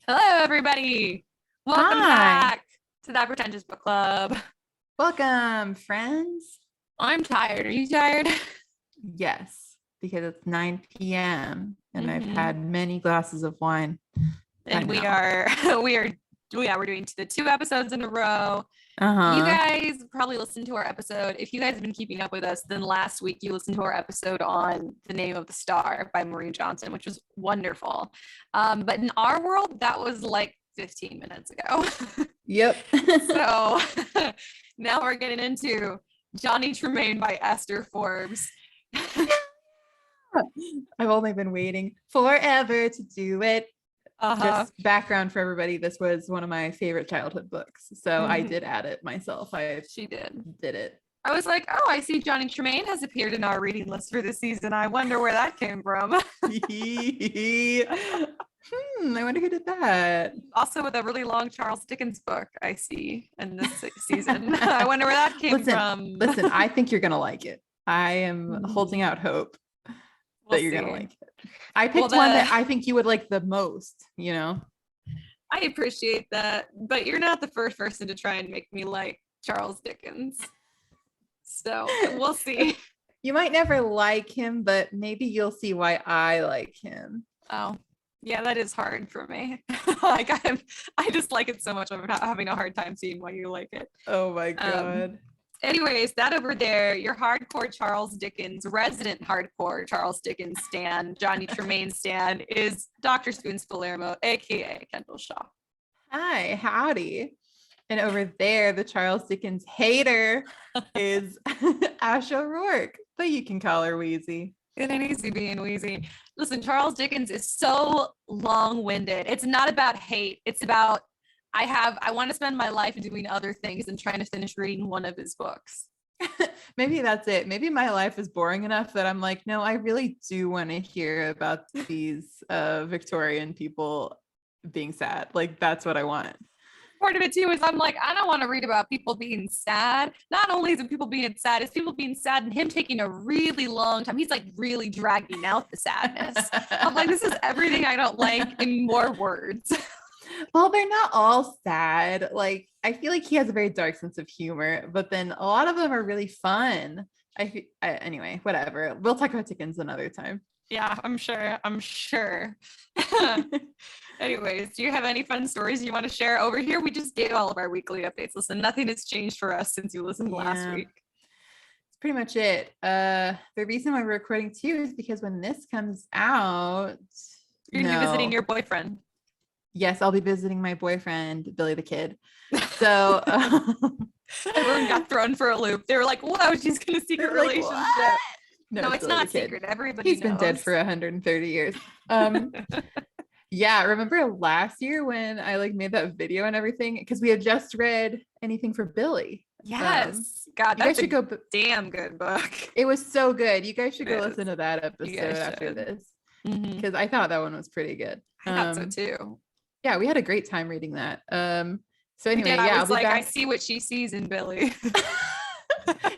Hello, everybody. Welcome Hi, back to that Pretentious Book Club. welcome, friends. I'm tired. Are you tired? Yes, because it's 9 p.m. and I've hmm had many glasses of wine by And we now. are, we're doing the two episodes in a row. You Uh-huh. guys probably listened to our episode. If you guys have been keeping up with us, then last week you listened to our episode on The Name of the Star by Maureen Johnson, which was wonderful. But in our world, that was like 15 minutes ago. Yep. So now we're getting into Johnny Tremain by Esther Forbes. I've only been waiting forever to do it. Uh-huh. Just background for everybody, this was one of my favorite childhood books. So I Mhm. did add it myself. I She did. did it. I was like, oh, I see Johnny Tremain has appeared in our reading list for this season. I wonder where that came from. I wonder who did that. Also with a really long Charles Dickens book I see in this season. I wonder where that came Listen, from. listen, I think you're gonna like it. I am holding out hope We'll that you're gonna see. like it. I Well, picked one that I think you would like the most, you know? I appreciate that, but you're not the first person to try and make me like Charles Dickens. So we'll see. You might never like him, but maybe you'll see why I like him. Oh, yeah, that is hard for me. Like I just like it so much. I'm having a hard time seeing why you like it. Oh my Um, God. anyways, that over there, your hardcore Charles Dickens, resident hardcore Charles Dickens stan, Johnny Tremain stan, is Dr. Spoons Palermo, aka Kendall Shaw. Hi, howdy. And over there, the Charles Dickens hater is Ash O'Rourke, but you can call her Wheezy. It ain't easy being wheezy. Listen, Charles Dickens is so long-winded. It's not about hate. It's about I want to spend my life doing other things and trying to finish reading one of his books. Maybe that's it. Maybe my life is boring enough that I'm like, no, I really do want to hear about these Victorian people being sad. Like, that's what I want. Part of it too is I'm like, I don't want to read about people being sad. Not only is it people being sad, it's people being sad and him taking a really long time. He's like really dragging out the sadness. I'm like, this is everything I don't like in more words. Well, they're not all sad. Like, I feel like he has a very dark sense of humor, but then a lot of them are really fun. Anyway, whatever. We'll talk about Dickens another time. Yeah, I'm sure. I'm sure. Anyways, do you have any fun stories you want to share over here? We just gave all of our weekly updates. Listen, nothing has changed for us since you listened last Yeah, week. it's pretty much it. The reason why we're recording too is because when this comes out, You're gonna be visiting no, your boyfriend. yes, I'll be visiting my boyfriend, Billy the Kid. So Everyone got thrown for a loop. They were like, "Whoa, she's gonna secret like, relationship." what? No, No, it's Billy the not Kid. secret. Everybody He's been dead knows. for 130 years. Yeah, remember last year when I like made that video and everything? Because we had just read Anything for Billy. Yes. God, You guys that's should a go. damn good book. It was so good. You guys should It go is. listen to that You episode guys after should. this Mhm. because I thought that one was pretty good. I thought so too. Yeah, we had a great time reading that. So We did. anyway, I yeah, I'll was be like, I back. see what she sees in Billy.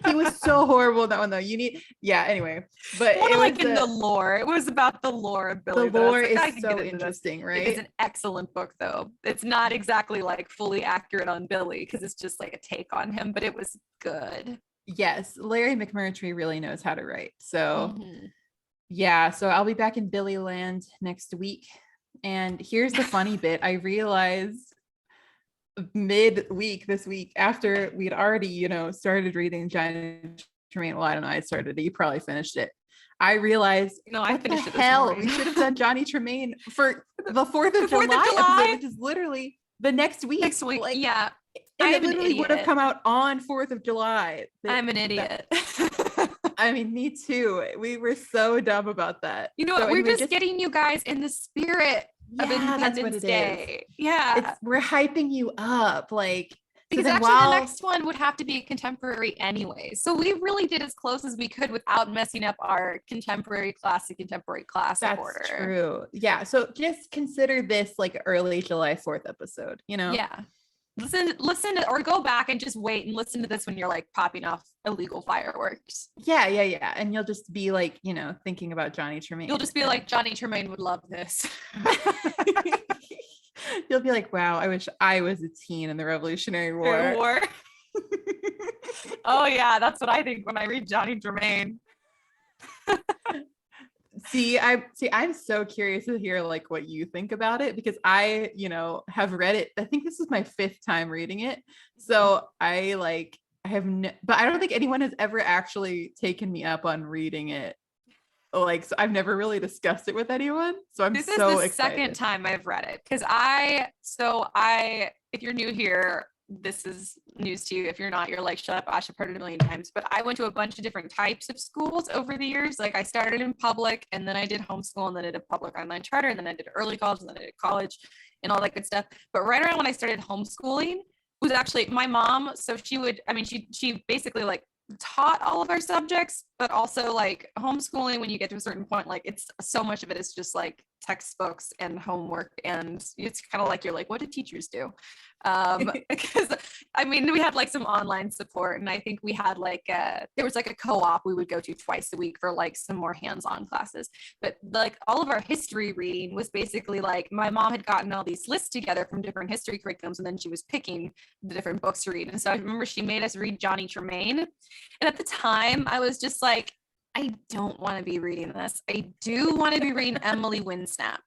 He was so horrible in that one though. Yeah, anyway, but More it like was in the lore. It was about the lore of the Billy. But I was lore like, I is can so get into this. interesting, It is right? an excellent book, though. It's not exactly like fully accurate on Billy because it's just like a take on him, but it was good. Yes, Larry McMurtry really knows how to write. So Mhm. yeah, so I'll be back in Billy Land next week. And here's the funny bit. I realized mid-week this week after we'd already, started reading Johnny Tremain. Well, I don't know, I started it. You probably finished it. I realized, No, I what the finished it this hell? morning. We should have done Johnny Tremain for the 4th The of 4th of July July? episode, which is literally the next week. Next week. Like, Yeah. and it I'm an literally would have idiot. come out on 4th of July. I'm an idiot. I mean, me too. We were so dumb about that. You know what? So We're anyway, just getting you guys in the spirit of yeah, that's what Independence it is. Day. Yeah. We're hyping you up. Like, so Because then actually, the while next one would have to be a contemporary anyway. So we really did as close as we could without messing up our contemporary classic that's order. true. Yeah. So just consider this like early July 4th episode, Yeah. Listen, or go back and just wait and listen to this when you're like popping off illegal fireworks. Yeah. And you'll just be like, thinking about Johnny Tremain. You'll just be like, Johnny Tremain would love this. You'll be like, wow, I wish I was a teen in the Revolutionary War. War. Oh yeah, that's what I think when I read Johnny Tremain. I'm so curious to hear like what you think about it, because I, have read it. I think this is my 5th time reading it. So but I don't think anyone has ever actually taken me up on reading it. Like, so I've never really discussed it with anyone. So I'm This so is the excited. second time I've read it because if you're new here, this is news to you. If you're not, you're like, shut up, Ash, I've heard it a million times. But I went to a bunch of different types of schools over the years. Like I started in public, and then I did homeschool, and then I did public online charter, and then I did early college, and then I did college and all that good stuff. But right around when I started homeschooling was actually my mom. So she basically like taught all of our subjects, but also like homeschooling, when you get to a certain point, like it's so much of it is just like textbooks and homework, and it's kind of like, you're like, what do teachers do? Because we had like some online support, and I think we had like there was like a co-op we would go to twice a week for like some more hands-on classes. But like all of our history reading was basically like my mom had gotten all these lists together from different history curriculums, and then she was picking the different books to read. And so I remember she made us read Johnny Tremain, and at the time I was just like, I don't want to be reading this. I do want to be reading Emily Winsnap.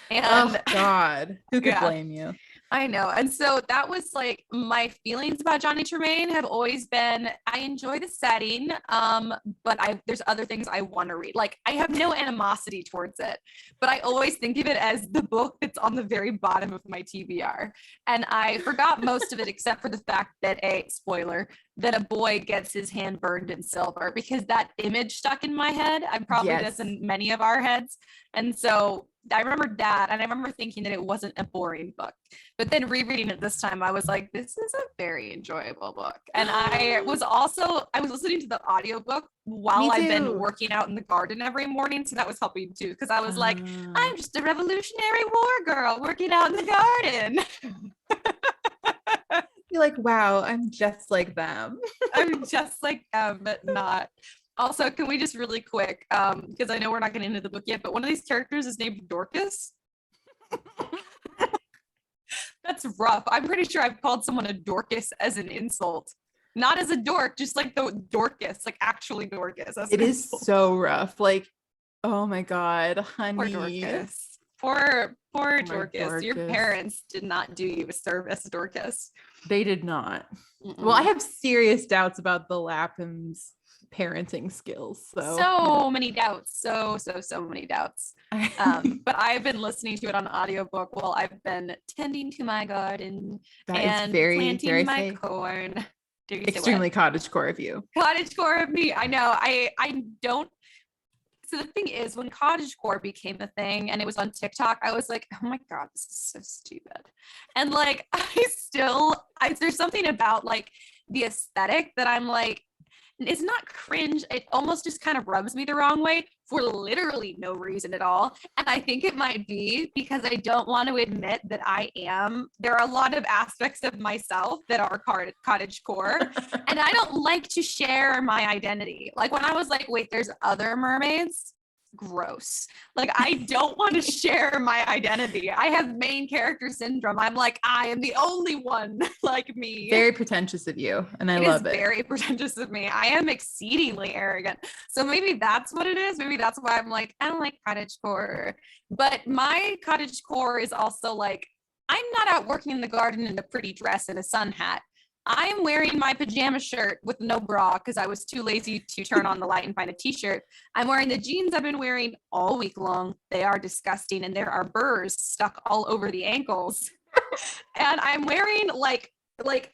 And oh God, who could blame you? I know. And so that was like my feelings about Johnny Tremain have always been, I enjoy the setting, but there's other things I want to read. Like I have no animosity towards it, but I always think of it as the book that's on the very bottom of my TBR. And I forgot most of it except for the fact that spoiler, that a boy gets his hand burned in silver, because that image stuck in my head. I'm probably this in many of our heads. And so I remember that, and I remember thinking that it wasn't a boring book. But then rereading it this time, I was like, this is a very enjoyable book. And I was listening to the audiobook while I've been working out in the garden every morning. So that was helping too, because I was like, I'm just a Revolutionary War girl working out in the garden. You're like, wow, I'm just like them. I'm just like them, but not. Also, can we just really quick, because I know we're not getting into the book yet, but one of these characters is named Dorcas. That's rough. I'm pretty sure I've called someone a Dorcas as an insult. Not as a dork, just like the Dorcas, like actually Dorcas. It is so rough. Like, oh my God, honey. Poor Dorcas. Poor Dorcas. Your parents did not do you a service, Dorcas. They did not. Mm-mm. Well, I have serious doubts about the Lapham's parenting skills. So many doubts. So many doubts. But I've been listening to it on audiobook while I've been tending to my garden and planting my corn. Extremely cottagecore of you. Cottagecore of me. I know. I don't. So the thing is, when cottagecore became a thing and it was on TikTok, I was like, oh my God, this is so stupid. And like, there's something about like the aesthetic that I'm like, it's not cringe. It almost just kind of rubs me the wrong way for literally no reason at all. And I think it might be because I don't want to admit that there are a lot of aspects of myself that are cottagecore, and I don't like to share my identity. Like when I was like, wait, there's other mermaids? Gross. Like I don't want to share my identity. I have main character syndrome. I'm like, I am the only one like me. Very pretentious of you, and I love it. Very pretentious of me. I am exceedingly arrogant. So maybe that's what it is. Maybe that's why I'm like, I don't like cottagecore. But my cottagecore is also like, I'm not out working in the garden in a pretty dress and a sun hat. I'm wearing my pajama shirt with no bra because I was too lazy to turn on the light and find a t-shirt. I'm wearing the jeans I've been wearing all week long. They are disgusting, and there are burrs stuck all over the ankles. And I'm wearing like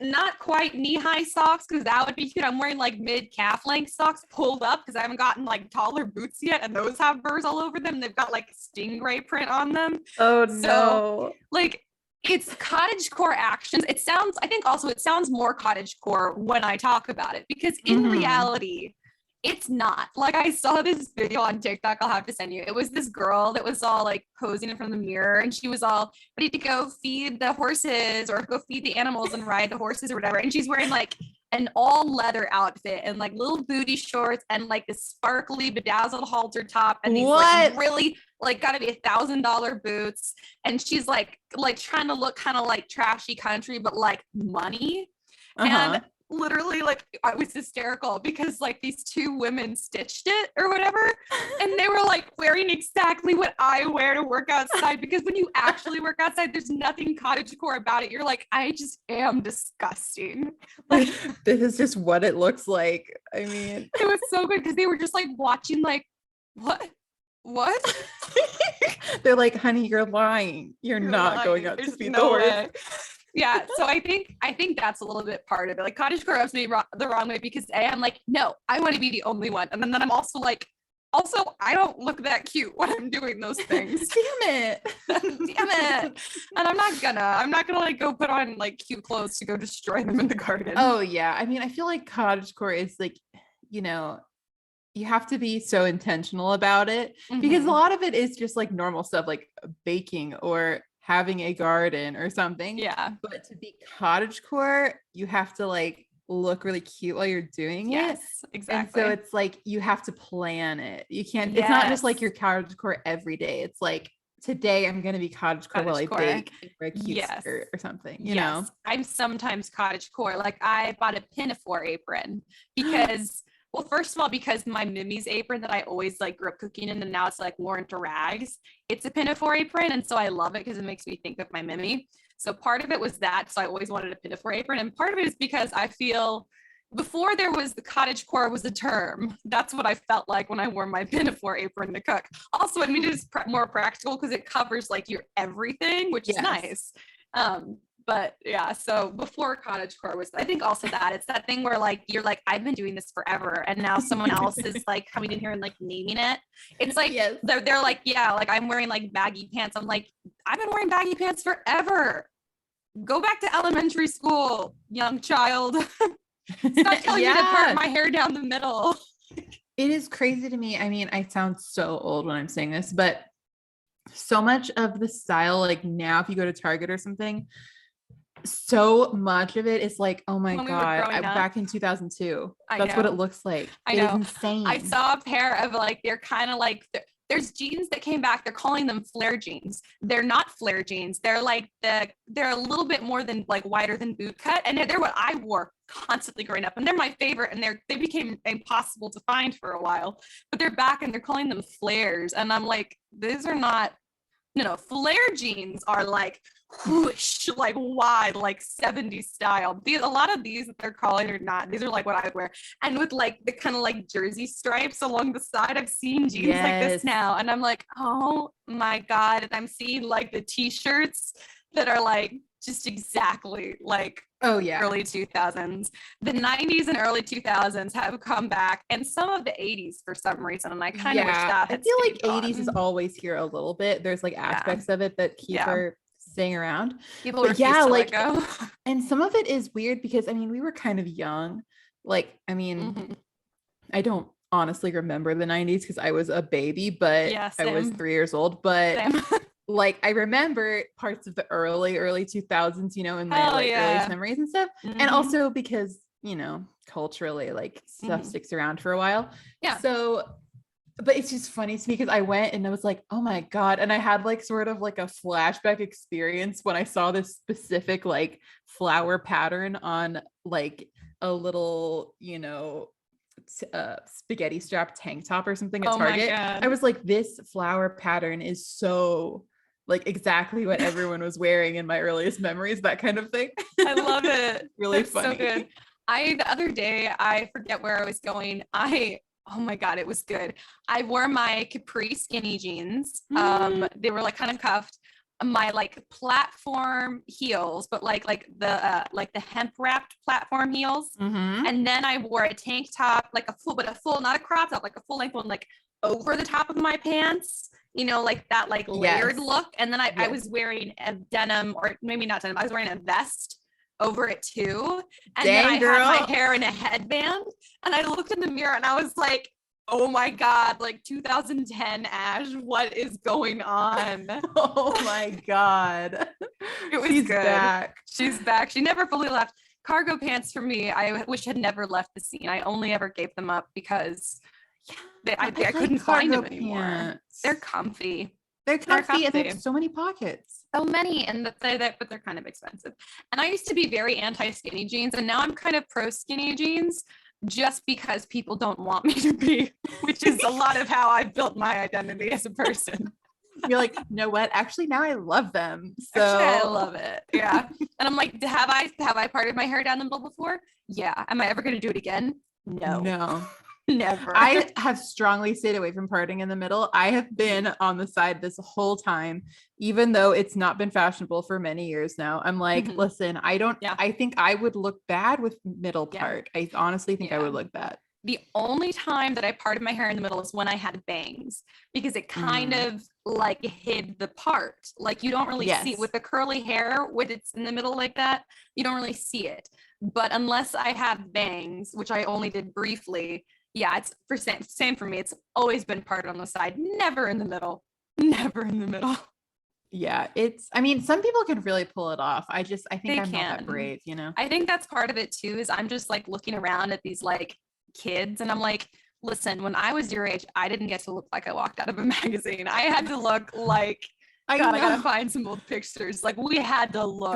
not quite knee-high socks because that would be cute. I'm wearing like mid-calf length socks pulled up because I haven't gotten like taller boots yet, and those have burrs all over them. They've got like stingray print on them. Oh no. So like, it's cottagecore actions. It sounds more cottagecore when I talk about it, because in reality, it's not. Like I saw this video on TikTok, I'll have to send you. It was this girl that was all like posing in front of the mirror, and she was all ready to go feed the horses or go feed the animals and ride the horses or whatever. And she's wearing like an all leather outfit and like little booty shorts and like this sparkly bedazzled halter top and these like really like gotta be $1,000 boots. And she's like trying to look kind of like trashy country, but like money. And literally like I was hysterical because like these two women stitched it or whatever, and they were like wearing exactly what I wear to work outside, because when you actually work outside there's nothing cottagecore about it. You're like, I just am disgusting. Like this is just what it looks like. I mean, it was so good because they were just like watching like what they're like, honey, you're lying, you're not lying. Going out to feed the horse. Yeah, so I think that's a little bit part of it. Like cottagecore rubs me the wrong way because I'm like, no, I want to be the only one, and then I'm also like, I don't look that cute when I'm doing those things. Damn it. And I'm not gonna like go put on like cute clothes to go destroy them in the garden. Oh yeah, I mean, I feel like cottagecore is like, you know, you have to be so intentional about it because a lot of it is just like normal stuff like baking or having a garden or something. Yeah. But to be cottagecore, you have to like look really cute while you're doing it. Yes, exactly. And so it's like you have to plan it. You can't, it's not just like your cottagecore every day. It's like, today I'm going to be cottagecore while I bake or a cute skirt or something, you know? I'm sometimes cottagecore. Like I bought a pinafore apron because well, first of all, because my Mimi's apron that I always like grew up cooking in, and now it's like worn to rags. It's a pinafore apron, and so I love it because it makes me think of my Mimi. So part of it was that, so I always wanted a pinafore apron, and part of it is because I feel before there was the cottagecore was a term. That's what I felt like when I wore my pinafore apron to cook. Also, I mean, it's more practical because it covers like your everything, which is nice. But yeah, so before cottagecore was, I think also that it's that thing where like you're like, I've been doing this forever, and now someone else is like coming in here and like naming it. It's like they're like, yeah, like I'm wearing like baggy pants. I'm like, I've been wearing baggy pants forever. Go back to elementary school, young child. Stop telling me to part my hair down the middle. It is crazy to me. I mean, I sound so old when I'm saying this, but so much of the style, like now, if you go to Target or something, so much of it is like, oh my God, back in 2002. That's what it looks like. I know. It is insane. I saw a pair of like, they're kind of like, there's jeans that came back. They're calling them flare jeans. They're not flare jeans. They're like they're a little bit more than like wider than boot cut. And they're what I wore constantly growing up. And they're my favorite. And they became impossible to find for a while, but they're back and they're calling them flares. And I'm like, these are not, no, flare jeans are like whoosh, like wide, like 70s style. A lot of these that they're calling are not. These are like what I would wear. And with like the kind of like jersey stripes along the side, I've seen jeans like this now. And I'm like, oh my God. And I'm seeing like the t-shirts that are like just exactly like early 2000s. The 90s and early 2000s have come back, and some of the 80s for some reason, and I kind of wish that I feel like 80s is always here a little bit. There's like aspects of it that keep her staying around. People refuse to let go. And some of it is weird because I mean we were kind of young. Like I mean I don't honestly remember the 90s because I was a baby, but I was 3 years old, but like I remember parts of the early 2000s, you know, in my earliest memories and stuff. And also because, you know, culturally like stuff sticks around for a while. So, but it's just funny to me because I went and I was like, oh my God. And I had like sort of like a flashback experience when I saw this specific like flower pattern on like a little, you know, spaghetti strap tank top or something at Target. I was like, this flower pattern is so like exactly what everyone was wearing in my earliest memories, that kind of thing. I love it. Really That's funny. So good. The other day, I forget where I was going. Oh my God, it was good. I wore my capri skinny jeans. They were like kind of cuffed. My like platform heels, but like the hemp wrapped platform heels. And then I wore a tank top, like a full, not a crop top, like a full length one, like over the top of my pants, you know, like that, like layered look. And then I was wearing a denim, or maybe not denim, I was wearing a vest over it too. And then I had my hair in a headband, and I looked in the mirror and I was like, oh my God, like 2010 Ash, what is going on? Oh my God. It was good. She's back. She never fully left. Cargo pants for me, I wish had never left the scene. I only ever gave them up because I couldn't find them anymore. They're comfy. They're comfy and they have so many pockets. So many, and but they're kind of expensive. And I used to be very anti skinny jeans, and now I'm kind of pro skinny jeans just because people don't want me to be, which is a lot of how I've built my identity as a person. You're like, you know what? Actually, now I love them. So actually, I love it. Yeah. And I'm like, have I parted my hair down the middle before? Yeah. Am I ever going to do it again? No. Never. I have strongly stayed away from parting in the middle. I have been on the side this whole time, even though it's not been fashionable for many years now. I'm like, listen, I think I would look bad with middle part. I honestly think I would look bad. The only time that I parted my hair in the middle is when I had bangs, because it kind of like hid the part. Like you don't really see it with the curly hair when it's in the middle like that. You don't really see it. But unless I have bangs, which I only did briefly, yeah, it's for same for me. It's always been parted on the side, never in the middle. Never in the middle. Yeah, I mean, some people can really pull it off. I think I'm not that brave, you know? I think that's part of it too, is I'm just like looking around at these like kids and I'm like, listen, when I was your age, I didn't get to look like I walked out of a magazine. I had to look like, I gotta find some old pictures. Like we had to look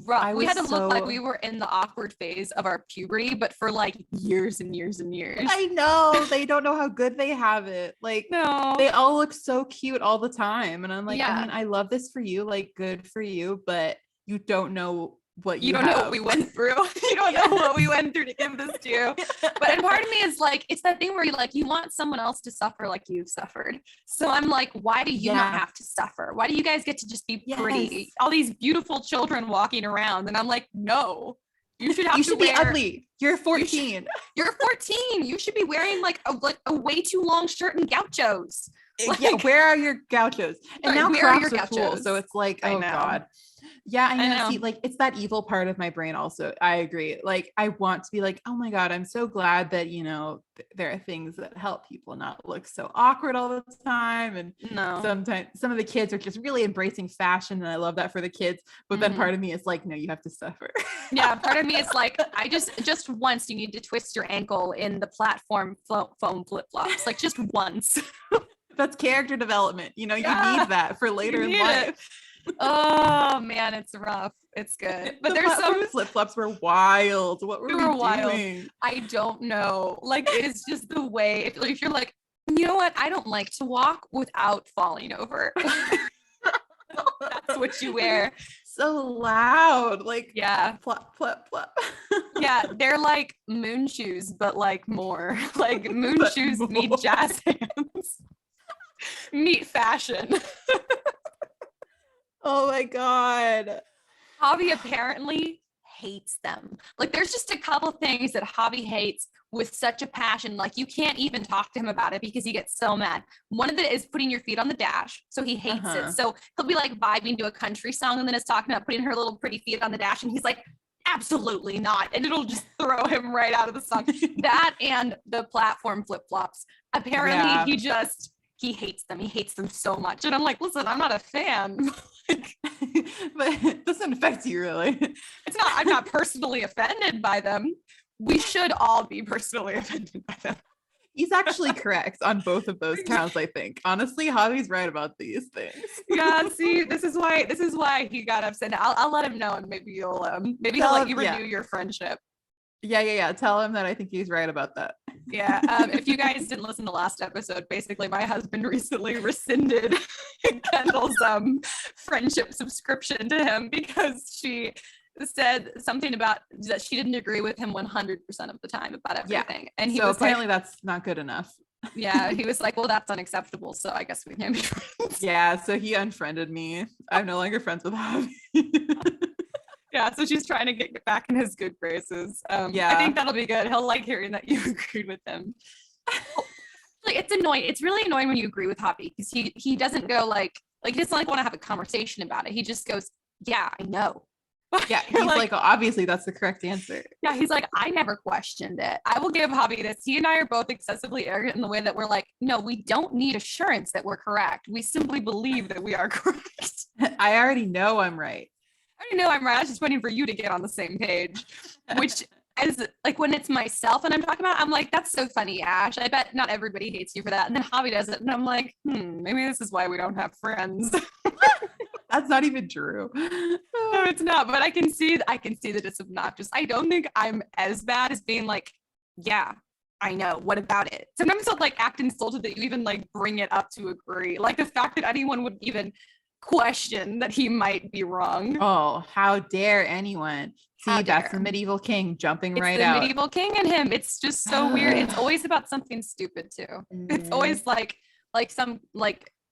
rough. We had to look like we were in the awkward phase of our puberty, but for like years and years and years. I know. They don't know how good they have it. Like, no, they all look so cute all the time. And I'm like, I mean, I love this for you, like good for you, but you don't know what you don't know what we went through. You don't know what we went through to give this to you. But and part of me is like, it's that thing where you want someone else to suffer like you've suffered. So I'm like, why do you not have to suffer? Why do you guys get to just be pretty? All these beautiful children walking around. And I'm like, no, you should be ugly. You're 14. You're 14. You should be wearing like a way too long shirt and gauchos. Like, where are your gauchos? And now crops are cool. So it's like, oh God. Yeah, I know. See, like it's that evil part of my brain also. I agree. Like I want to be like, oh my God, I'm so glad that, you know, there are things that help people not look so awkward all the time. And sometimes some of the kids are just really embracing fashion. And I love that for the kids. But then part of me is like, no, you have to suffer. Yeah, part of me is like, I just once you need to twist your ankle in the platform foam flip-flops. Like just once. That's character development. You know, you need that for later in life. Oh man, it's rough. It's good, but there's some flip-flops were wild. What were we doing? I don't know. Like it's just the way. If you're like, you know what, I don't like to walk without falling over. That's what you wear. So loud, like plop plop plop. Yeah, they're like moon shoes, but like more like moon shoes meet jazz hands, meet fashion. Oh my God. Hobby apparently hates them. Like there's just a couple things that Hobby hates with such a passion. Like you can't even talk to him about it because he gets so mad. One of it is putting your feet on the dash. So he hates it. So he'll be like vibing to a country song and then it's talking about putting her little pretty feet on the dash. And he's like, absolutely not. And it'll just throw him right out of the song. That and the platform flip-flops. Apparently he hates them. He hates them so much. And I'm like, listen, I'm not a fan. But it doesn't affect you really. It's not, I'm not personally offended by them. We should all be personally offended by them. He's actually correct on both of those counts, I think. Honestly, Hobby's right about these things. Yeah, see, this is why he got upset. I'll let him know and maybe he'll let you renew your friendship. Yeah. Tell him that I think he's right about that. Yeah. If you guys didn't listen to last episode, basically my husband recently rescinded Kendall's friendship subscription to him because she said something about that she didn't agree with him 100% of the time about everything. Yeah. And so apparently that's not good enough. Yeah. He was like, well, that's unacceptable. So I guess we can't be friends. Yeah. So he unfriended me. I'm no longer friends with Hobby. Yeah, so she's trying to get back in his good graces. I think that'll be good. He'll like hearing that you agreed with him. Like it's annoying. It's really annoying when you agree with Hobby because he doesn't go like he doesn't like want to have a conversation about it. He just goes, yeah, I know. Yeah, he's like, obviously that's the correct answer. Yeah, he's like, I never questioned it. I will give Hobby this. He and I are both excessively arrogant in the way that we're like, no, we don't need assurance that we're correct. We simply believe that we are correct. I already know I'm right. I already know I'm right. I was just waiting for you to get on the same page, which as like when it's myself and I'm talking about, I'm like, that's so funny, Ash. I bet not everybody hates you for that. And then Javi does it. And I'm like, maybe this is why we don't have friends. That's not even true. No, it's not, but I can see that it's obnoxious. I don't think I'm as bad as being like, yeah, I know. What about it? Sometimes I'll like act insulted that you even like bring it up to agree. Like the fact that anyone would even question that he might be wrong. Oh, how dare anyone? See, that's the medieval king jumping right out. It's the medieval king in him. It's just so weird. It's always about something stupid too. It's always like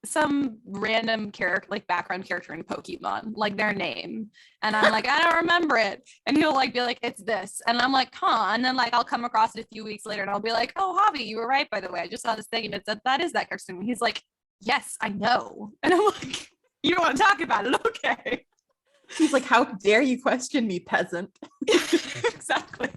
some random character, like background character in Pokemon, like their name. And I'm like, I don't remember it. And he'll like be like, it's this. And I'm like, huh. And then like I'll come across it a few weeks later and I'll be like, oh, Javi, you were right, by the way. I just saw this thing and it said that is that cartoon. And he's like, yes, I know. And I'm like, you don't want to talk about it. Okay. He's like, how dare you question me, peasant? Exactly.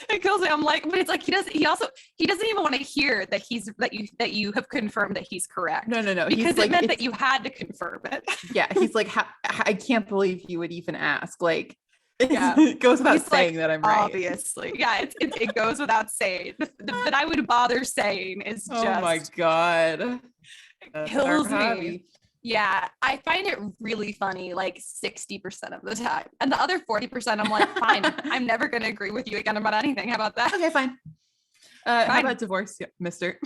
It kills me. I'm like, but it's like he doesn't even want to hear that you have confirmed that he's correct. No. Because it meant that you had to confirm it. Yeah. He's like, I can't believe you would even ask. Like, it goes without saying that I'm right. Obviously. Yeah, it goes without saying. That I would bother saying is just, oh my God. It kills me. Yeah, I find it really funny like 60% of the time. And the other 40%, I'm like, fine, I'm never going to agree with you again about anything. How about that? Okay, fine. How about divorce, mister?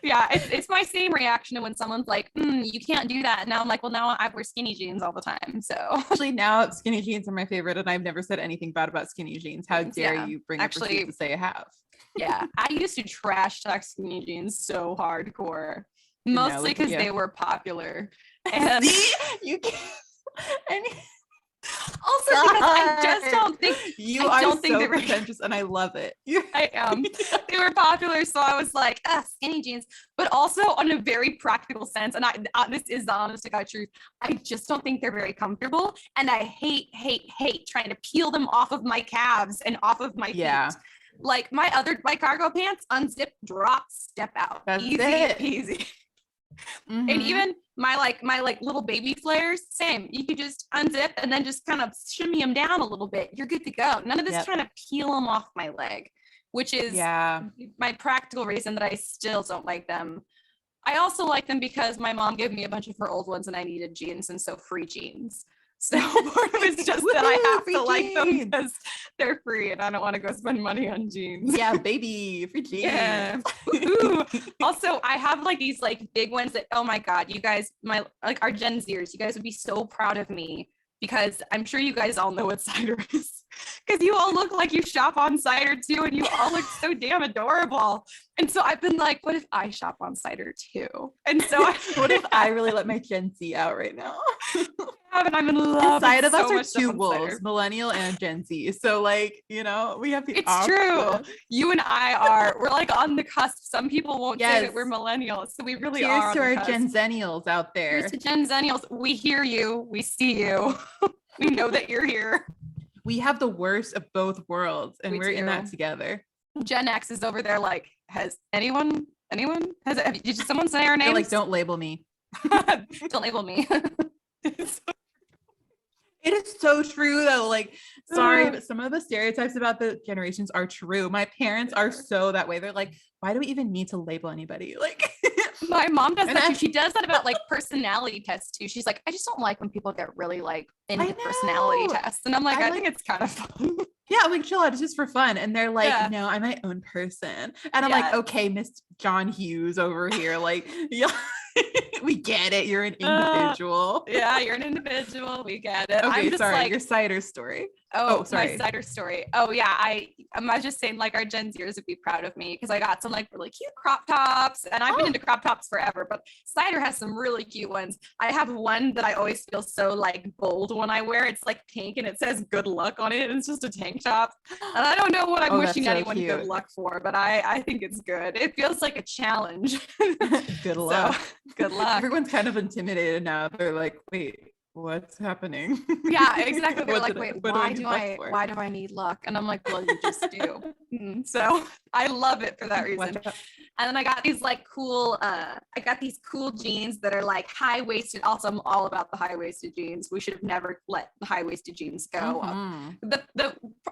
Yeah, it's my same reaction to when someone's like, you can't do that. And now I'm like, well, now I wear skinny jeans all the time. So actually now skinny jeans are my favorite and I've never said anything bad about skinny jeans. How dare you bring up receipts to say I have? Yeah, I used to trash talk skinny jeans so hardcore. Mostly because they were popular. And you can't. Also because I just don't think so pretentious and I love it. I am. They were popular, so I was like, skinny jeans. But also on a very practical sense, and this is the honest to God truth, I just don't think they're very comfortable. And I hate trying to peel them off of my calves and off of my feet. Like my cargo pants, unzip, drop, step out. That's easy peasy. Mm-hmm. And even my little baby flares, same. You could just unzip and then just kind of shimmy them down a little bit. You're good to go. None of this trying to peel them off my leg, which is my practical reason that I still don't like them. I also like them because my mom gave me a bunch of her old ones and I needed jeans, and so free jeans. So part of it's just that I have to like them because they're free and I don't want to go spend money on jeans. Yeah, baby, free jeans. Yeah. Also, I have like these like big ones that, oh my God, you guys, our Gen Zers, you guys would be so proud of me because I'm sure you guys all know what cider is. Because you all look like you shop on cider too, and you all look so damn adorable. And so I've been like, what if I shop on cider too? And so what if I really let my Gen Z out right now? And I'm in love. Inside of us are two wolves, millennial and Gen Z. So like, we have the It's true. You and we're like on the cusp. Some people won't say that we're millennials. So we really are. Cheers to our genzennials out there. Cheers to genzennials. We hear you. We see you. We know that you're here. We have the worst of both worlds and we're in that together. Gen X is over there like, has anyone did someone say our name? Like, don't label me. Don't label me. It is so true though. Like, sorry, but some of the stereotypes about the generations are true. My parents are so that way. They're like, why do we even need to label anybody? Like, my mom does that too. She does that about like personality tests too. She's like, I just don't like when people get really like into personality tests. And I'm like, I think it's kind of fun. Yeah, I'm like, chill out, it's just for fun. And they're like, no, I'm my own person. And I'm like, okay, Miss John Hughes over here. Like, yeah. We get it. You're an individual. Yeah, you're an individual. We get it. Okay, sorry. Your cider story. Oh, sorry. My cider story. Oh, yeah. I was just saying, like, our Gen Zers would be proud of me because I got some like really cute crop tops, and I've been into crop tops forever. But cider has some really cute ones. I have one that I always feel so like bold when I wear. It's like pink and it says "Good luck" on it, and it's just a tank top. And I don't know what I'm wishing anyone good luck for, but I think it's good. It feels like a challenge. Good luck. So, good luck. Everyone's kind of intimidated now. They're like, wait, what's happening? Yeah, exactly. They're What like, did wait, what why need do luck I for? why do I need luck? And I'm like, well, you just do. So I love it for that reason. Watch out. And then I got these like cool, I got these cool jeans that are like high-waisted. Also, I'm all about the high-waisted jeans. We should have never let the high-waisted jeans go. Mhm.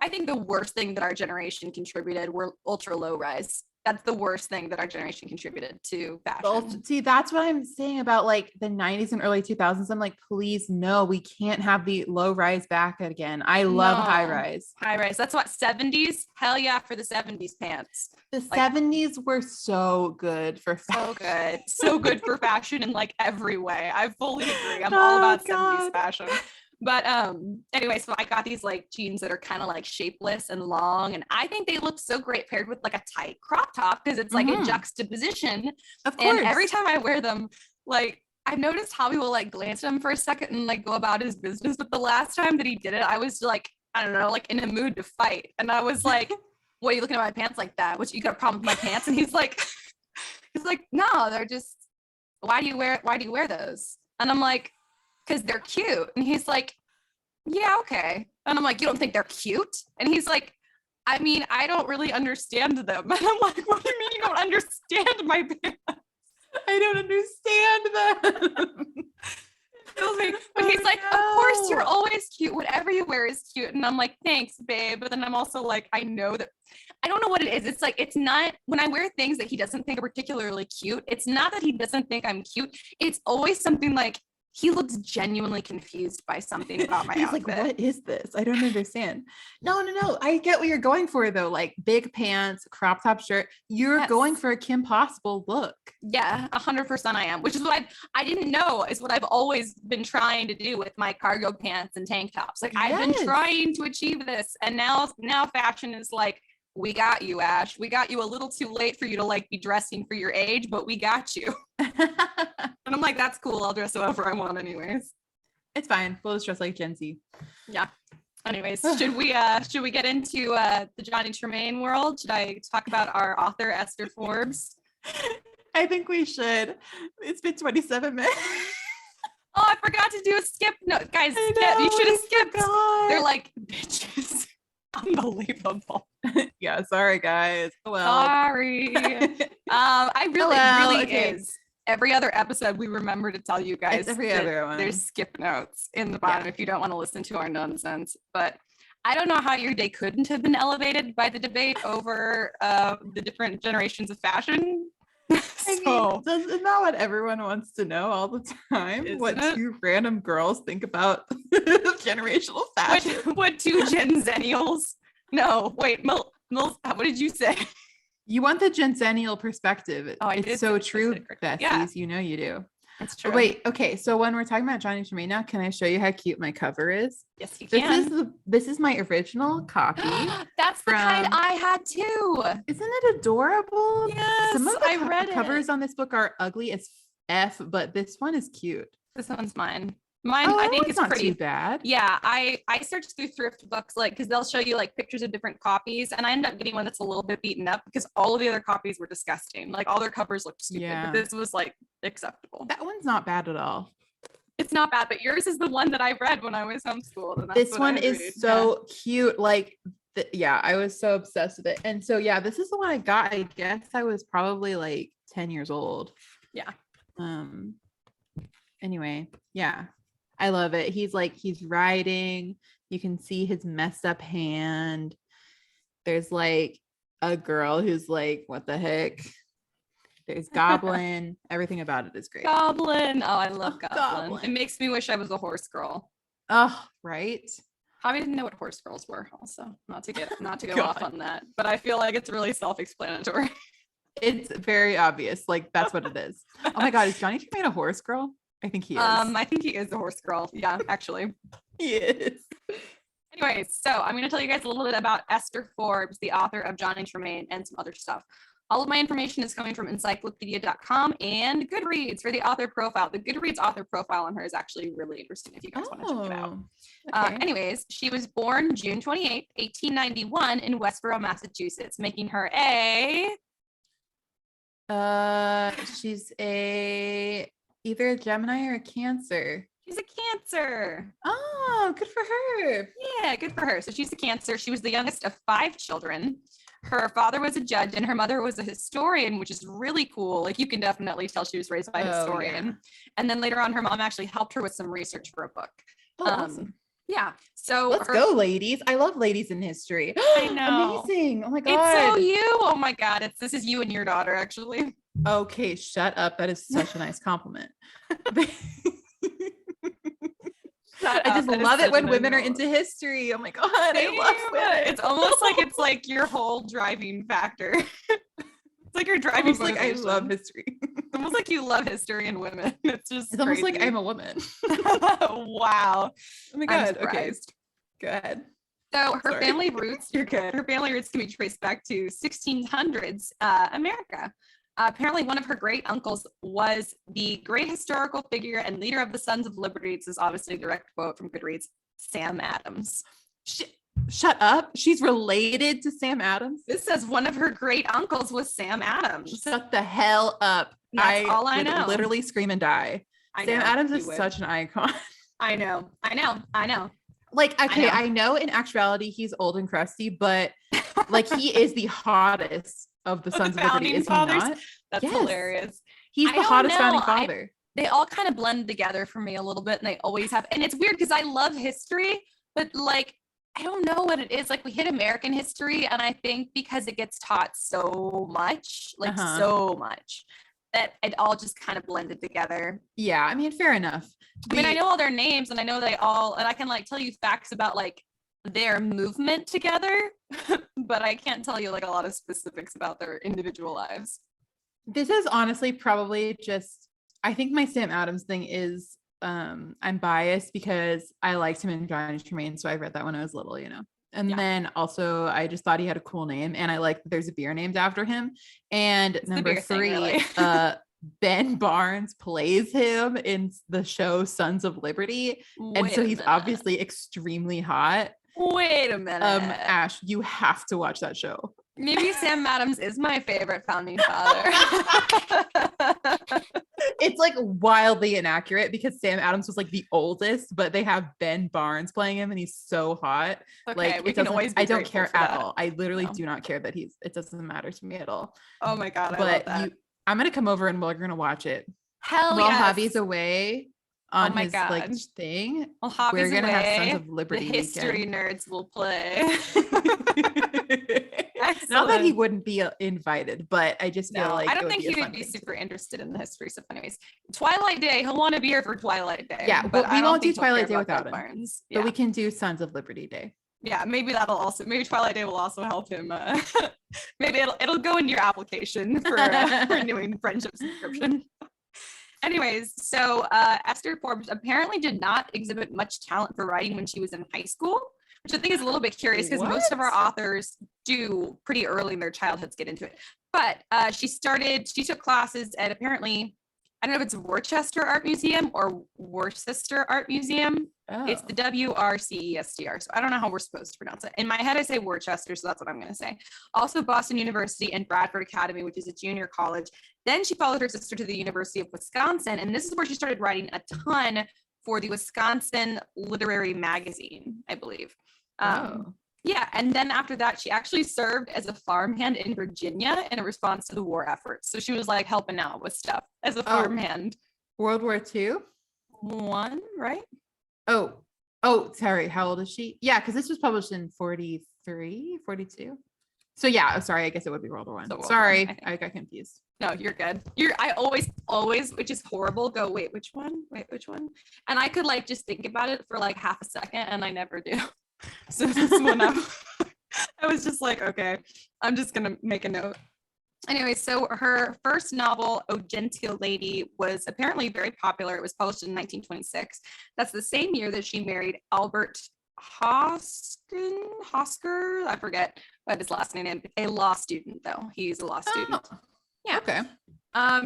I think the worst thing that our generation contributed were ultra low rise. That's the worst thing that our generation contributed to fashion. See, that's what I'm saying about like the 90s and early 2000s. I'm like, please, no, we can't have the low rise back again. I love high No. rise. High rise. That's what 70s. Hell yeah, for the 70s pants. The Like, 70s were so good for so fashion. good. So good for fashion in like every way. I fully agree. I'm all about 70s fashion. But anyway, so I got these like jeans that are kind of like shapeless and long, and I think they look so great paired with like a tight crop top because it's like a juxtaposition. Of course. And every time I wear them, like I've noticed Hobby will like glance at them for a second and like go about his business. But the last time that he did it, I was like, I don't know, like in a mood to fight. And I was like, what are you looking at my pants like that? What, you got a problem with my pants? And he's like, no, they're just, why do you wear those? And I'm like, because they're cute. And he's like, yeah, okay. And I'm like, you don't think they're cute? And he's like, I mean, I don't really understand them. And I'm like, what do you mean you don't understand my pants? I don't understand them. But he's like, of course you're always cute. Whatever you wear is cute. And I'm like, thanks, babe. But then I'm also like, I know that, I don't know what it is. It's like, it's not, when I wear things that he doesn't think are particularly cute, it's not that he doesn't think I'm cute. It's always something like, he looks genuinely confused by something about my outfit. Like, what is this? I don't understand. No. I get what you're going for though. Like big pants, crop top shirt. You're going for a Kim Possible look. Yeah, 100% I am, which is what I didn't know is what I've always been trying to do with my cargo pants and tank tops. Like I've been trying to achieve this. And now fashion is like, we got you, Ash. We got you a little too late for you to like be dressing for your age, but we got you. And I'm like, that's cool. I'll dress however I want anyways. It's fine. We'll just dress like Gen Z. Yeah. Anyways, should we get into the Johnny Tremain world? Should I talk about our author, Esther Forbes? I think we should. It's been 27 minutes. Oh, I forgot to do a skip note. Guys, skip. You should have skipped. They're like, bitches. Unbelievable. Yeah, sorry guys. Well, sorry. I really is. Every other episode, we remember to tell you guys every other one. There's skip notes in the bottom if you don't want to listen to our nonsense. But I don't know how your day couldn't have been elevated by the debate over the different generations of fashion. Isn't that what everyone wants to know all the time? Two random girls think about generational fashion? What two genzennials? No, wait, Mills, what did you say? You want the genzennial perspective. Oh, it's so true, Besties. Yeah. You know you do. That's true. Wait, okay. So when we're talking about Johnny Tremain now, can I show you how cute my cover is? Yes, you can. This is my original copy. That's the kind I had too. Isn't it adorable? Yes, some of I read covers on this book are ugly as F, but this one is cute. This one's mine. I think it's not pretty too bad. Yeah, I searched through thrift books like because they'll show you like pictures of different copies, and I ended up getting one that's a little bit beaten up because all of the other copies were disgusting. Like all their covers looked stupid, but this was like acceptable. That one's not bad at all. It's not bad, but yours is the one that I read when I was homeschooled. And this one is so cute. Like, I was so obsessed with it. And so, this is the one I got. I guess I was probably like 10 years old. Yeah. Anyway, I love it. He's riding. You can see his messed up hand. There's like a girl who's like, what the heck? There's Goblin. Everything about it is great. Goblin. Oh, I love Goblin. It makes me wish I was a horse girl. Oh, right. I didn't know what horse girls were also. Not to go off on that, but I feel like it's really self-explanatory. It's very obvious. Like that's what it is. Oh my God. Is Johnny Tremain a horse girl? I think he is. I think he is a horse girl. Yeah, actually. He is. Anyway, so I'm going to tell you guys a little bit about Esther Forbes, the author of Johnny Tremain, and some other stuff. All of my information is coming from encyclopedia.com and Goodreads for the author profile. The Goodreads author profile on her is actually really interesting if you guys want to check it out. Okay. Anyways, she was born June 28th, 1891 in Westborough, Massachusetts, making her she's either a Gemini or a Cancer. She's a Cancer. Oh, good for her. Yeah, good for her. So she's a Cancer. She was the youngest of 5 children. Her father was a judge and her mother was a historian, which is really cool. Like you can definitely tell she was raised by a historian. Yeah. And then later on, her mom actually helped her with some research for a book. Oh, awesome. Yeah. So let's go, ladies. I love ladies in history. I know. Amazing. Oh my God. It's so you. Oh my God. This is you and your daughter, actually. Okay, shut up. That is such a nice compliment. I just love it when women are into history. Oh my God, I love it. It's almost like it's like your whole driving factor. It's like your driving. Like I love history. It's almost like you love history and women. It's almost like I'm a woman. Wow. Oh my God. Okay. Go ahead. So her family roots, you're good. Her family roots can be traced back to 1600s America. Apparently, one of her great uncles was the great historical figure and leader of the Sons of Liberty. This is obviously a direct quote from Goodreads, Sam Adams. Shut up. She's related to Sam Adams. This says one of her great uncles was Sam Adams. Shut the hell up. That's all I know. Literally scream and die. Sam Adams is such an icon. I know. Like, okay, I know in actuality he's old and crusty, but like he is the hottest of the Sons of Liberty, is he not? That's hilarious. He's the hottest founding father. They all kind of blend together for me a little bit, and they always have. And it's weird because I love history, but like I don't know what it is. Like we hit American history, and I think because it gets taught so much, so much, that it all just kind of blended together. Yeah, I mean, fair enough. I mean, I know all their names, and I know they all, and I can like tell you facts about like their movement together, but I can't tell you like a lot of specifics about their individual lives. This is honestly probably just, I think my Sam Adams thing is I'm biased because I liked him in Johnny Tremain, so I read that when I was little, you know. And then also I just thought he had a cool name, and I like that there's a beer named after him. And it's number 3, really. Ben Barnes plays him in the show Sons of Liberty, and so he's obviously extremely hot. Wait a minute. Ash, you have to watch that show. Maybe Sam Adams is my favorite founding father. It's like wildly inaccurate because Sam Adams was like the oldest, but they have Ben Barnes playing him and he's so hot. Okay, like I don't care at all. I literally do not care that it doesn't matter to me at all. Oh my God. But I'm gonna come over and we're gonna watch it. Hell while yes. Javi's away on his like thing. Well, we're gonna have Sons of Liberty. The history nerds will play. Not that he wouldn't be invited, but I just feel like I don't think he would be super interested in the history stuff. Anyways, Twilight Day, he'll want to be here for Twilight Day. Yeah, but we won't do Twilight Day without him. Barnes. Yeah. But we can do Sons of Liberty Day. Yeah, maybe Twilight Day will also help him. Maybe it'll go into your application for renewing friendship subscription. Anyways, so Esther Forbes apparently did not exhibit much talent for writing when she was in high school, which I think is a little bit curious because most of our authors do pretty early in their childhoods get into it. But she took classes at apparently, I don't know if it's Worcester Art Museum or Worcester Art Museum. Oh. It's the WRCESTR. So I don't know how we're supposed to pronounce it. In my head, I say Worcester, so that's what I'm going to say. Also Boston University and Bradford Academy, which is a junior college. Then she followed her sister to the University of Wisconsin. And this is where she started writing a ton for the Wisconsin Literary Magazine, I believe. Yeah. And then after that, she actually served as a farmhand in Virginia in response to the war efforts. So she was like helping out with stuff as a farmhand. World War II? One, right? Oh, sorry. How old is she? Yeah, because this was published in 43, 42. So yeah, sorry. I guess it would be World War I. So sorry, I got confused. No, you're good. I always, which is horrible, go, wait, which one? And I could like just think about it for like half a second and I never do. So this one I was just like, okay, I'm just going to make a note. Anyway, so her first novel, O Genteel Lady, was apparently very popular. It was published in 1926. That's the same year that she married Albert Hosker, I forget what his last name is. A law student, though. He's a law student. Yeah. Okay.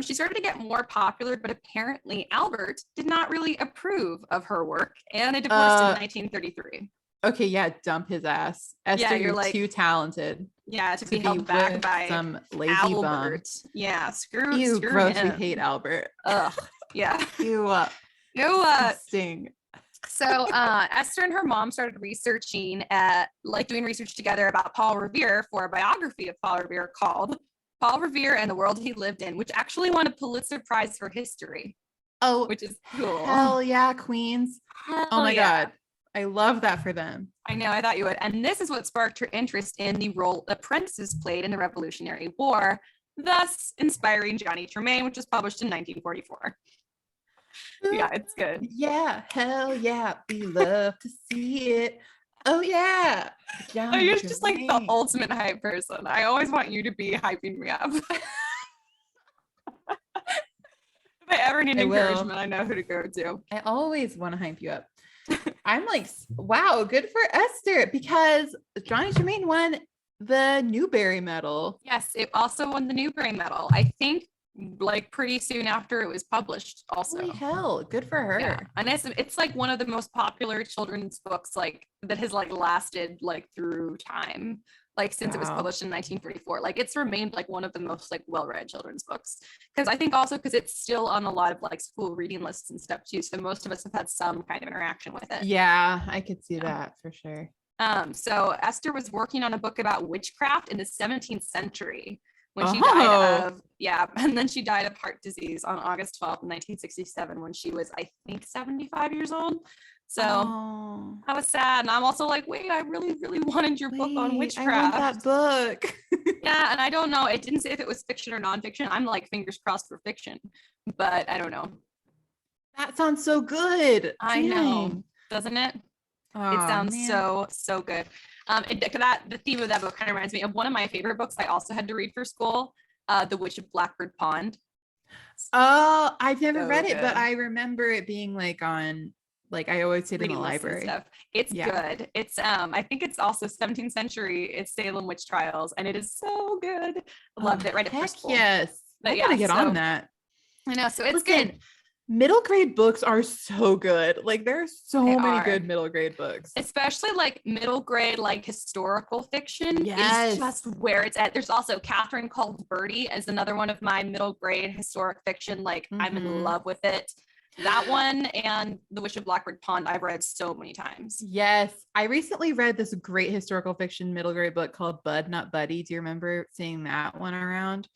She started to get more popular, but apparently Albert did not really approve of her work, and they divorced in 1933. Okay, yeah, dump his ass. Esther, you're like, too talented. Yeah, to be held back by some lazy Albert. bum. Yeah, screw gross. him. We hate Albert. Ugh. Yeah. You. No, Disgusting. so Esther and her mom started researching doing research together about Paul Revere for a biography of Paul Revere called Paul Revere and the World He Lived In, which actually won a Pulitzer Prize for history. Oh, which is cool. Hell yeah, Queens. Hell oh my yeah. God. I love that for them. I know, I thought you would. And this is what sparked her interest in the role apprentices played in the Revolutionary War, thus inspiring Johnny Tremain, which was published in 1944. Yeah, it's good. Yeah, hell yeah. We love to see it. Oh yeah. Oh, you're just like the ultimate hype person. I always want you to be hyping me up. If I ever need encouragement, I know who to go to. I always want to hype you up. I'm like, wow, good for Esther, because Johnny Tremain won the Newbery Medal. Yes, it also won the Newbery Medal. I think like pretty soon after it was published also. Holy hell, good for her. Yeah. And it's like one of the most popular children's books like that has like lasted like through time. Like since it was published in 1944, like it's remained like one of the most like well-read children's books. Because I think also because it's still on a lot of like school reading lists and stuff too. So most of us have had some kind of interaction with it. Yeah, I could see that for sure. So Esther was working on a book about witchcraft in the 17th century when she died of, and then she died of heart disease on August 12th, 1967, when she was, I think, 75 years old. So I was sad. And I'm also like, wait, I really, really wanted your book on witchcraft. I want that book. Yeah. And I don't know. It didn't say if it was fiction or nonfiction. I'm like, fingers crossed for fiction, but I don't know. That sounds so good. I know. Doesn't it? Oh, it sounds so good. The theme of that book kind of reminds me of one of my favorite books I also had to read for school, The Witch of Blackbird Pond. Oh, I've never read it, but I remember it being like on, like I always say it in the library. Stuff. It's good. It's I think it's also 17th century. It's Salem witch trials, and it is so good. I loved it. Read it for school. Yes, I gotta get on that. I know. So it's good. Middle grade books are so good. Like there's so many good middle grade books, especially like middle grade, like historical fiction is just where it's at. There's also Catherine Called Birdie as another one of my middle grade historic fiction. Like I'm in love with it. That one and The Witch of Blackbird Pond I've read so many times. Yes. I recently read this great historical fiction middle grade book called Bud Not Buddy. Do you remember seeing that one around?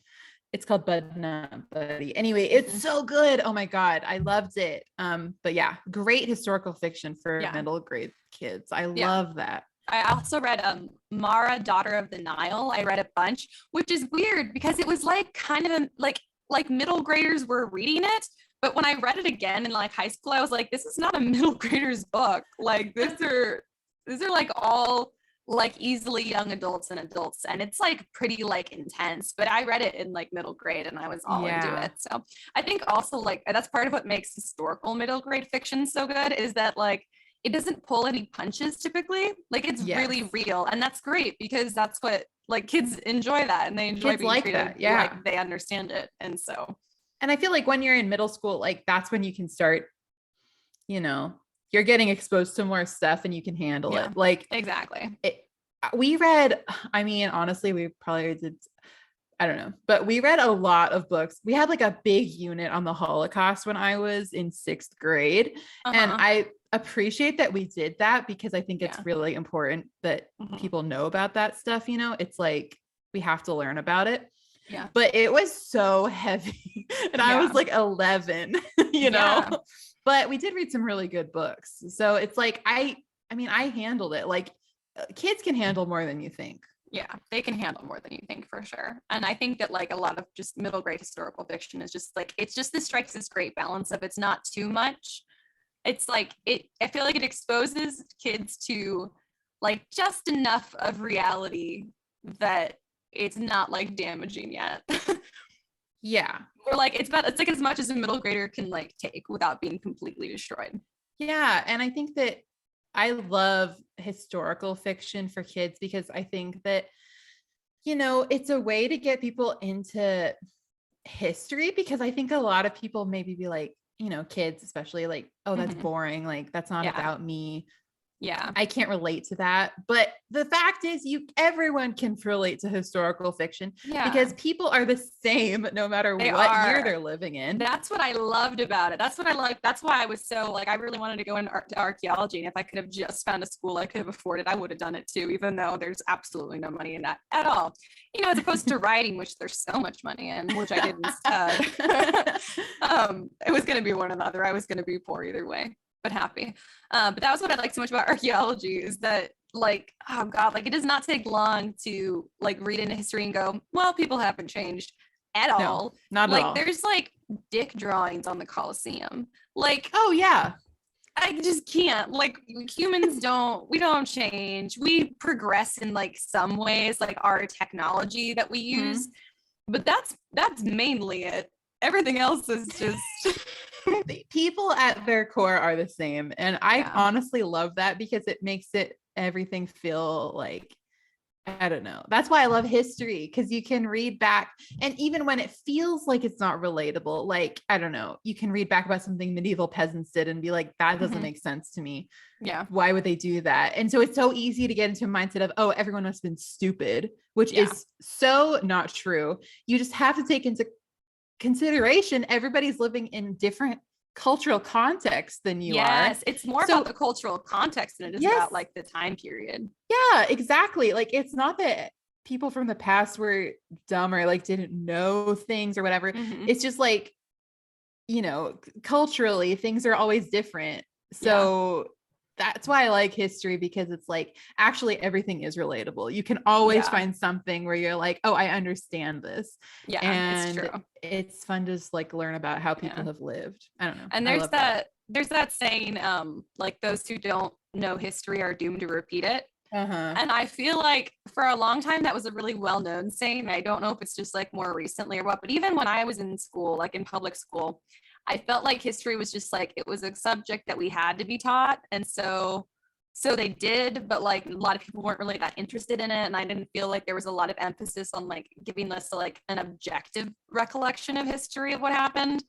It's called Bud Not Buddy. Anyway, it's so good. Oh my God. I loved it. But yeah, great historical fiction for middle grade kids. I love that. I also read Mara, Daughter of the Nile. I read a bunch, which is weird because it was like kind of like middle graders were reading it. But when I read it again in like high school, I was like, this is not a middle grader's book. Like these are like all like easily young adults, and it's like pretty like intense. But I read it in like middle grade and I was all into it. So I think also like that's part of what makes historical middle grade fiction so good is that like it doesn't pull any punches typically. Like it's really real, and that's great because that's what like kids enjoy that, and they enjoy kids being like treated like they understand it. And so. And I feel like when you're in middle school, like that's when you can start, you know, you're getting exposed to more stuff and you can handle it. Like exactly. We read, I mean, honestly, we probably did, I don't know, but we read a lot of books. We had like a big unit on the Holocaust when I was in 6th grade. And I appreciate that we did that because I think it's really important that people know about that stuff. You know, it's like, we have to learn about it. Yeah. But it was so heavy and I was like 11, you know, but we did read some really good books. So it's like, I mean, I handled it. Like kids can handle more than you think. Yeah, they can handle more than you think for sure. And I think that like a lot of just middle grade historical fiction is just like, it's just this strikes this great balance of it's not too much. It's like, I feel like it exposes kids to like just enough of reality that it's not like damaging yet. Or like it's like as much as a middle grader can like take without being completely destroyed. Yeah. And I think that I love historical fiction for kids because I think that, you know, it's a way to get people into history, because I think a lot of people maybe be like, you know, kids especially like, oh, that's boring. Like that's not about me. Yeah. I can't relate to that. But the fact is everyone can relate to historical fiction because people are the same no matter what year they're living in. That's what I loved about it. That's what I liked. That's why I was so like, I really wanted to go into archaeology. And if I could have just found a school I could have afforded, I would have done it too, even though there's absolutely no money in that at all. As opposed to writing, which there's so much money in, which I did instead. It was going to be one or the other. I was going to be poor either way, but happy. But that was what I liked so much about archaeology is that like, oh God, like it does not take long to like read into history and go, well, people haven't changed at all. Not like, at all. There's like dick drawings on the Colosseum. Like, oh yeah. I just can't. Like humans we don't change. We progress in like some ways, like our technology that we use. But that's mainly it. Everything else is just people at their core are the same. And I honestly love that because it makes everything feel like, I don't know. That's why I love history, because you can read back, and even when it feels like it's not relatable, like, I don't know, you can read back about something medieval peasants did and be like, that doesn't make sense to me. Yeah. Why would they do that? And so it's so easy to get into a mindset of, oh, everyone must have been stupid, which is so not true. You just have to take into consideration everybody's living in different cultural context than you are. Yes, it's more about the cultural context than it is about like the time period. Yeah, exactly. Like it's not that people from the past were dumb or like didn't know things or whatever. It's just like, culturally things are always different. So that's why I like history, because it's like actually everything is relatable. You can always find something where you're like, oh, I understand this. Yeah, and it's true. It's fun to just like learn about how people have lived. I don't know. And there's that saying, like those who don't know history are doomed to repeat it. And I feel like for a long time that was a really well-known saying. I don't know if it's just like more recently or what, but even when I was in school, like in public school, I felt like history was just like, it was a subject that we had to be taught. And so they did, but like a lot of people weren't really that interested in it. And I didn't feel like there was a lot of emphasis on like giving us like an objective recollection of history of what happened.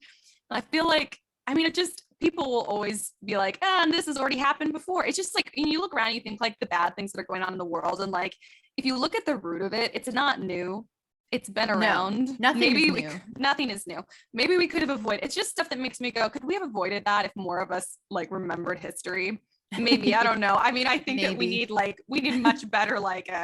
And I feel like, it just, people will always be like, and this has already happened before. It's just like, you look around, you think like the bad things that are going on in the world. And like, if you look at the root of it, it's not new. It's been around. Nothing is new. Maybe we could have avoided. It's just stuff that makes me go, could we have avoided that if more of us like remembered history? Maybe, I don't know. I think that we need much better,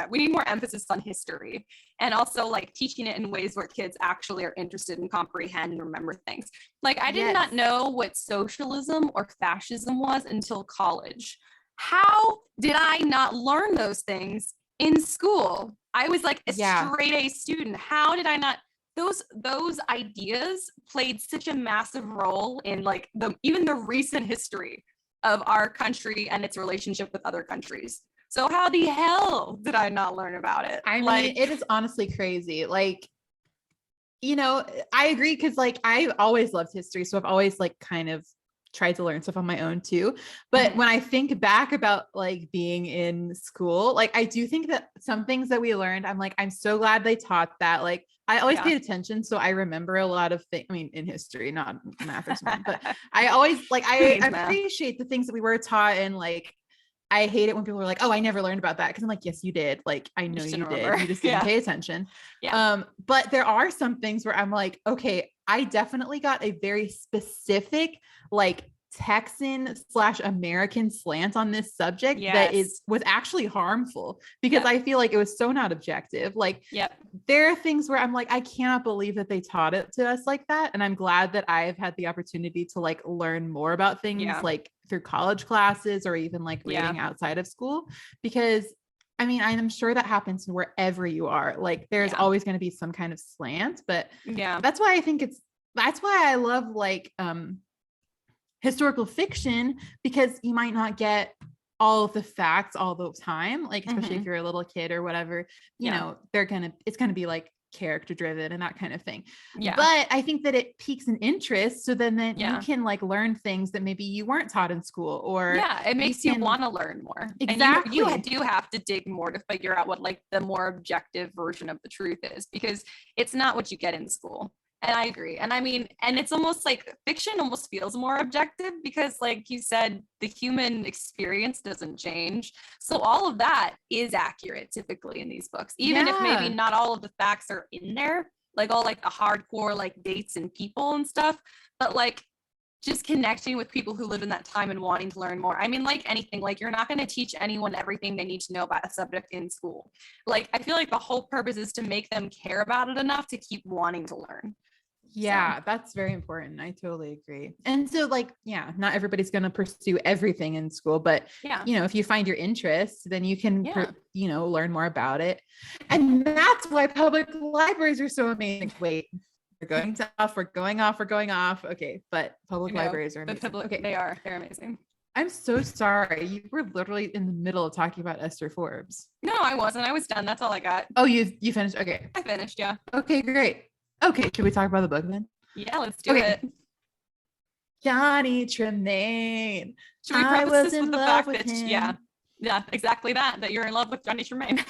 we need more emphasis on history, and also like teaching it in ways where kids actually are interested and comprehend and remember things. Like I did not know what socialism or fascism was until college. How did I not learn those things in school? I was like a straight A student. How did I not? Those ideas played such a massive role in like even the recent history of our country and its relationship with other countries. So how the hell did I not learn about it? It is honestly crazy. Like, I agree, because like I've always loved history, so I've always like kind of tried to learn stuff on my own too. But when I think back about like being in school, like I do think that some things that we learned, I'm like, I'm so glad they taught that. Like I always paid attention, so I remember a lot of things. In history, not math or something, but I always like I appreciate the things that we were taught. And like I hate it when people are like, oh, I never learned about that, because I'm like, yes, you did. Like I know you did. You just didn't pay attention. But there are some things where I'm like, okay, I definitely got a very specific like Texan/American slant on this subject that was actually harmful, because I feel like it was so not objective. Like there are things where I'm like, I cannot believe that they taught it to us like that. And I'm glad that I've had the opportunity to like learn more about things like through college classes or even like reading outside of school, because I'm sure that happens wherever you are. Like there's always going to be some kind of slant, but that's why I love like historical fiction, because you might not get all of the facts all the time, like especially if you're a little kid or whatever, it's gonna be like character driven and that kind of thing. But I think that it piques an interest, so then you can like learn things that maybe you weren't taught in school, or it makes you want to learn more. Exactly. And you do have to dig more to figure out what like the more objective version of the truth is, because it's not what you get in school. And I agree. And I mean, and it's almost like fiction almost feels more objective because, like you said, the human experience doesn't change. So all of that is accurate typically in these books, even if maybe not all of the facts are in there, like all like the hardcore like dates and people and stuff. But like just connecting with people who live in that time and wanting to learn more. I mean, like anything, like you're not going to teach anyone everything they need to know about a subject in school. Like, I feel like the whole purpose is to make them care about it enough to keep wanting to learn. Yeah, that's very important. I totally agree. And so like, yeah, not everybody's going to pursue everything in school, but you know, if you find your interest, then you can, you know, learn more about it. And that's why public libraries are so amazing. Wait, we're going off. Okay. But public libraries are amazing. Okay. They're amazing. I'm so sorry. You were literally in the middle of talking about Esther Forbes. No, I wasn't. I was done. That's all I got. Oh, you finished? Okay. I finished. Yeah. Okay, great. Okay, should we talk about the book then? Yeah, let's do it. Johnny Tremain. Should we preface this with the fact that yeah, exactly that you're in love with Johnny Tremain.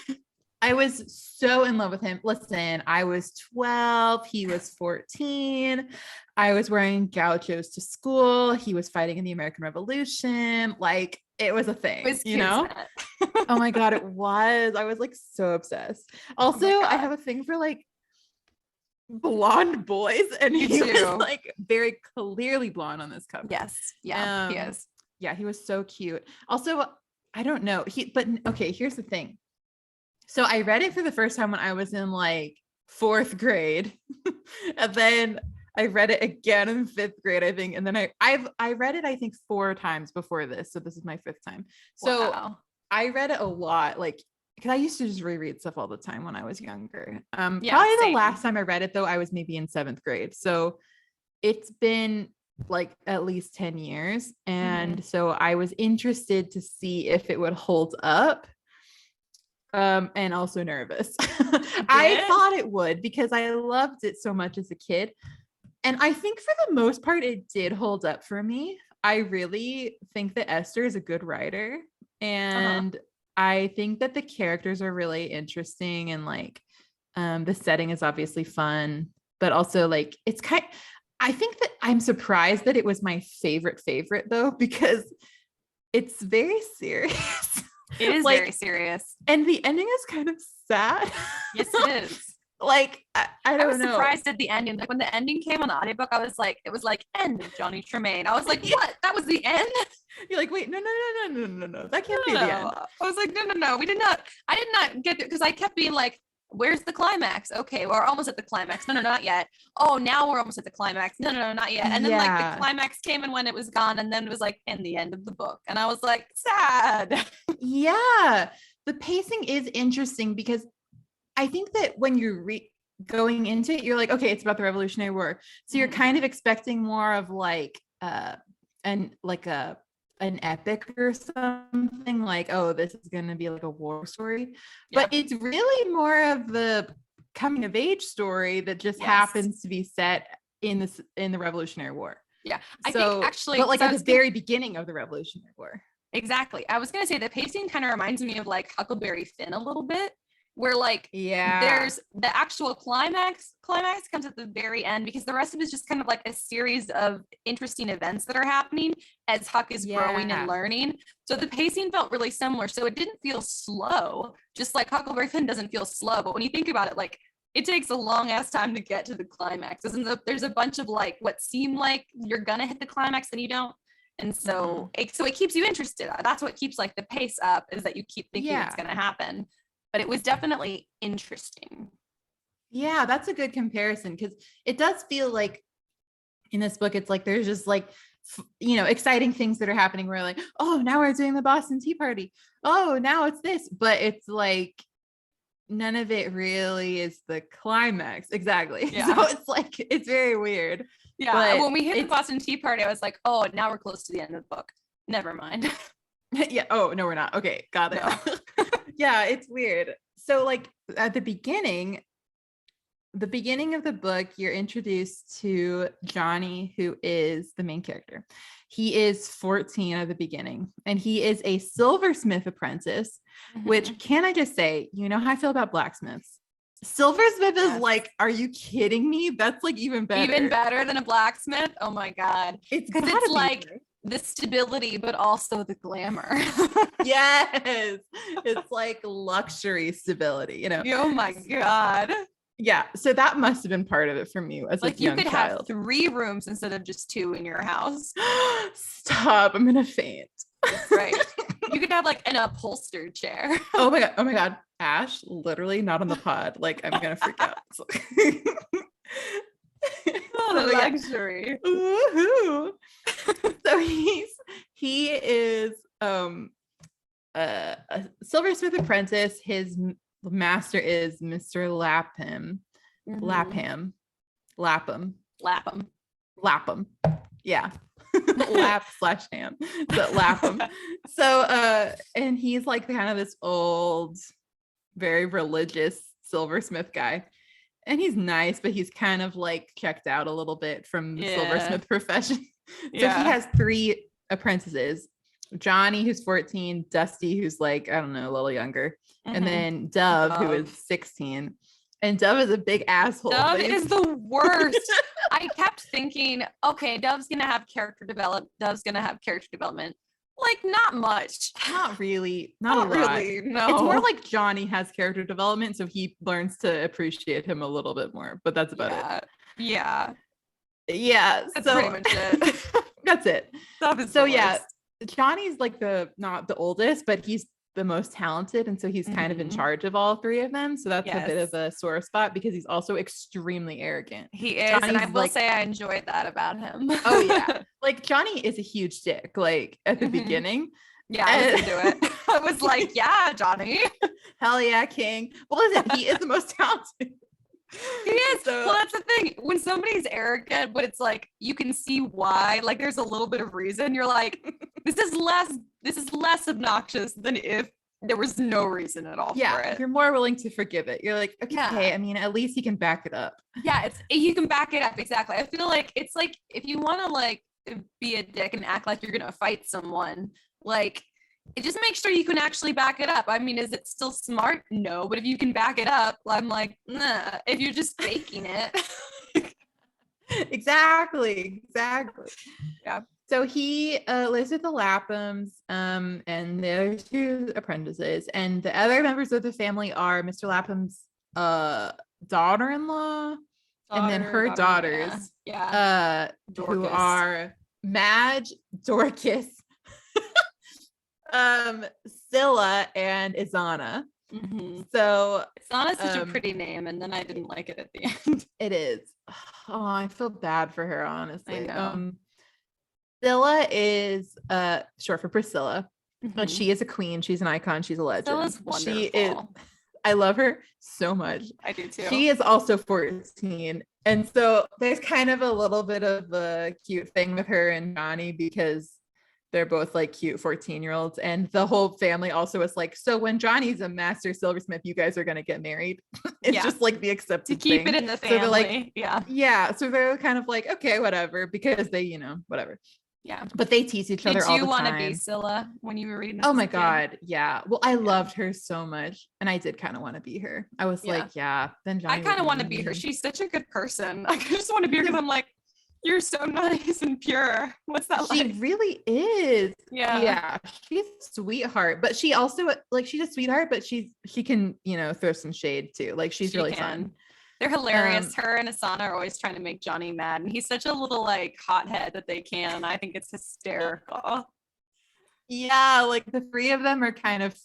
I was so in love with him. Listen, I was 12, he was 14. I was wearing gauchos to school. He was fighting in the American Revolution. Like it was a thing, you know? Oh my God, it was. I was like so obsessed. Also, I have a thing for like blonde boys, and he was like very clearly blonde on this cover. Yes. Yeah, he is. Yeah, he was so cute. Also, I don't know. But okay, here's the thing. So I read it for the first time when I was in like 4th grade. And then I read it again in 5th grade, I think. And then I read it, I think 4 times before this. So this is my 5th time. So I read it a lot, like, because I used to just reread stuff all the time when I was younger. Probably the last time I read it though, I was maybe in 7th grade. So it's been like at least 10 years. And so I was interested to see if it would hold up. And also nervous. I thought it would because I loved it so much as a kid. And I think for the most part, it did hold up for me. I really think that Esther is a good writer. And I think that the characters are really interesting, and like the setting is obviously fun, but also like I think that I'm surprised that it was my favorite though, because it's very serious. It is like, very serious. And the ending is kind of sad. Yes, it is. Like, I don't know. I was surprised at the ending. Like when the ending came on the audiobook, I was like, it was like end of Johnny Tremain. I was like, what? That was the end? You're like, wait, no. That can't be the end. I was like, no. I did not get it because I kept being like, where's the climax? Okay, we're almost at the climax. No, not yet. Oh, now we're almost at the climax. No, not yet. And then like the climax came and when it was gone, and then it was like in the end of the book. And I was like, sad. Yeah. The pacing is interesting because I think that when you're going into it, you're like, okay, it's about the Revolutionary War. So you're kind of expecting more of like an epic or something, like, oh, this is going to be like a war story, but it's really more of the coming of age story that just happens to be set in the Revolutionary War. Yeah. I think actually, but like at the very beginning of the Revolutionary War. Exactly. I was going to say the pacing kind of reminds me of like Huckleberry Finn a little bit, where like there's the actual climax comes at the very end, because the rest of it is just kind of like a series of interesting events that are happening as Huck is growing and learning. So the pacing felt really similar. So it didn't feel slow, just like Huckleberry Finn doesn't feel slow. But when you think about it, like it takes a long ass time to get to the climax. There's a bunch of like what seem like you're gonna hit the climax and you don't. And so it keeps you interested. That's what keeps like the pace up, is that you keep thinking it's gonna happen. But it was definitely interesting. Yeah, that's a good comparison, because it does feel like in this book, it's like there's just like, exciting things that are happening where like, oh, now we're doing the Boston Tea Party. Oh, now it's this. But it's like, none of it really is the climax. Exactly. Yeah. So it's like, it's very weird. Yeah. But when we hit the Boston Tea Party, I was like, oh, now we're close to the end of the book. Never mind. Yeah. Oh, no, we're not. Okay. Got it. No. Yeah, it's weird. So like at the beginning of the book, you're introduced to Johnny, who is the main character. He is 14 at the beginning, and he is a silversmith apprentice, which, can I just say, you know how I feel about blacksmiths? Silversmith is Yes. like, are you kidding me? That's like even better. Even better than a blacksmith. Oh my God. It's Because gotta it's be like her. the stability, but also the glamour. Yes. It's like luxury stability, you know? Oh my God. Yeah. So that must have been part of it for me as a Like you young could have child. 3 rooms instead of just 2 in your house. Stop. I'm gonna faint. That's right. You could have like an upholstered chair. Oh my God. Oh my God. Ash, literally not on the pod. Like I'm gonna freak out. Oh, So, the yeah. luxury. Woohoo. So he is a silversmith apprentice. His master is Mr. Lapham. Mhm. Lapham. Lapham. Yeah. Lap/ham. So Lapham. So and he's like kind of this old, very religious silversmith guy. And he's nice, but he's kind of like checked out a little bit from the silversmith profession. So he has 3 apprentices. Johnny, who's 14, Dusty, who's like, I don't know, a little younger, and then Dove, who is 16. And Dove is a big asshole. Dove is the worst. I kept thinking, okay, Dove's gonna have character development. Like, not much. Not really. Not a lot. Really, no. It's more like Johnny has character development, so he learns to appreciate him a little bit more, but that's about it. Yeah. That's pretty much it. That's it. Dove is So the yeah, worst. Johnny's like not the oldest, but he's the most talented, and so he's kind of in charge of all 3 of them. So that's a bit of a sore spot because he's also extremely arrogant. He is, Johnny's and I will say I enjoyed that about him. Oh yeah, like Johnny is a huge dick. Like at the beginning, yeah, I was into it. I was like, yeah, Johnny, hell yeah, king. Well, listen, he is the most talented. He is. Well, that's the thing. When somebody's arrogant, but it's like you can see why, like there's a little bit of reason. You're like, this is less obnoxious than if there was no reason at all for it. You're more willing to forgive it. You're like, okay, I mean, at least he can back it up. Yeah, you can back it up. Exactly. I feel like it's like if you want to like be a dick and act like you're gonna fight someone, like it just make sure you can actually back it up. I mean, is it still smart? No, but if you can back it up, I'm like, nah. If you're just faking it. Exactly. Yeah. So he lives with the Laphams, and there's 2 apprentices, and the other members of the family are Mr. Lapham's daughter-in-law, and then her daughters, who are Madge, Dorcas, Scylla, and Izana. So Izana's such a pretty name, and then I didn't like it at the end. It is. Oh, I feel bad for her, honestly. I know. Scylla is short for Priscilla, but she is a queen. She's an icon. She's a legend. Scylla's wonderful. She is. I love her so much. I do too. She is also 14, and so there's kind of a little bit of a cute thing with her and Johnny because they're both like cute 14-year-olds, and the whole family also is like, so when Johnny's a master silversmith, you guys are going to get married. It's just like the accepted to keep thing. it in the family. So they're like, yeah. So they're kind of like, okay, whatever, because they, whatever. Yeah. But they tease each other all the time. Did you want to be Scylla when you were reading this? Oh my God. Yeah. Well, I loved her so much. And I did kind of want to be her. I was like, then Johnny. I kind of want to be her. She's such a good person. I just want to be her because I'm like, you're so nice and pure. What's that like? She really is. Yeah. She's a sweetheart, but she also like, she's a sweetheart, but she can, throw some shade too. Like she's really fun. They're hilarious. Her and Asana are always trying to make Johnny mad, and he's such a little like hothead that they can. I think it's hysterical. Yeah, like the 3 of them are kind of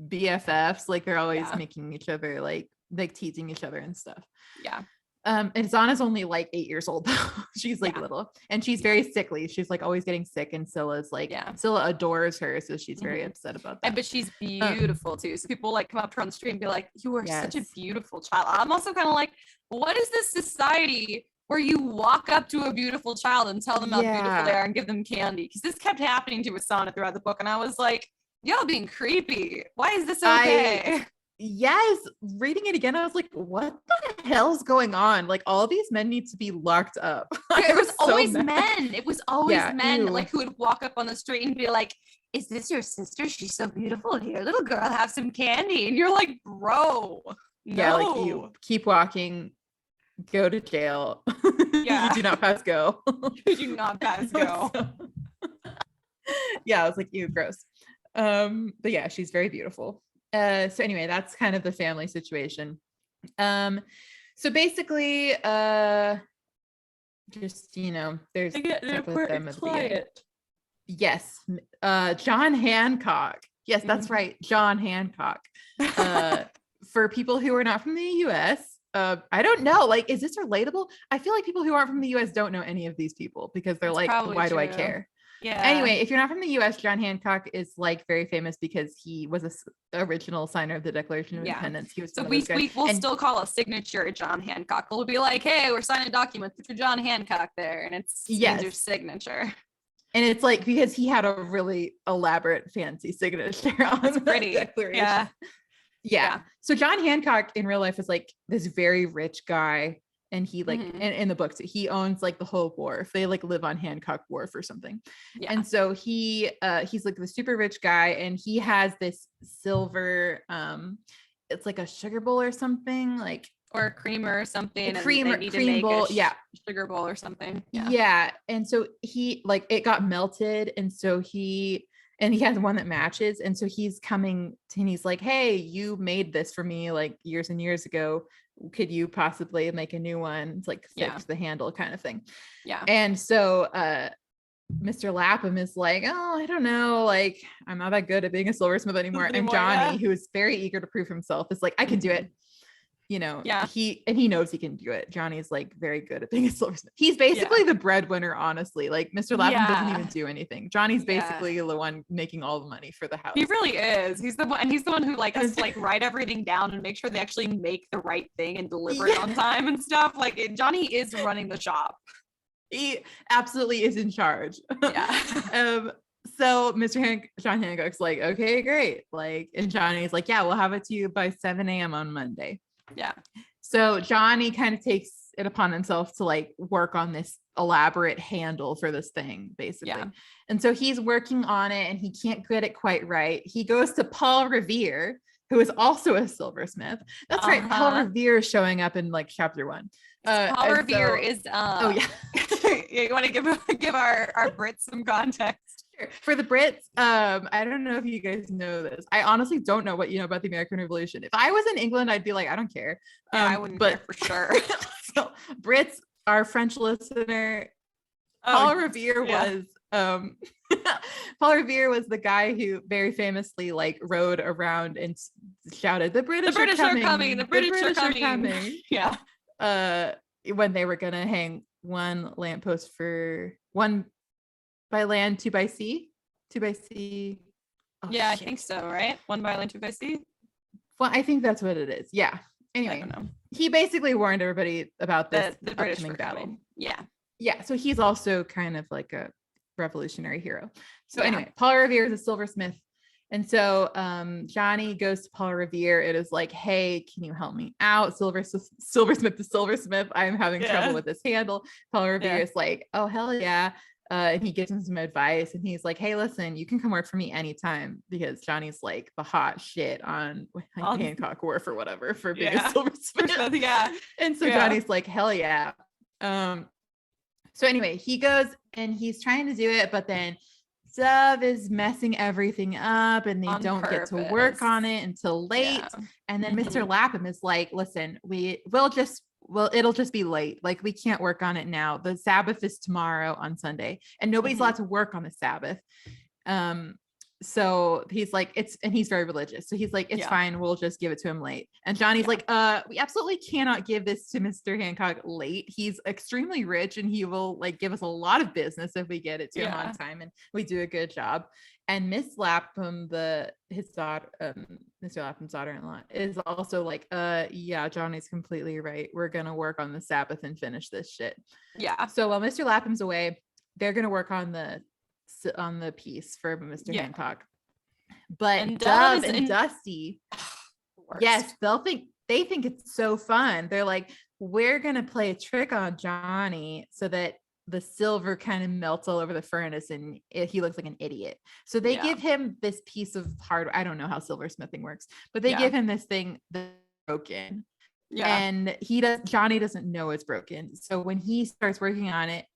BFFs. Like they're always making each other like teasing each other and stuff. Yeah. And Zana's only like 8 years old. She's like little, and she's very sickly. She's like always getting sick, and Scylla's like, Scylla adores her, so she's very upset about that. But she's beautiful too. So people like come up to her on the street and be like, "You are such a beautiful child." I'm also kind of like, what is this society where you walk up to a beautiful child and tell them how beautiful they are and give them candy? Because this kept happening to Asana throughout the book, and I was like, y'all being creepy. Why is this okay? Yes, reading it again, I was like, what the hell's going on? Like all these men need to be locked up. It was always men. It was always men ew. like who would walk up on the street and be like, is this your sister? She's so beautiful. Here, little girl, have some candy. And you're like, bro. Yeah, like No. you keep walking, go to jail. Yeah. You do not pass go. You do not pass go. Yeah, I was like, ew, gross. But yeah, she's very beautiful. So anyway, that's kind of the family situation. So basically, just there's I get stuff with them at the beginning. quiet. Yes, John Hancock. Yes, that's right, John Hancock. For people who are not from the US, I don't know, like, is this relatable? I feel like people who aren't from the US don't know any of these people because they're That's like, why do I true. care? Yeah. Anyway, if you're not from the US, John Hancock is like very famous because he was the original signer of the Declaration of Independence. He was so we'll still call a signature John Hancock. We'll be like, hey, we're signing a document for John Hancock there, and it's your signature. And it's like because he had a really elaborate, fancy signature on the Declaration. Yeah. So John Hancock in real life is like this very rich guy. And he like in the books, he owns like the whole wharf. They like live on Hancock Wharf or something. Yeah. And so he's like the super rich guy, and he has this silver, it's like a sugar bowl or something, like or a creamer or something. Cream bowl, sugar bowl or something. Yeah. And so he like it got melted, and so he has one that matches, and so he's coming and he's like, hey, you made this for me like years and years ago, could you possibly make a new one? It's like fix the handle kind of thing. Yeah. And so Mr. Lapham is like, oh, I don't know, like I'm not that good at being a silversmith anymore. And Johnny, who is very eager to prove himself, is like, I can do it. He knows he can do it. Johnny's like very good at being a silversmith. He's basically the breadwinner, honestly. Like Mr. Lapham doesn't even do anything. Johnny's basically the one making all the money for the house. He really is. He's the one who like has to like write everything down and make sure they actually make the right thing and deliver it on time and stuff. Like Johnny is running the shop. He absolutely is in charge. Yeah. So John Hancock's like, okay, great. Like, and Johnny's like, yeah, we'll have it to you by 7 a.m. on Monday. Yeah. So Johnny kind of takes it upon himself to like work on this elaborate handle for this thing, basically. Yeah. And so he's working on it and he can't get it quite right. He goes to Paul Revere, who is also a silversmith. That's right. Paul Revere is showing up in like chapter 1. Paul Revere is you want to give our Brits some context? For the Brits, I don't know if you guys know this. I honestly don't know what you know about the American Revolution. If I was in England, I'd be like, I don't care. I wouldn't care for sure. So Brits, our French listener, Paul Revere was Paul Revere was the guy who very famously like rode around and shouted, "The British are coming! The British are coming!" Yeah. When they were gonna hang one lamppost for one by land, 2 by sea, 2 by sea. Oh, yeah, shit. I think so, right? 1 by land, 2 by sea. Well, I think that's what it is. Yeah. Anyway, I don't know. He basically warned everybody about this the British battle. Coming. Yeah. Yeah. So he's also kind of like a revolutionary hero. So anyway, Paul Revere is a silversmith. And so Johnny goes to Paul Revere. It is like, hey, can you help me out? Silversmith to silversmith. I'm having trouble with this handle. Paul Revere is like, oh, hell yeah. And he gives him some advice and he's like, hey, listen, you can come work for me anytime, because Johnny's like the hot shit on Hancock Wharf or whatever for being a silversmith. And so Johnny's like, hell yeah. So anyway, he goes and he's trying to do it, but then Dove is messing everything up and they don't get to work on it until late. And then Mr. Lapham is like, listen, it'll just be late. Like, we can't work on it now. The Sabbath is tomorrow on Sunday and nobody's allowed to work on the Sabbath. So he's like, and he's very religious. So he's like, it's fine. We'll just give it to him late. And Johnny's like, we absolutely cannot give this to Mr. Hancock late. He's extremely rich and he will like give us a lot of business if we get it to him on time and we do a good job. And Miss Lapham, his daughter, Mr. Lapham's daughter-in-law, is also like, yeah, Johnny's completely right. We're going to work on the Sabbath and finish this shit. Yeah. So while Mr. Lapham's away, they're going to work on the piece for Mr. Hancock. But Dove and Dusty, yes, they think it's so fun. They're like, we're going to play a trick on Johnny so that the silver kind of melts all over the furnace and he looks like an idiot. So they give him this piece of hardware. I don't know how silversmithing works, but they give him this thing that broken. Yeah. And Johnny doesn't know it's broken. So when he starts working on it,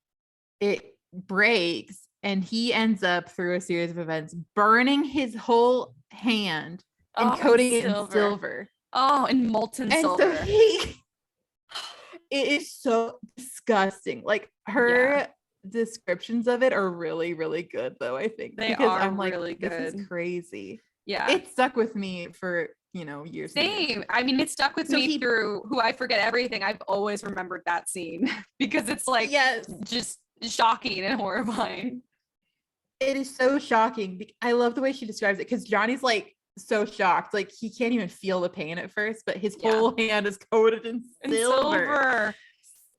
it breaks, and he ends up through a series of events burning his whole hand and coating it in silver. Oh, in molten and silver. So it is so disgusting. Like her descriptions of it are really, really good though, I think. They because are I'm like, really good. This is crazy. Yeah. It stuck with me for, years. Same. I mean, it stuck with me through Who I Forget Everything. I've always remembered that scene because it's like just shocking and horrifying. It is so shocking. I love the way she describes it, because Johnny's like so shocked. Like he can't even feel the pain at first, but his whole hand is coated in silver.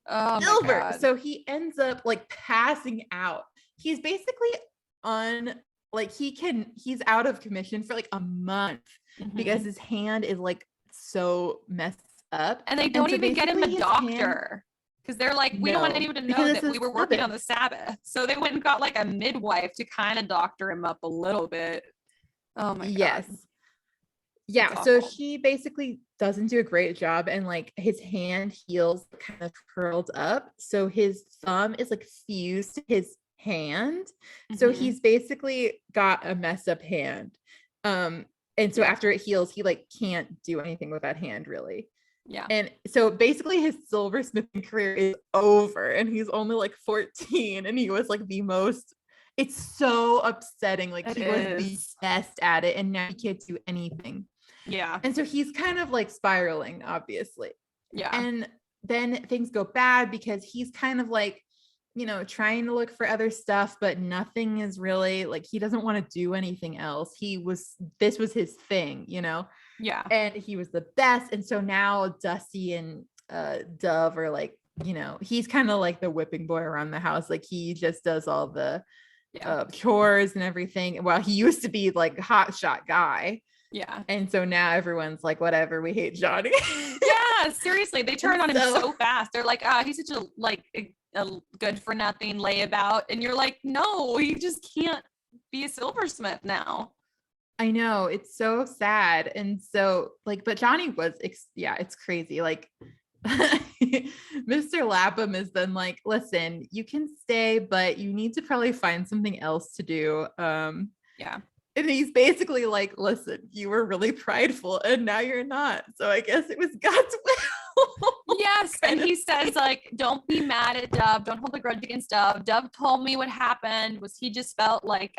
Oh my God. So he ends up like passing out. He's basically he's out of commission for like a month because his hand is like so messed up. And they don't even get him a doctor. Because they're like, we don't want anyone to know that we were working on the Sabbath. So they went and got like a midwife to kind of doctor him up a little bit. Oh my God. Yeah. So she basically doesn't do a great job, and like his hand heals kind of curled up. So his thumb is like fused to his hand. So he's basically got a messed up hand. And so after it heals, he like can't do anything with that hand really. Yeah. And so basically his silversmithing career is over, and he's only like 14, and he was like it's so upsetting. Like he was the best at it, and now he can't do anything. Yeah. And so he's kind of like spiraling, obviously. Yeah. And then things go bad because he's kind of like, trying to look for other stuff, but nothing is really like, he doesn't want to do anything else. This was his thing, Yeah. And he was the best. And so now Dusty and Dove are like, he's kind of like the whipping boy around the house. Like he just does all the chores and everything. Well, he used to be like hotshot guy. Yeah. And so now everyone's like, whatever, we hate Johnny. Yeah, seriously. They turn on him so fast. They're like, he's such a good for nothing layabout. And you're like, no, he just can't be a silversmith now. I know, it's so sad. And so like, but Johnny was, it's crazy. Like Mr. Lapham is then like, listen, you can stay, but you need to probably find something else to do. Yeah. And he's basically like, listen, you were really prideful and now you're not. So I guess it was God's will. Yes. And he says like, don't be mad at Dove. Don't hold a grudge against Dove. Dove told me what happened was he just felt like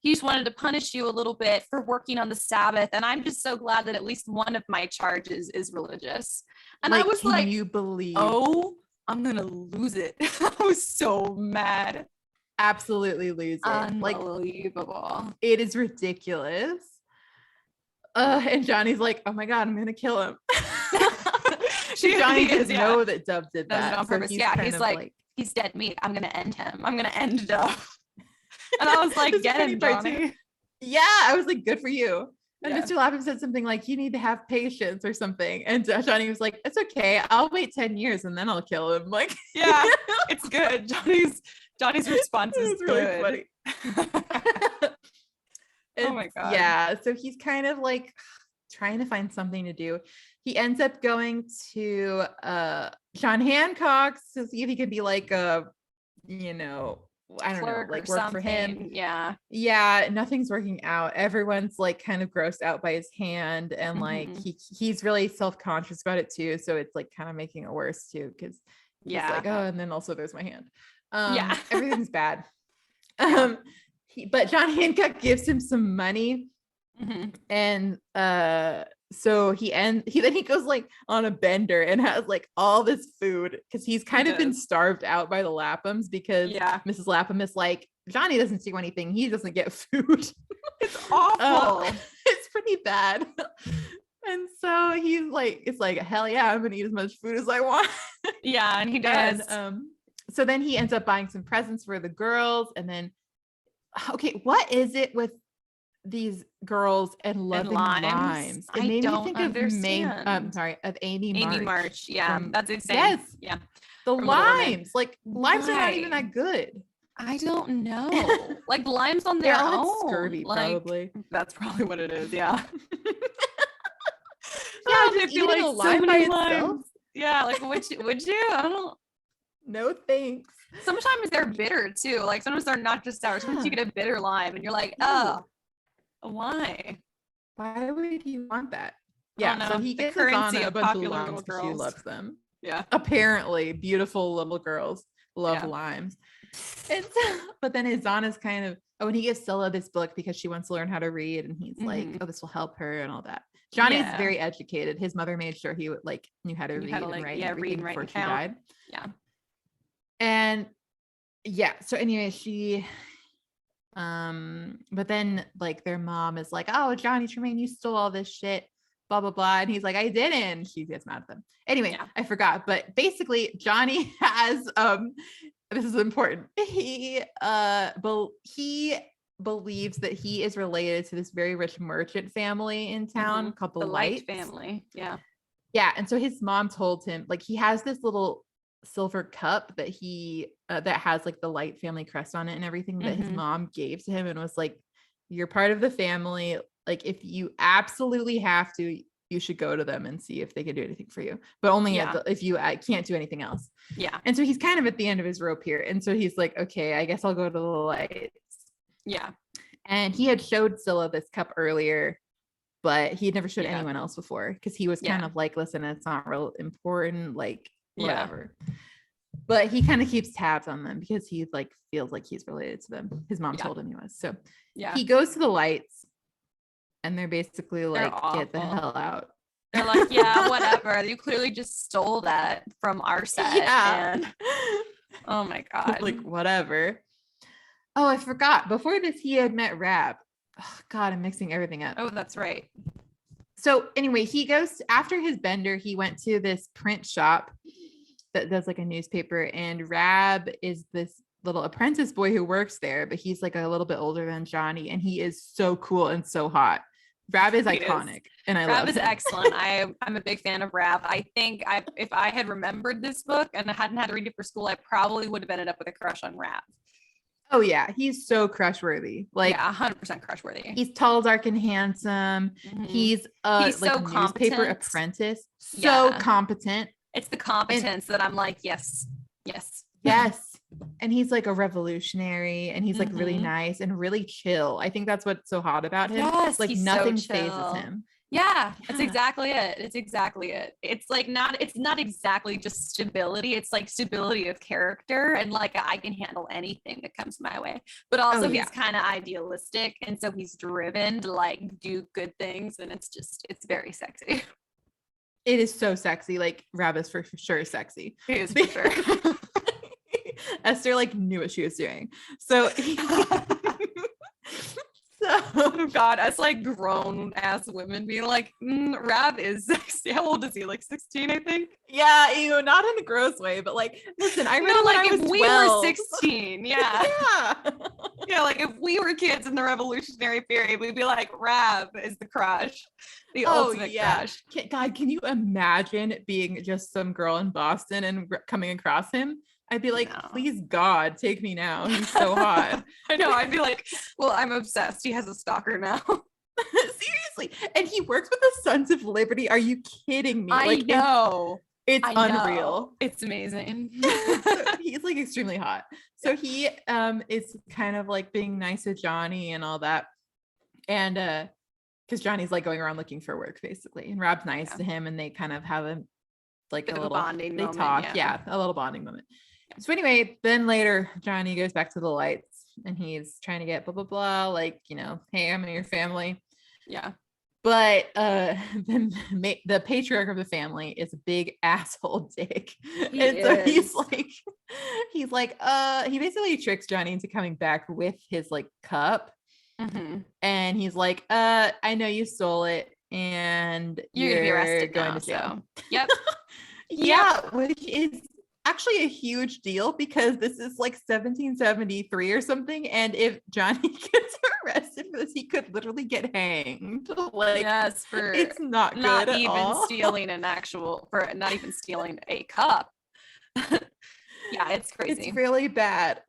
he just wanted to punish you a little bit for working on the Sabbath. And I'm just so glad that at least one of my charges is religious. And I was like, you believe? Oh, I'm going to lose it. I was so mad. Absolutely lose it. Unbelievable. Like, it is ridiculous. And Johnny's like, oh my God, I'm gonna kill him. Johnny doesn't know that Dove did that on purpose. He's like, he's dead meat. I'm gonna end him. I'm gonna end Dove. And I was like, get him, Johnny. Yeah, I was like, good for you. And Mr. Lapham said something like, you need to have patience or something. And Johnny was like, it's okay. I'll wait 10 years and then I'll kill him. Like, yeah, it's good. Johnny's response is really funny. Oh my God. Yeah. So he's kind of like trying to find something to do. He ends up going to John Hancock's to see if he could be like I don't know, like work for him. Yeah. Yeah. Nothing's working out. Everyone's like kind of grossed out by his hand. And like he's really self-conscious about it too. So it's like kind of making it worse too. Cause he's like, oh, and then also there's my hand. Everything's bad. But John Hancock gives him some money. And so then he goes like on a bender and has like all this food because he's kind of been starved out by the Laphams because Mrs. Lapham is like, Johnny doesn't do anything, he doesn't get food. It's awful. It's pretty bad. And so he's like, it's like, hell yeah, I'm gonna eat as much food as I want. Yeah, and he does. And so then he ends up buying some presents for the girls. And then what is it with these girls and loving limes? It made me think of Amy March. Yeah, that's insane. Yes. Yeah. The limes. Like limes are not even that good. I don't know. Like limes on their own. Scurvy, probably. That's probably what it is. Yeah. Yeah, probably just feel eating like a lime so by many itself? limes. Yeah, like would you? I don't. No thanks. Sometimes they're bitter too. Like sometimes they're not just sour. Sometimes you Yeah. get a bitter lime, and you're like, Ew. oh, why? Why would you want that? I don't Yeah, so know. he The gets currency Azana a of bunch of popular limes little because she girls. loves them. Yeah. Apparently, beautiful little girls love Yeah. limes. And so, but then Azana's kind of, oh, and he gives Scylla this book because she wants to learn how to read, and he's like, Mhm. oh, this will help her and all that. Johnny's Yeah. very educated. His mother made sure he would like knew how to Knew read how to, and like, write yeah, and read everything and write before and she count. died. Yeah. And yeah, so anyway, but then like their mom is like, oh, Johnny Tremain, you stole all this shit, blah blah blah, and he's like, I didn't. She gets mad at them. Anyway, Yeah. I forgot, but basically Johnny has this is important. He believes that he is related to this very rich merchant family in town called the Light Lights family. Yeah. Yeah, and so his mom told him, like, he has this little silver cup that he that has like the Light family crest on it and everything that his mom gave to him and was like, you're part of the family, like if you absolutely have to, you should go to them and see if they can do anything for you, but only if you can't do anything else. Yeah. And so he's kind of at the end of his rope here, and so he's like, okay, I guess I'll go to the Lights. Yeah. And he had showed Scylla this cup earlier, but he had never showed Yeah. anyone else before because he was kind of like, listen, it's not real important, like whatever. But he kind of keeps tabs on them because he like feels like he's related to them. His mom told him he was. So he goes to the Lights and they're basically like, get the hell out. They're like, yeah, whatever. You clearly just stole that from our set. Yeah. And oh my God. Like, whatever. Oh, I forgot. Before this, he had met Rab. Oh, God, I'm mixing everything up. Oh, that's right. So anyway, he goes after his bender, he went to this print shop that does like a newspaper, and Rab is this little apprentice boy who works there, but he's like a little bit older than Johnny, and he is so cool and so hot. Rab is iconic, and I love him. Rab is excellent. I'm a big fan of Rab. I think if I had remembered this book and I hadn't had to read it for school, I probably would have ended up with a crush on Rab. Oh yeah, he's so crush-worthy. Like, yeah, 100% crush-worthy. He's tall, dark, and handsome. He's like so a newspaper competent. apprentice. So competent. It's the competence that I'm like, yes. And he's like a revolutionary, and he's like really nice and really chill. I think that's what's so hot about him. Yes, like he's nothing so phases him. Yeah, that's exactly it. It's exactly it. It's like it's not exactly just stability. It's like stability of character, and like I can handle anything that comes my way. But also he's kind of idealistic, and so he's driven to like do good things, and it's very sexy. It is so sexy. Like Rab is for sure sexy. It is for sure. Esther like knew what she was doing. So oh God, us like grown ass women being like, Rab is sexy. How old is he? Like 16, I think. Yeah, not in a gross way, but like, listen, I read like when I was if we 12. were 16, yeah. Yeah, like if we were kids in the Revolutionary period, we'd be like, Rab is the crush, the ultimate crush. God, can you imagine being just some girl in Boston and coming across him? I'd be like, please God, take me now. He's so hot. I know. I'd be like, well, I'm obsessed. He has a stalker now. Seriously. And he works with the Sons of Liberty. Are you kidding me? I know. It's unreal. It's amazing. So he's like extremely hot. So he is kind of like being nice to Johnny and all that. And because Johnny's like going around looking for work basically. And Rob's nice to him, and they kind of have a little bonding moment. They talk. Yeah, a little bonding moment. So anyway, then later Johnny goes back to the Lights and he's trying to get blah blah blah, like, hey, I'm in your family. Yeah. But the patriarch of the family is a big asshole dick. So he's like, he basically tricks Johnny into coming back with his like cup. And he's like, I know you stole it and you're gonna be arrested going now, to jail. So. Yep. Yeah, which is actually a huge deal because this is like 1773 or something, and if Johnny gets arrested for this, he could literally get hanged. Like, yes, it's not good at all. Not even stealing a cup. Yeah, it's crazy. It's really bad.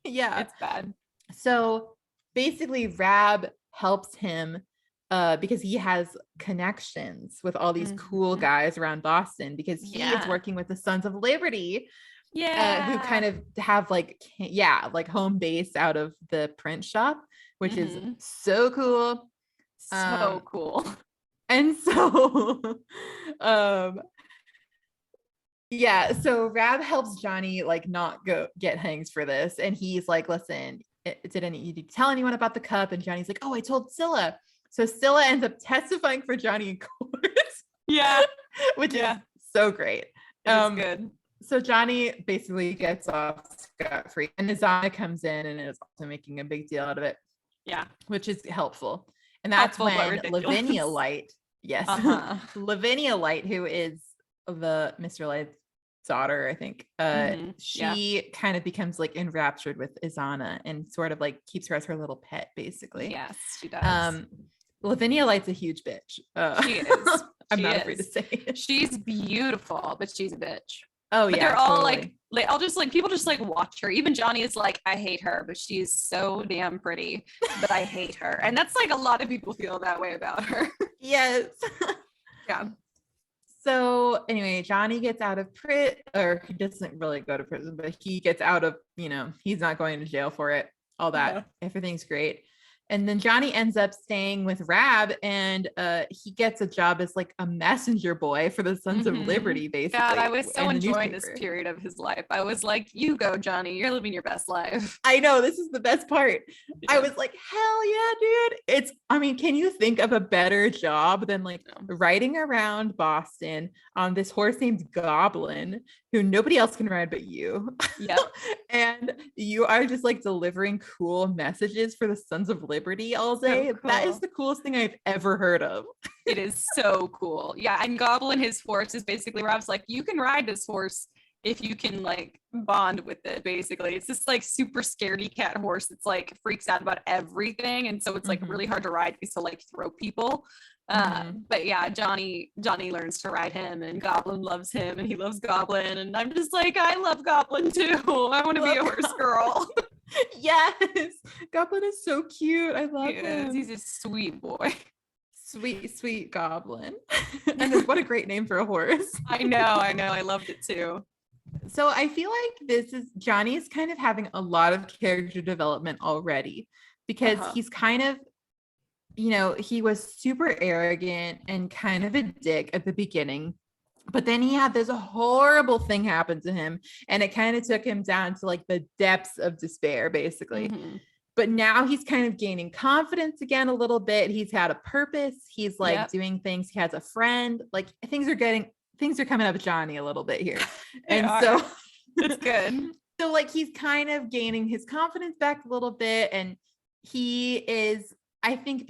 Yeah, it's bad. So basically Rab helps him because he has connections with all these cool Mhm. guys around Boston because he is Yeah. working with the Sons of Liberty, who Yeah. kind of have like home base out of the print shop, which is Mhm. so cool. So cool. And so um yeah, so Rab helps Johnny like not go get hangs for this, and he's like, listen, did you tell anyone about the cup? And Johnny's like, oh, I told Scylla. So Scylla ends up testifying for Johnny in court, Yeah. which is Yeah. so great. It is good. So Johnny basically gets off scot-free, and Azana comes in and is also making a big deal out of it. Yeah. Which is helpful. And that's Helpful, but when ridiculous. Lavinia Light, yes, Lavinia Light, who is the Mr. Light's daughter, I think, she kind of becomes like enraptured with Izana and sort of like keeps her as her little pet, basically. Yes, she does. Lavinia Light's a huge bitch. She is. I'm not afraid to say it. She's beautiful, but she's a bitch. Oh, but yeah. They're all like I'll just like people just like watch her. Even Johnny is like, I hate her, but she's so damn pretty, but I hate her. And that's like a lot of people feel that way about her. Yes. Yeah. So anyway, Johnny gets out of or he doesn't really go to prison, but he gets out of, he's not going to jail for it. All that. Yeah. Everything's great. And then Johnny ends up staying with Rab, and he gets a job as like a messenger boy for the Sons of Liberty, basically. God, I was so enjoying this period of his life. I was like, you go, Johnny. You're living your best life. I know. This is the best part. Yeah. I was like, hell yeah, dude. Can you think of a better job than like riding around Boston on this horse named Goblin, who nobody else can ride but you? Yeah. And you are just like delivering cool messages for the Sons of Liberty all day. So cool. That is the coolest thing I've ever heard of. It is so cool. Yeah. And Goblin, his horse, is basically Rob's like, you can ride this horse if you can like bond with it. Basically, it's this like super scaredy cat horse that's like freaks out about everything, and so it's like really hard to ride because he'll like throw people. But yeah, Johnny learns to ride him, and Goblin loves him, and he loves Goblin, and I'm just like, I love Goblin too. I want to be a horse girl. Yes, Goblin is so cute. I love him. He's a sweet boy. Sweet Goblin. And what a great name for a horse. I know. I loved it too. So I feel like Johnny is kind of having a lot of character development already, because he's kind of, he was super arrogant and kind of a dick at the beginning, but then he had this horrible thing happen to him, and it kind of took him down to like the depths of despair, basically. But now he's kind of gaining confidence again a little bit. He's had a purpose. He's like doing things. He has a friend. Like things are coming up with Johnny a little bit here. And so it's good. So like he's kind of gaining his confidence back a little bit, and he is, I think,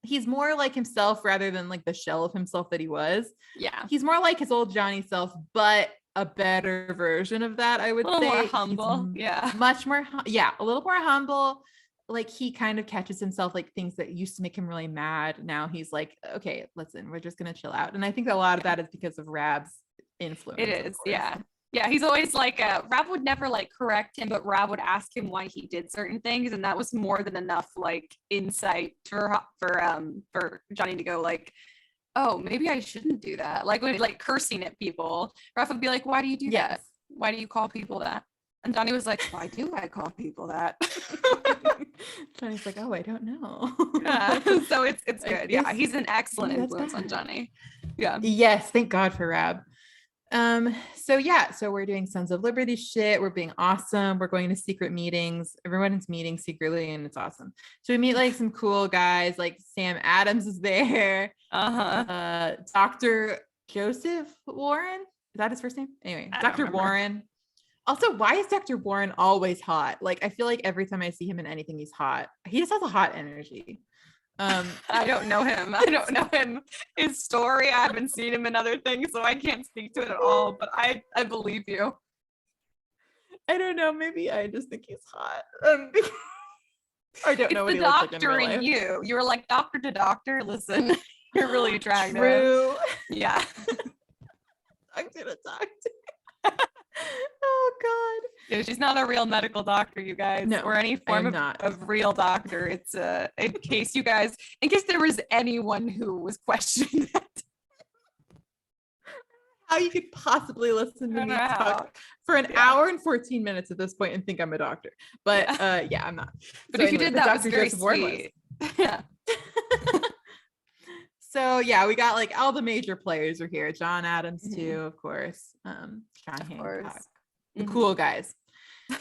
he's more like himself rather than like the shell of himself that he was. Yeah. He's more like his old Johnny self, but a better version of that, I would say. A little more humble. Much more. A little more humble. Like he kind of catches himself, like things that used to make him really mad. Now he's like, okay, listen, we're just going to chill out. And I think a lot of that is because of Rab's influence. It is. Yeah. Yeah. He's always like, Rab would never like correct him, but Rab would ask him why he did certain things. And that was more than enough like insight for Johnny to go like, oh, maybe I shouldn't do that. Like when like cursing at people, Rab would be like, why do you do that? Why do you call people that? And Johnny was like, why do I call people that? Johnny's like, oh, I don't know. So it's good. Yeah, he's an excellent influence on Johnny. Yeah. Yes, thank God for Rab. So we're doing Sons of Liberty shit. We're being awesome. We're going to secret meetings. Everyone's meeting secretly, and it's awesome. So we meet like some cool guys, like Sam Adams is there. Dr. Joseph Warren. Is that his first name? Anyway, Dr. Warren. Also, why is Dr. Warren always hot? Like, I feel like every time I see him in anything, he's hot. He just has a hot energy. I don't know him. His story, I haven't seen him in other things, so I can't speak to it at all, but I believe you. I don't know. Maybe I just think he's hot. I don't know what he looks like in real life. You were like doctor to doctor. Listen, you're really attractive. True. Yeah. Doctor to doctor. Oh God. Yeah, she's not a real medical doctor, you guys, No, or any I form am not. of real doctor. It's in case there was anyone who was questioning that. How you could possibly listen to me talk for an hour and 14 minutes at this point and think I'm a doctor. But yeah, I'm not. But so if you did, that was very sweet. Yeah. So yeah, we got like all the major players are here. John Adams too, of course. John Hancock. The cool guys.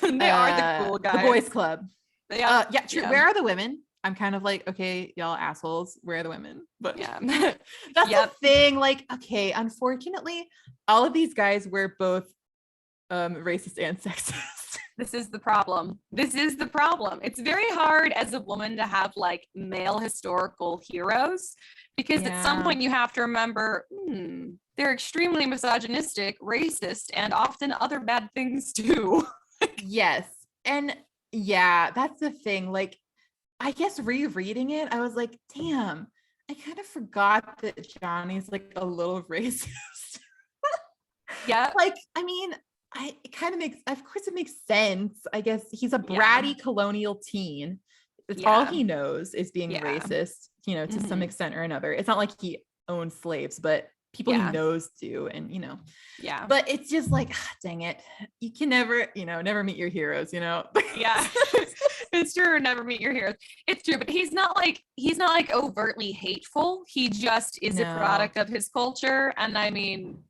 They are the cool guys. The boys club. Yeah. Yeah, true. Yeah. Where are the women? I'm kind of like, okay, y'all assholes, where are the women? But yeah, that's the thing. Like, okay, unfortunately, all of these guys were both racist and sexist. This is the problem. It's very hard as a woman to have like male historical heroes, because at some point you have to remember they're extremely misogynistic, racist, and often other bad things too. Yes. And yeah, that's the thing. Like, I guess rereading it, I was like, damn, I kind of forgot that Johnny's like a little racist. Yeah. Like, I mean, it kind of makes, of course it makes sense. I guess he's a bratty colonial teen. That's all he knows is being racist, you know, to some extent or another. It's not like he owns slaves, but people he knows do. And, you know, but it's just like, dang it. You can never, never meet your heroes, Yeah. It's true. Never meet your heroes. It's true, but he's not like overtly hateful. He just is a product of his culture. And I mean,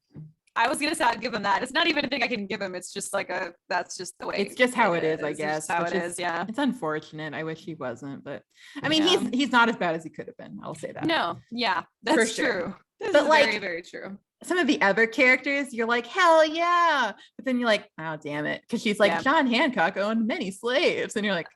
I was gonna say I'd give him that. It's not even a thing I can give him. It's just like that's just the way. It's just how it is, I guess. How it is. Yeah. It's unfortunate. I wish he wasn't, but I mean, he's not as bad as he could have been. I'll say that. No. Yeah, that's true. This but is like, very, very true. Some of the other characters, you're like, hell yeah. But then you're like, oh, damn it. Because she's like, John Hancock owned many slaves. And you're like,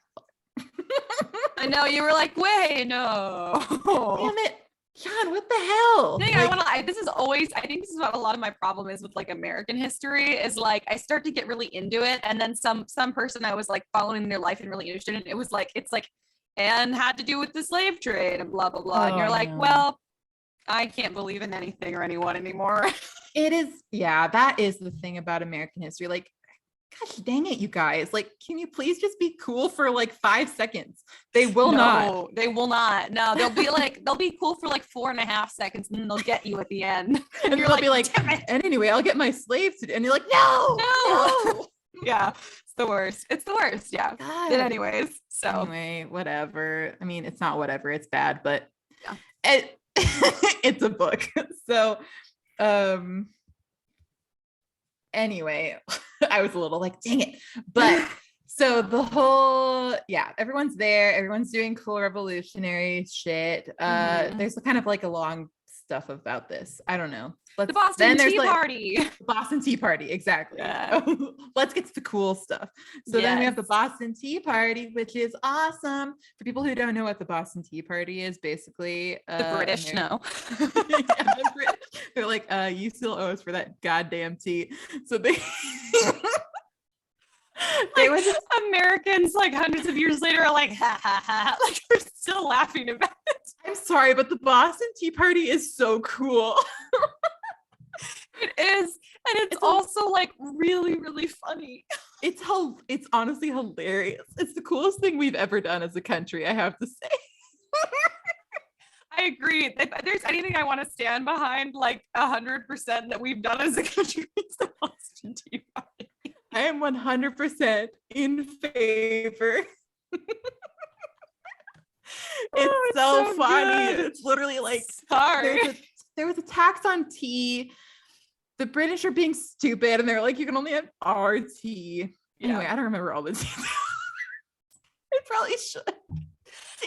I know, you were like, wait, no. Damn it. John, what the hell? I think this is what a lot of my problem is with like American history is like, I start to get really into it. And then some person I was like following their life and really interested in, it was like, it's like, and had to do with the slave trade and blah, blah, blah. And you're like, well, I can't believe in anything or anyone anymore. It is. Yeah, that is the thing about American history. Like, gosh dang it, you guys. Like, can you please just be cool for like 5 seconds? They will not. They will not. No, they'll be cool for like 4.5 seconds and then they'll get you at the end. And you're like, and anyway, I'll get my slave to, and you're like, no. Yeah. It's the worst. Yeah. God. But anyways, so anyway, whatever. I mean, it's not whatever, it's bad, but yeah. It's a book. So anyway, I was a little like, dang it. But so the whole, everyone's there, everyone's doing cool revolutionary shit. There's kind of like a long stuff about this. I don't know. The Boston Tea Party. Boston Tea Party, exactly. Yeah. Let's get to the cool stuff. So then we have the Boston Tea Party, which is awesome. For people who don't know what the Boston Tea Party is, basically the British know. The British. They're like, you still owe us for that goddamn tea. So they Americans like hundreds of years later are like, ha ha ha, like they're still laughing about it. I'm sorry, but the Boston Tea Party is so cool. It is, and it's also like really, really funny. It's honestly hilarious. It's the coolest thing we've ever done as a country, I have to say. I agree. If there's anything I want to stand behind, like 100% that we've done as a country, it's the Boston Tea Party. I am 100% in favor. It's so funny. Good. It's literally like, sorry. There was a tax on tea. The British are being stupid and they're like, you can only have our tea. Anyway, I don't remember all the tea. I probably should.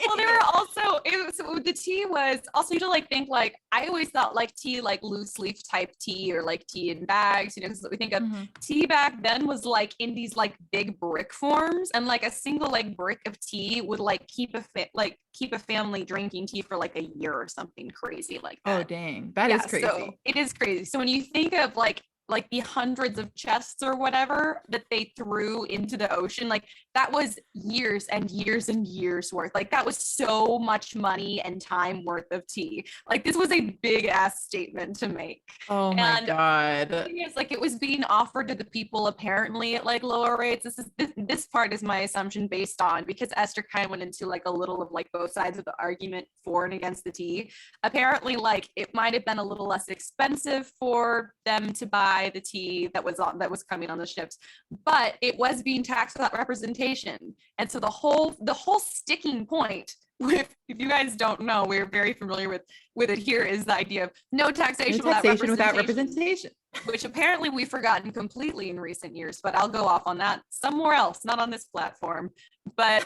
Well, there were also, the tea was also, you to like think like, I always thought like tea, like loose leaf type tea or like tea in bags, because we think of tea back then was like in these like big brick forms, and like a single like brick of tea would like keep a family drinking tea for like a year or something crazy like that. Oh, dang. That is crazy. So it is crazy. So when you think of like like the hundreds of chests or whatever that they threw into the ocean, like that was years and years and years worth. Like that was so much money and time worth of tea. Like this was a big ass statement to make. Oh my God. The thing is, like, it was being offered to the people apparently at like lower rates. This part is my assumption based on, because Esther kind of went into like a little of like both sides of the argument for and against the tea. Apparently, like it might have been a little less expensive for them to buy the tea that was coming on the ships, but it was being taxed without representation. And so the whole sticking point, if you guys don't know, we're very familiar with it here, is the idea of no taxation, without representation, which apparently we've forgotten completely in recent years, but I'll go off on that somewhere else, not on this platform. But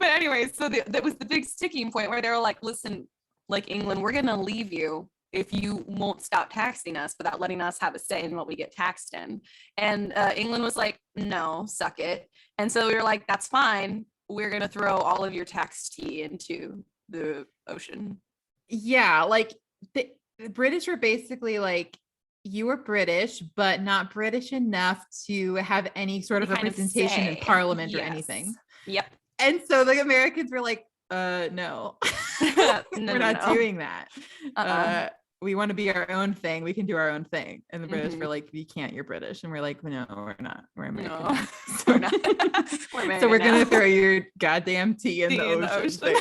anyway, so that was the big sticking point where they were like, listen, like England, we're gonna leave you if you won't stop taxing us without letting us have a say in what we get taxed in. And England was like, no, suck it. And so we were like, that's fine. We're going to throw all of your taxed tea into the ocean. Yeah. Like the British were basically like, you were British, but not British enough to have any sort of representation in parliament or anything. Yep. And so the Americans were like, no, we're not doing that. We want to be our own thing. We can do our own thing. And the British were like, you can't, you're British. And we're like, no, we're not. We're American. No. So we're not. So we're going to throw your goddamn tea in the ocean.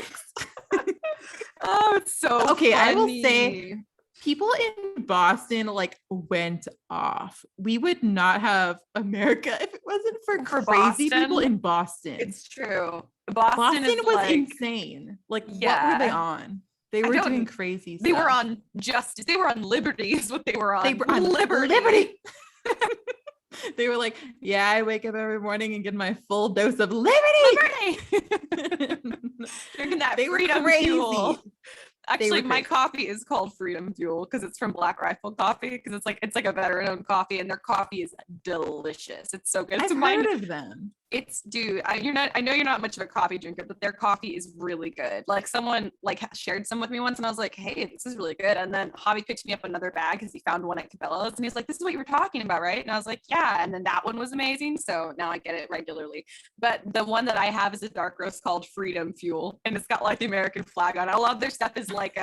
Oh, it's so okay. funny. I will say people in Boston like went off. We would not have America if it wasn't for crazy people in Boston. It's true. Boston was like, insane. Like, what were they on? They were doing crazy stuff. They were on justice. They were on liberty is what they were on. They were on liberty. They were like, yeah, I wake up every morning and get my full dose of liberty. Drinking that freedom fuel. Actually, my coffee is called Freedom Fuel because it's from Black Rifle Coffee, because it's like a veteran-owned coffee, and their coffee is delicious. It's so good. I've heard of them. It's dude. I know you're not much of a coffee drinker, but their coffee is really good. Like someone like shared some with me once, and I was like, "Hey, this is really good." And then Hobby picked me up another bag because he found one at Cabela's, and he's like, "This is what you were talking about, right?" And I was like, "Yeah." And then that one was amazing, so now I get it regularly. But the one that I have is a dark roast called Freedom Fuel, and it's got like the American flag on it. A lot of their stuff is like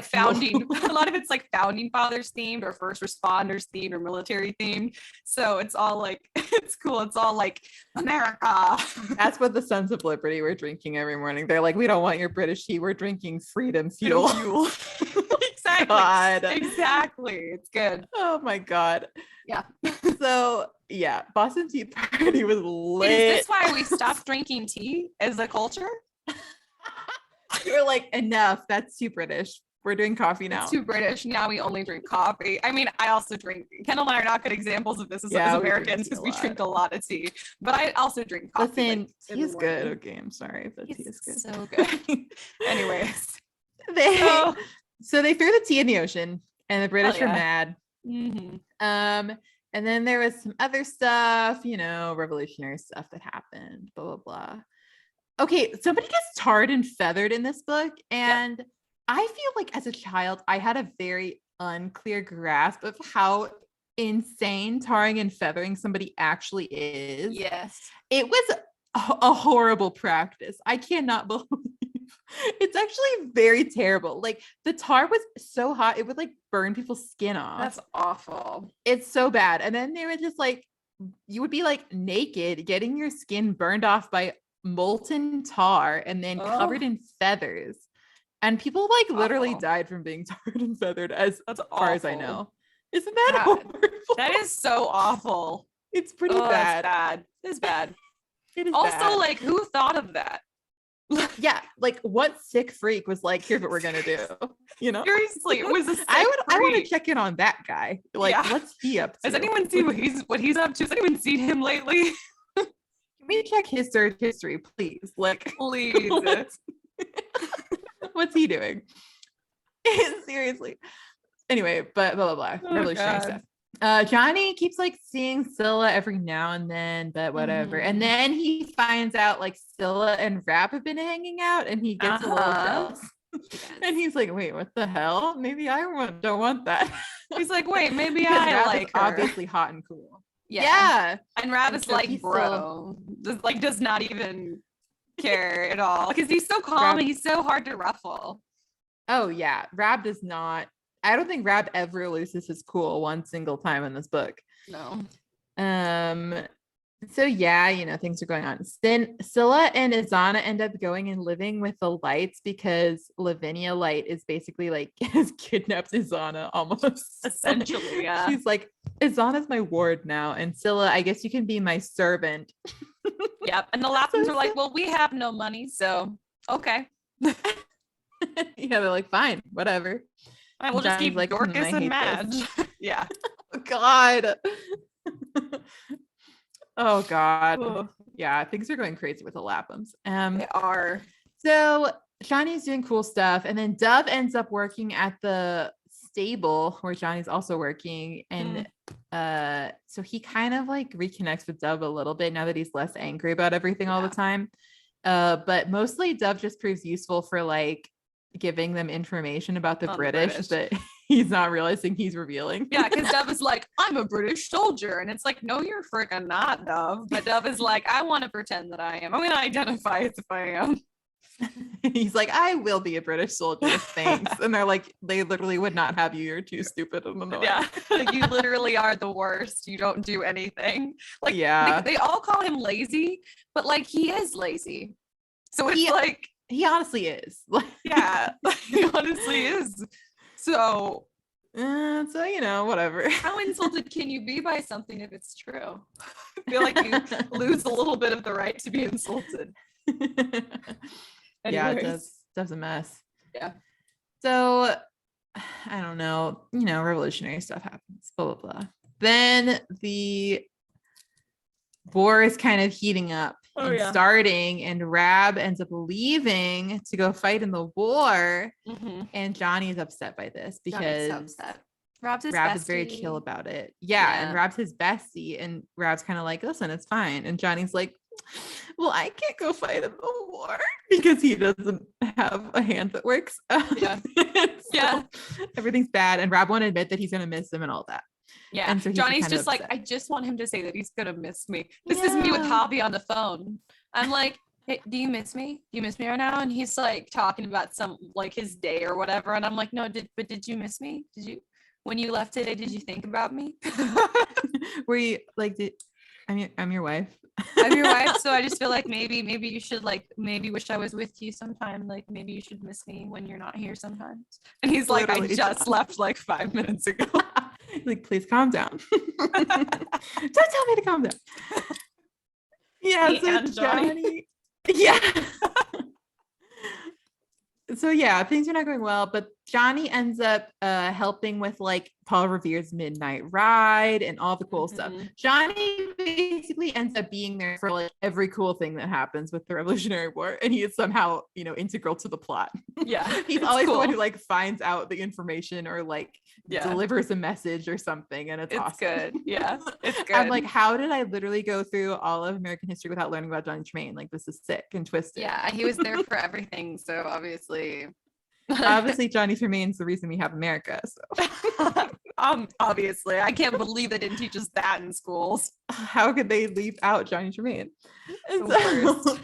founding. A lot of it's like founding fathers themed or first responders themed or military themed. So it's all like it's cool. It's all like America. That's what the Sons of Liberty were drinking every morning. They're like, we don't want your British tea. We're drinking freedom fuel. Exactly. God. Exactly. It's good. Oh my God. Yeah. So yeah, Boston Tea Party was lit. Is this why we stopped drinking tea as a culture? You're like, enough. That's too British. We're doing coffee now. It's too British. Now we only drink coffee. I mean, I also drink. Kendall and I are not good examples of this as Americans because we drink a lot of tea. But I also drink coffee. Listen, tea is good. Okay, I'm sorry, but tea is good. So good. Anyways, so they threw the tea in the ocean, and the British were mad. Mm-hmm. And then there was some other stuff, revolutionary stuff that happened. Blah blah blah. Okay, somebody gets tarred and feathered in this book, and I feel like as a child, I had a very unclear grasp of how insane tarring and feathering somebody actually is. Yes. It was a horrible practice. I cannot believe it's actually very terrible. Like the tar was so hot, it would like burn people's skin off. That's awful. It's so bad. And then they were just like, you would be like naked, getting your skin burned off by molten tar and then covered in feathers. And people like literally died from being tarred and feathered as far as I know. Isn't that horrible? That is so awful. It's pretty bad. Bad. It's bad. It is also bad. Like, who thought of that? Yeah, like what sick freak was like, here's what we're gonna do. Seriously, it was a sick I want to freak. check in on that guy. Like, what's he up to? Has anyone seen what he's up to? Has anyone seen him lately? Can we check his search history, please? Like, please. What's he doing? Seriously. Anyway, but blah blah blah. Revolutionary stuff. Johnny keeps like seeing Scylla every now and then, but whatever. And then he finds out like Scylla and Rap have been hanging out, and he gets a little jealous. And he's like, wait, what the hell? Maybe don't want that. He's like, wait, maybe Because I Rab like is her. obviously hot and cool. Yeah. And Rab And is so like, he's bro, does not even care at all. Because he's so calm and he's so hard to ruffle. Oh yeah. Rab does not. I don't think Rab ever loses his cool one single time in this book. No. So yeah, you know, things are going on. Then Scylla and Izana end up going and living with the Lights because Lavinia Light is basically like has kidnapped Izana almost. Essentially, yeah. She's like, Izana's my ward now. And Scylla, I guess you can be my servant. Yep. And the Lappins are like, well, we have no money, so okay. Yeah, they're like, fine, whatever. We'll just keep like Dorcas and Madge. Yeah. Oh, God. Oh God. Ugh. Yeah, things are going crazy with the Laphams. They are. So Johnny's doing cool stuff, and then Dove ends up working at the stable where Johnny's also working. And so he kind of like reconnects with Dove a little bit now that he's less angry about everything all the time. But mostly Dove just proves useful for like giving them information about the British that he's not realizing he's revealing. Yeah, because Dove is like, I'm a British soldier. And it's like, no, you're freaking not, Dove. But Dove is like, I want to pretend that I am. I'm going to identify as if I am. He's like, I will be a British soldier, thanks. And they're like, they literally would not have you. You're too stupid and annoying. Yeah, like you literally are the worst. You don't do anything. Like, yeah, they all call him lazy, but like he is lazy. So it's like he honestly is. Yeah, he honestly is. So you know, whatever. How insulted can you be by something if it's true? I feel like you lose a little bit of the right to be insulted. Yeah, it does a mess. Yeah. So I don't know, you know, revolutionary stuff happens, blah blah blah. Then the war is kind of heating up and starting, and Rab ends up leaving to go fight in the war. And Johnny is upset by this because Rab is very chill about it. Yeah, and Rab's his bestie, and Rab's kind of like, listen, it's fine. And Johnny's like, well, I can't go fight in the war because he doesn't have a hand that works. So everything's bad, and Rab won't admit that he's gonna miss him and all that. Yeah, and so Johnny's just like, I just want him to say that he's gonna miss me. This is me with Javi on the phone. I'm like, hey, do you miss me? Do you miss me right now? And he's like talking about some like his day or whatever, and I'm like, no, did you miss me? Did you, when you left today, did you think about me? Were you like, I'm your wife. I'm your wife, so I just feel like maybe you should like maybe wish I was with you sometime. Like maybe you should miss me when you're not here sometimes. And he's like, literally, I just left like 5 minutes ago. Like, please calm down. Don't tell me to calm down. Yeah, so Johnny. Yeah. So yeah, things are not going well, but Johnny ends up helping with like Paul Revere's midnight ride and all the cool stuff. Johnny basically ends up being there for like every cool thing that happens with the Revolutionary War, and he is somehow, you know, integral to the plot. Yeah, he's always the one who like finds out the information or like delivers a message or something, and it's awesome. Good. Yeah, it's good. I'm like, how did I literally go through all of American history without learning about Johnny Tremain? Like, this is sick and twisted. Yeah, he was there for everything, so obviously Johnny Tremain's the reason we have America. So obviously, I can't believe they didn't teach us that in schools. How could they leave out Johnny Tremain? So,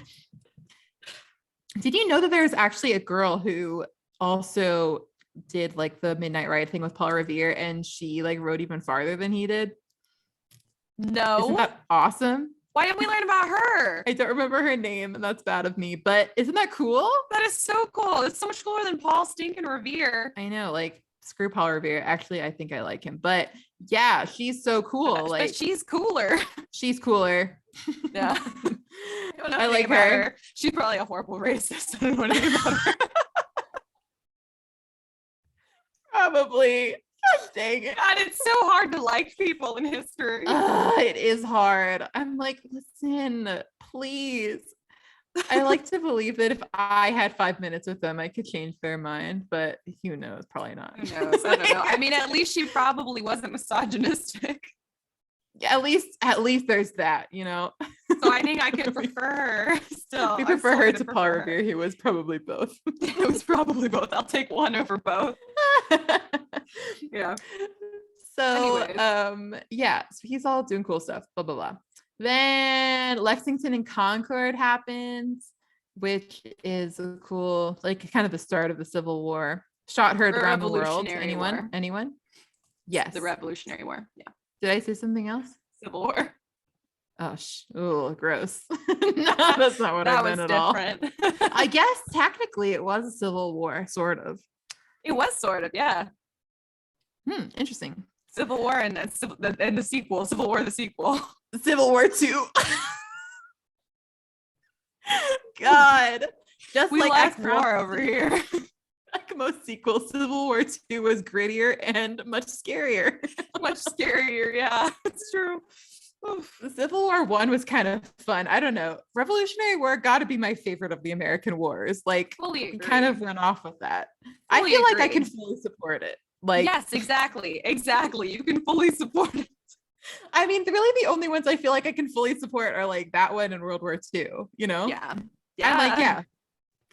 did you know that there's actually a girl who also did like the midnight ride thing with Paul Revere, and she like rode even farther than he did? No. Isn't that awesome? Why didn't we learn about her? I don't remember her name, and that's bad of me, but isn't that cool? That is so cool. It's so much cooler than Paul Stinkin' Revere. I know, like, screw Paul Revere. Actually, I think I like him, but yeah, she's so cool. Like, but she's cooler. She's cooler. Yeah. I like her. She's probably a horrible racist. I don't know anything about her. Probably. Gosh dang it. God, it's so hard to like people in history. It is hard. I'm like, listen, please. I like to believe that if I had 5 minutes with them, I could change their mind, but who knows? Probably not. Who knows? I don't know. I mean, at least she probably wasn't misogynistic. at least there's that, you know. So I think I could prefer her still. We I'm prefer still her gonna to Paul Revere, who was probably both. It was probably both. I'll take one over both. Yeah. So Anyways. yeah, so he's all doing cool stuff, blah blah blah. Then Lexington and Concord happens, which is a cool, like kind of the start of the Civil War. Shot heard The around the world. Revolutionary War. Anyone? Yes. The Revolutionary War. Yeah. Did I say something else? Civil War. Oh, gross. No, that's not what I meant at all. I guess technically it was a civil war, sort of. It was sort of, yeah. Interesting. Civil War and the sequel, Civil War, the sequel. Civil War 2. God. Just We like war over here. Like most sequels, Civil War 2 was grittier and much scarier. Much scarier, yeah. It's true. The Civil War 1 was kind of fun. I don't know. Revolutionary War got to be my favorite of the American wars. Like, kind of went off with that. I feel like I can fully support it. Like, yes, exactly. You can fully support it. I mean, really, the only ones I feel like I can fully support are like that one and World War II. You know? Yeah. I'm like, yeah.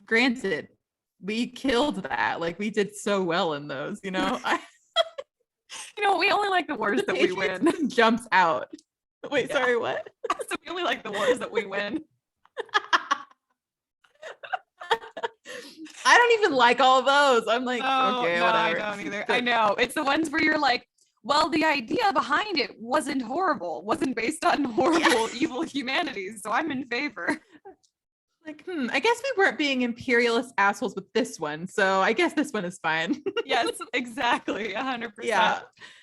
Granted, we killed that. Like, we did so well in those. You know? You know, we only like the wars that we win. Jumps out. Wait, sorry, what? So we only like the wars that we win. I don't even like all those. I'm like, okay, no, whatever. I don't either. I know. It's the ones where you're like, well, the idea behind it wasn't horrible, wasn't based on horrible, evil humanities. So I'm in favor. Like, I guess we weren't being imperialist assholes with this one. So I guess this one is fine. Yes, exactly. 100%. Yeah.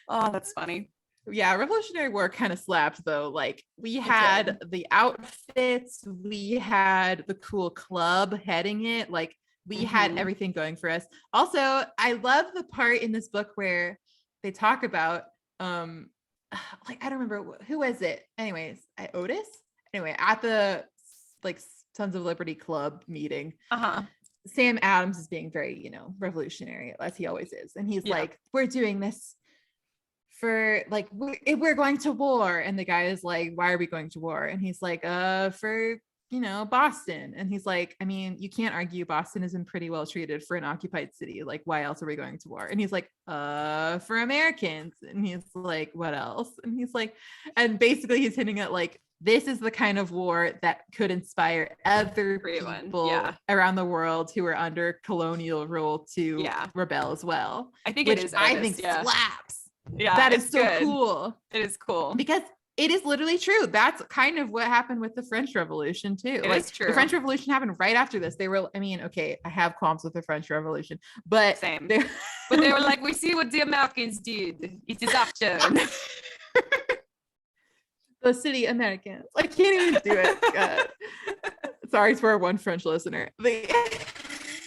Oh, that's funny. Yeah, Revolutionary War kind of slapped though. Like, we had the outfits, we had the cool club heading it, like we had everything going for us. Also, I love the part in this book where they talk about like, I don't remember who was it. Anyways, Otis. Anyway, at the like Sons of Liberty Club meeting. Sam Adams is being very, you know, revolutionary as he always is. And he's like, we're doing this for like, we're going to war. And the guy is like, why are we going to war? And he's like, for, you know, Boston. And he's like, I mean, you can't argue Boston has been pretty well treated for an occupied city. Like, why else are we going to war? And he's like, for Americans. And he's like, what else? And he's like, and basically he's hinting at like, this is the kind of war that could inspire other people around the world who are under colonial rule to rebel as well. I think it is. I think slaps. Yeah, that is so cool. It is cool because it is literally true. That's kind of what happened with the French Revolution too. It is true. The French Revolution happened right after this. They were, I mean, okay, I have qualms with the French Revolution, but same. But they were like, we see what the Americans did. It is our turn. The city Americans. I can't even do it. Sorry for our one French listener.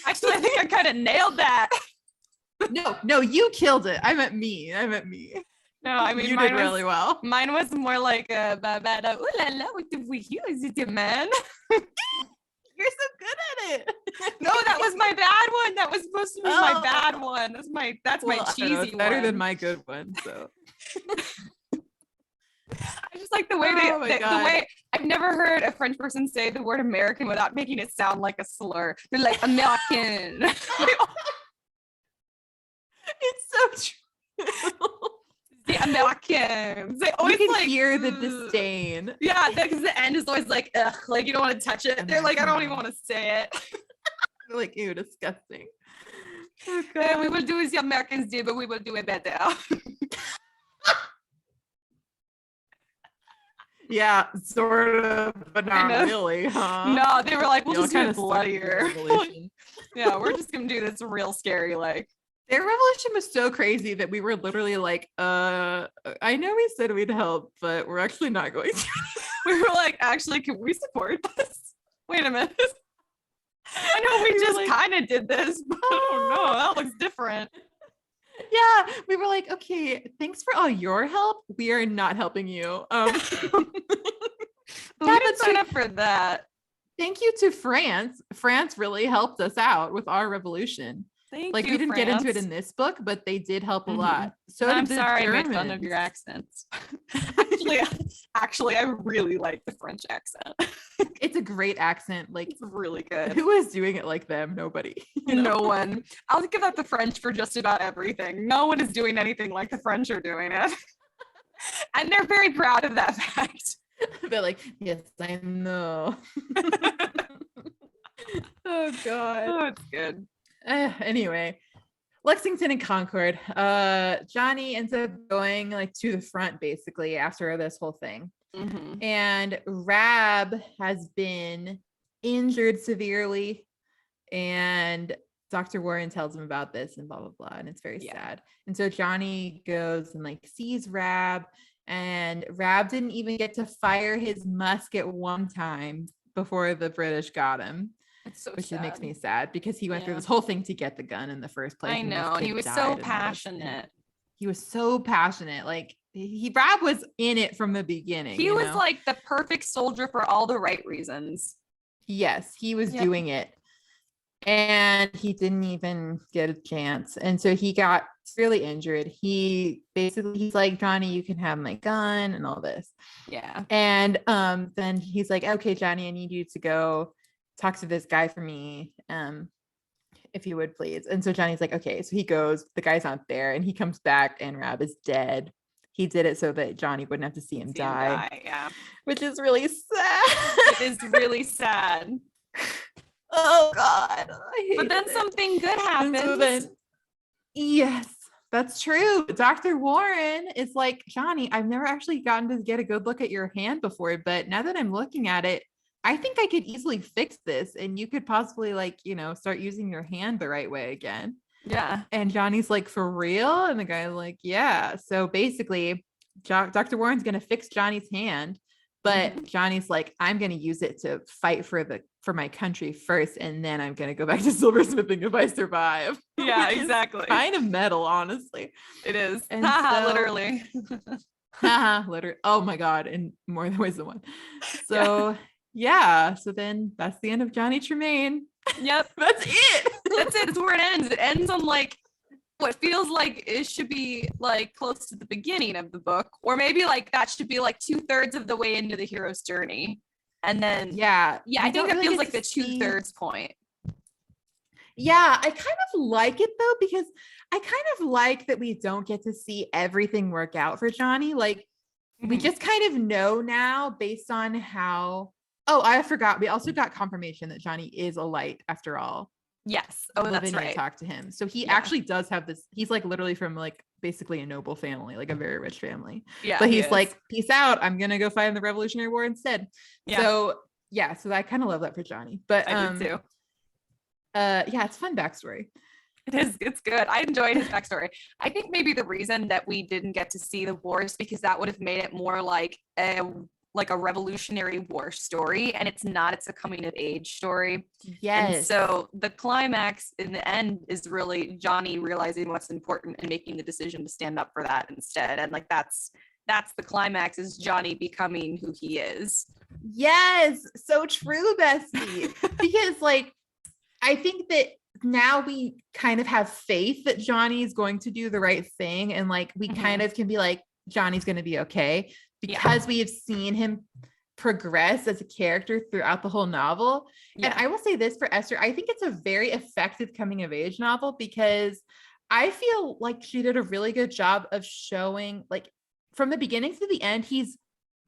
Actually, I think I kind of nailed that. No, you killed it. I meant me. No, I mean, you did really well. Mine was more like ooh la la, what do we hear? Is it a man? You're so good at it. No, that was my bad one. That was supposed to be my bad one. That's my cheesy one. Better than my good one. So I just like the way the way I've never heard a French person say the word American without making it sound like a slur. They're like American. It's so true. The Americans. They always you can hear the disdain. Yeah, because the end is always like, ugh, like you don't want to touch it. They're like, I don't even want to say it. They're like, ew, disgusting. Oh, God. We will do as the Americans do, but we will do it better. Yeah, sort of, but not really, huh? No, they were like, we'll just do it bloodier. Yeah, we're just gonna do this real scary, like. Their revolution was so crazy that we were literally like, I know we said we'd help, but we're actually not going to. We were like, actually, can we support this? Wait a minute. I know we just kind of did this, but oh no, that looks different. Yeah, we were like, okay, thanks for all your help. We are not helping you. We didn't sign up for that. Thank you to France. France really helped us out with our revolution. Thank Like you, we didn't get into it France. in this book, but they did help a Mhm. lot. So I'm did the sorry I made fun of Germans. your accents. Actually, I really like the French accent. It's a great accent. Like It's really good. who is doing it like them? Nobody. No one. I'll give that the French for just about everything. No one is doing anything like the French are doing it. And they're very proud of that fact. They're like, yes, I know. Oh God. Oh, it's good. Anyway, Lexington and Concord. Johnny ends up going like to the front basically after this whole thing. Mhm. And Rab has been injured severely, and Dr. Warren tells him about this and blah blah blah, and it's very sad. And so Johnny goes and like sees Rab, and Rab didn't even get to fire his musket one time before the British got him. It's so Which sad. makes me sad because he went through this whole thing to get the gun in the first place. I know. And he was so passionate. He was so passionate. Like Rab was in it from the beginning. He was like the perfect soldier for all the right reasons. Yes, he was doing it. And he didn't even get a chance. And so he got really injured. He's like, Johnny, you can have my gun and all this. Yeah. And then he's like, okay, Johnny, I need you to go talk to this guy for me. If you would please. And so Johnny's like, okay. So he goes, the guy's not there, and he comes back and Rab is dead. He did it so that Johnny wouldn't have to see him die. Yeah. Which is really sad. It is really sad. Oh God. But then something good happens. So yes, that's true. Dr. Warren is like, Johnny, I've never actually gotten to get a good look at your hand before, but now that I'm looking at it, I think I could easily fix this, and you could possibly like, start using your hand the right way again. Yeah. And Johnny's like, for real? And the guy's like, yeah. So basically, Dr. Warren's going to fix Johnny's hand, but Johnny's like, I'm going to use it to fight for my country first, and then I'm going to go back to silversmithing if I survive. Yeah, exactly. Kind of metal, honestly. It is. And Literally. Literally. Oh my God. In more ways than one. So yeah. So then that's the end of Johnny Tremain. Yep. That's it. That's it. That's where it ends. It ends on like what feels like it should be like close to the beginning of the book, or maybe like that should be like 2/3 of the way into the hero's journey. And then I think that feels like the 2/3 point. Yeah, I kind of like it though, because I kind of like that we don't get to see everything work out for Johnny. Like we just kind of know now based on how. Oh, I forgot. We also got confirmation that Johnny is a light after all. Yes. Oh, that's right. Talked to him. So he actually does have this. He's like literally from like basically a noble family, like a very rich family. Yeah. But he's like, peace out. I'm going to go fight in the Revolutionary War instead. Yeah. So so I kind of love that for Johnny. But I do too. It's a fun backstory. It is. It's good. I enjoyed his backstory. I think maybe the reason that we didn't get to see the war is because that would have made it more like a Revolutionary War story, and it's not. It's a coming of age story. Yes. And so the climax in the end is really Johnny realizing what's important and making the decision to stand up for that instead. And like that's the climax, is Johnny becoming who he is. Yes, so true, Bestie. Because like I think that now we kind of have faith that Johnny's going to do the right thing, and like we kind of can be like, Johnny's going to be okay, because we have seen him progress as a character throughout the whole novel. And I will say this for Esther, I think it's a very effective coming of age novel, because I feel like she did a really good job of showing, like, from the beginning to the end, he's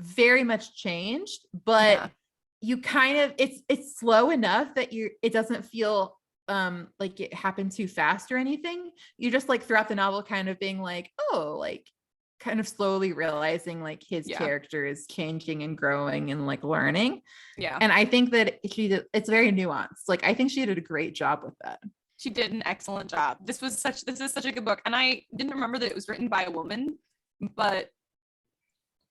very much changed, but you kind of, it's slow enough that it doesn't feel like it happened too fast or anything. You just like throughout the novel kind of being like, oh, like kind of slowly realizing like his character is changing and growing and like learning. And I think that it's very nuanced. Like I think she did a great job with that. She did an excellent job. This is such a good book, and I didn't remember that it was written by a woman, but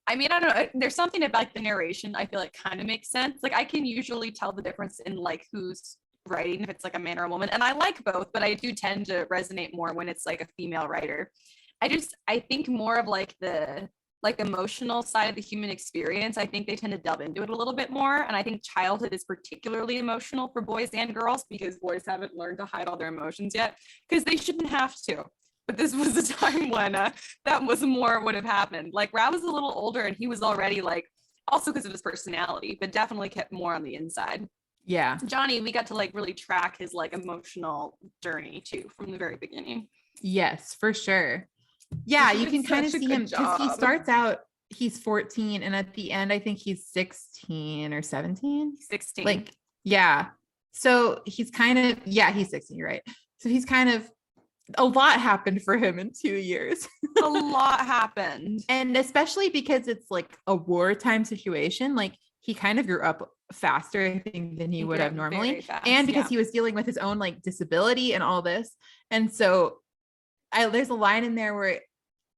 I mean, I don't know, there's something about like the narration I feel like kind of makes sense. Like I can usually tell the difference in like who's writing, if it's like a man or a woman, and I like both, but I do tend to resonate more when it's like a female writer. I think more of like the like emotional side of the human experience, I think they tend to delve into it a little bit more. And I think childhood is particularly emotional for boys and girls because boys haven't learned to hide all their emotions yet, because they shouldn't have to. But this was a time when that was more would have happened. Like Rab was a little older and he was already like, also because of his personality, but definitely kept more on the inside. Yeah. Johnny, we got to like really track his like emotional journey too from the very beginning. Yes, for sure. Yeah, you can kind of such a see good him because he job. starts out, he's 14, and at the end, I think he's 16 or 17. 16. Like, yeah. So he's kind of, yeah, he's 16, you're right. So he's kind of, a lot happened for him in 2 years. A lot happened. And especially because it's like a wartime situation, like he kind of grew up faster, I think, than he would have normally. And because he was dealing with his own like disability and all this. And so there's a line in there where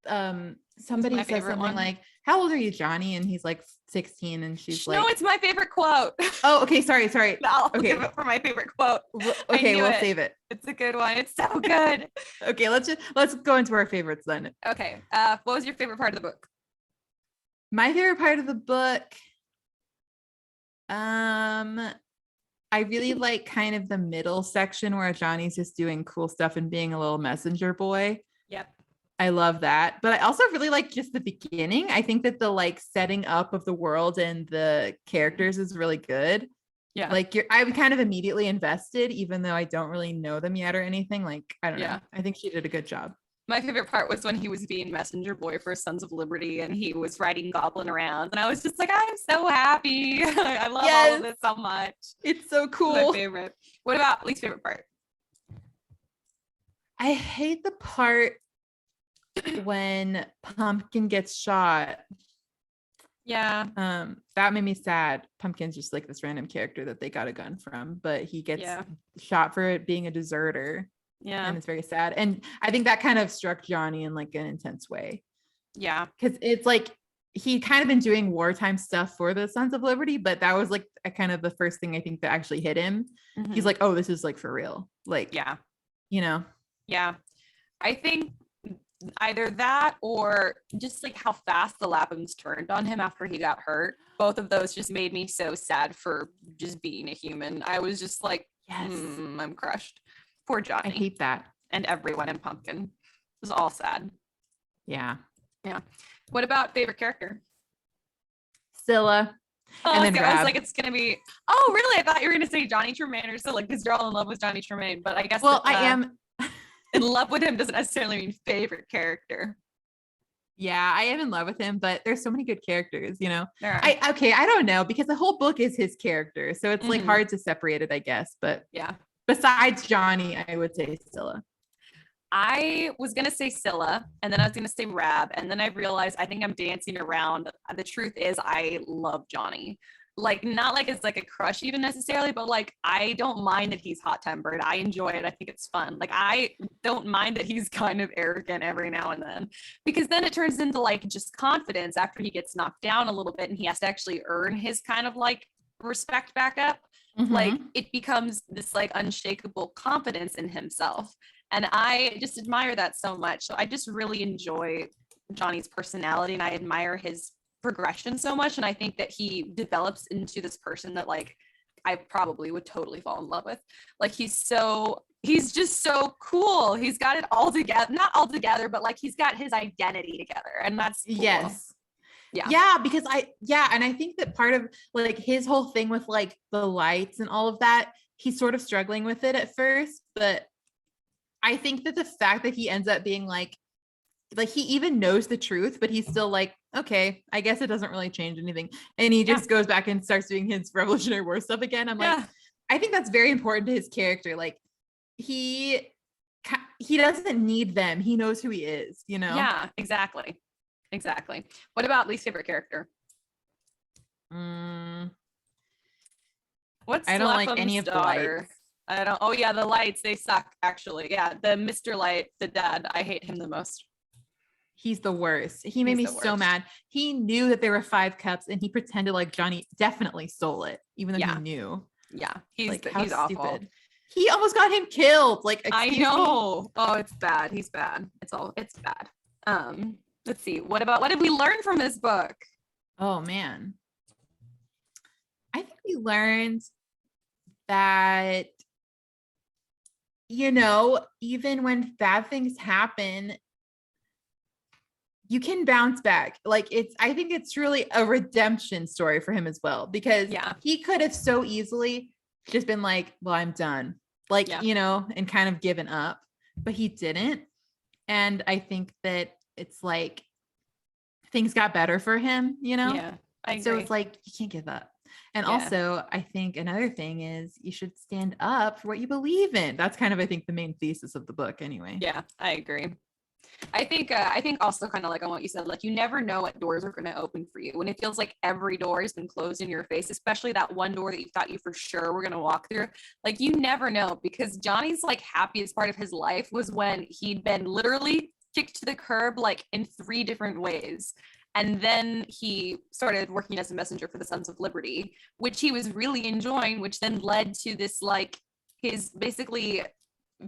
somebody says something like, how old are you, Johnny? And he's like 16, and she's like, no, it's my favorite quote. Oh, okay, sorry. I'll give it for my favorite quote. Okay, we'll save it. It's a good one. It's so good. Okay, let's go into our favorites then. Okay, what was your favorite part of the book? My favorite part of the book, I really like kind of the middle section where Johnny's just doing cool stuff and being a little messenger boy. Yep. I love that. But I also really like just the beginning. I think that the like setting up of the world and the characters is really good. Yeah. Like I'm kind of immediately invested, even though I don't really know them yet or anything. Like, I don't know. I think she did a good job. My favorite part was when he was being messenger boy for Sons of Liberty and he was riding Goblin around. And I was just like, I'm so happy. I love all of this so much. It's so cool. My favorite. What about least favorite part? I hate the part when Pumpkin gets shot. Yeah. That made me sad. Pumpkin's just like this random character that they got a gun from, but he gets shot for it being a deserter. Yeah. And it's very sad. And I think that kind of struck Johnny in like an intense way. Yeah. Because it's like he kind of been doing wartime stuff for the Sons of Liberty, but that was like a kind of the first thing I think that actually hit him. Mm-hmm. He's like, oh, this is like for real. Like, yeah, you know? Yeah. I think either that or just like how fast the Laphams turned on him after he got hurt. Both of those just made me so sad for just being a human. I was just like, yes, I'm crushed. Poor Johnny. I hate that. And everyone in Pumpkin. It was all sad. Yeah. Yeah. What about favorite character? Scylla. Oh, and then I was like, it's gonna be. Oh, really? I thought you were gonna say Johnny Tremain or Scylla because you're all in love with Johnny Tremain. But I guess I am in love with him doesn't necessarily mean favorite character. Yeah, I am in love with him, but there's so many good characters, you know. I don't know, because the whole book is his character, so it's like hard to separate it, I guess. But yeah. Besides Johnny, I would say Scylla. I was going to say Scylla, and then I was going to say Rab, and then I realized I think I'm dancing around. The truth is I love Johnny. Like, not like it's like a crush even necessarily, but like, I don't mind that he's hot-tempered. I enjoy it. I think it's fun. Like, I don't mind that he's kind of arrogant every now and then, because then it turns into like just confidence after he gets knocked down a little bit and he has to actually earn his kind of like respect back up. Mm-hmm. Like, it becomes this like unshakable confidence in himself. And I just admire that so much. So I just really enjoy Johnny's personality, and I admire his progression so much. And I think that he develops into this person that like I probably would totally fall in love with. Like, he's just so cool. He's got it all together, not all together, but like he's got his identity together, and that's cool. Yes. Yeah, because and I think that part of like his whole thing with like the lights and all of that, he's sort of struggling with it at first, but I think that the fact that he ends up being like he even knows the truth, but he's still like, okay, I guess it doesn't really change anything. And he just goes back and starts doing his Revolutionary War stuff again. I'm like, I think that's very important to his character. Like, he doesn't need them. He knows who he is, you know? Yeah, exactly. What about least favorite character? What's I don't like any of daughter? the lights. I don't. Oh yeah, the lights, they suck actually. Yeah, the Mr. Light, the dad, I hate him the most. He's the worst. He made me so mad. He knew that there were 5 cups and he pretended like Johnny definitely stole it, even though he knew. Yeah, he's like, he's awful. He almost got him killed. Like, I know. Oh, it's bad. He's bad. It's bad. Let's see. What did we learn from this book? Oh man. I think we learned that, even when bad things happen, you can bounce back. I think it's really a redemption story for him as well, because he could have so easily just been like, well, I'm done. And kind of given up, but he didn't. And I think that it's like things got better for him, Yeah. So it's like, you can't give up. And also, I think another thing is you should stand up for what you believe in. That's kind of, I think, the main thesis of the book anyway. Yeah, I agree. I think also kind of like on what you said, like you never know what doors are going to open for you when it feels like every door has been closed in your face, especially that one door that you thought you for sure were going to walk through. Like you never know, because Johnny's like happiest part of his life was when he'd been literally kicked to the curb like in 3 different ways. And then he started working as a messenger for the Sons of Liberty, which he was really enjoying, which then led to this like his basically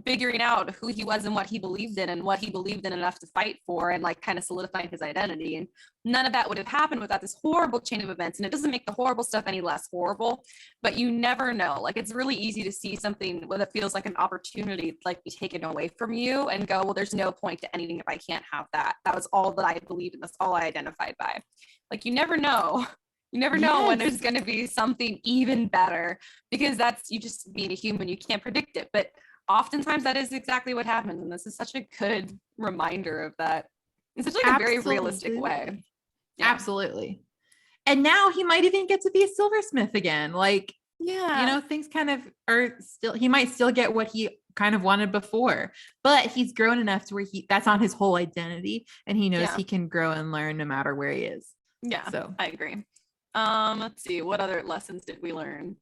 figuring out who he was and what he believed in and what he believed in enough to fight for, and like kind of solidifying his identity. And none of that would have happened without this horrible chain of events. And it doesn't make the horrible stuff any less horrible, but you never know. Like it's really easy to see something that feels like an opportunity like be taken away from you and go, well, there's no point to anything if I can't have that. That was all that I believed in. That's all I identified by. Like you never know. You never know when there's going to be something even better, because that's, you just being a human, you can't predict it. But oftentimes that is exactly what happens. And this is such a good reminder of that in such like a very realistic way. Yeah. Absolutely. And now he might even get to be a silversmith again. Like, things kind of are still, he might still get what he kind of wanted before, but he's grown enough to where that's on his whole identity, and he knows he can grow and learn no matter where he is. Yeah. So I agree. Let's see, what other lessons did we learn?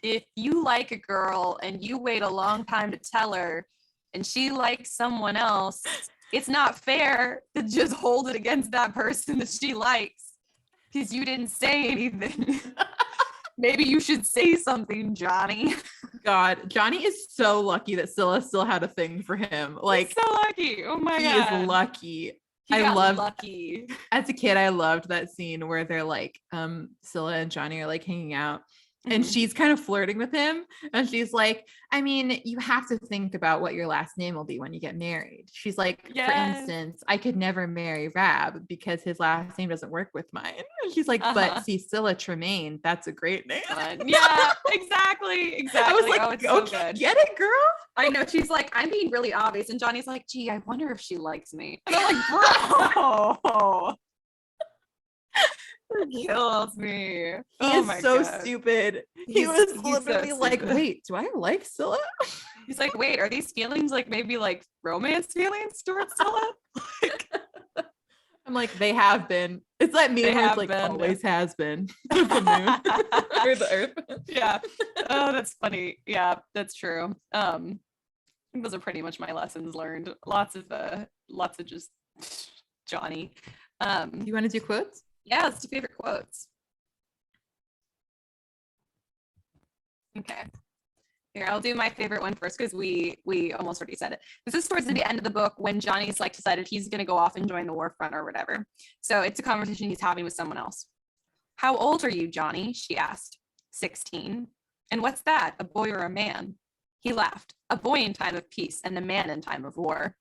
If you like a girl and you wait a long time to tell her and she likes someone else, it's not fair to just hold it against that person that she likes because you didn't say anything. Maybe you should say something, Johnny. God, Johnny is so lucky that Scylla still had a thing for him. Like, he's so lucky. Oh my God. He is lucky. Lucky. As a kid, I loved that scene where they're like, Scylla and Johnny are like hanging out. And she's kind of flirting with him. And she's like, I mean, you have to think about what your last name will be when you get married. She's like, for instance, I could never marry Rab because his last name doesn't work with mine. And she's like, but see, Scylla Tremain, that's a great name. Yeah, exactly. I was like, okay, get it, girl. I know. She's like, I'm being really obvious. And Johnny's like, gee, I wonder if she likes me. And I'm like, bro. Kills me. He is so stupid. He was literally like, wait, do I like Scylla? He's like, wait, are these feelings like maybe like romance feelings towards Scylla? I'm like, they have been. It's that meme where it's like always has been. The moon or the earth. Yeah. Oh, that's funny. Yeah, that's true. I think those are pretty much my lessons learned. Lots of just Johnny. You want to do quotes? Yeah, let's do favorite quotes. Okay. Here, I'll do my favorite one first because we almost already said it. This is towards the end of the book when Johnny's like decided he's going to go off and join the war front or whatever. So it's a conversation he's having with someone else. How old are you, Johnny? She asked. 16. And what's that? A boy or a man? He laughed. A boy in time of peace and a man in time of war.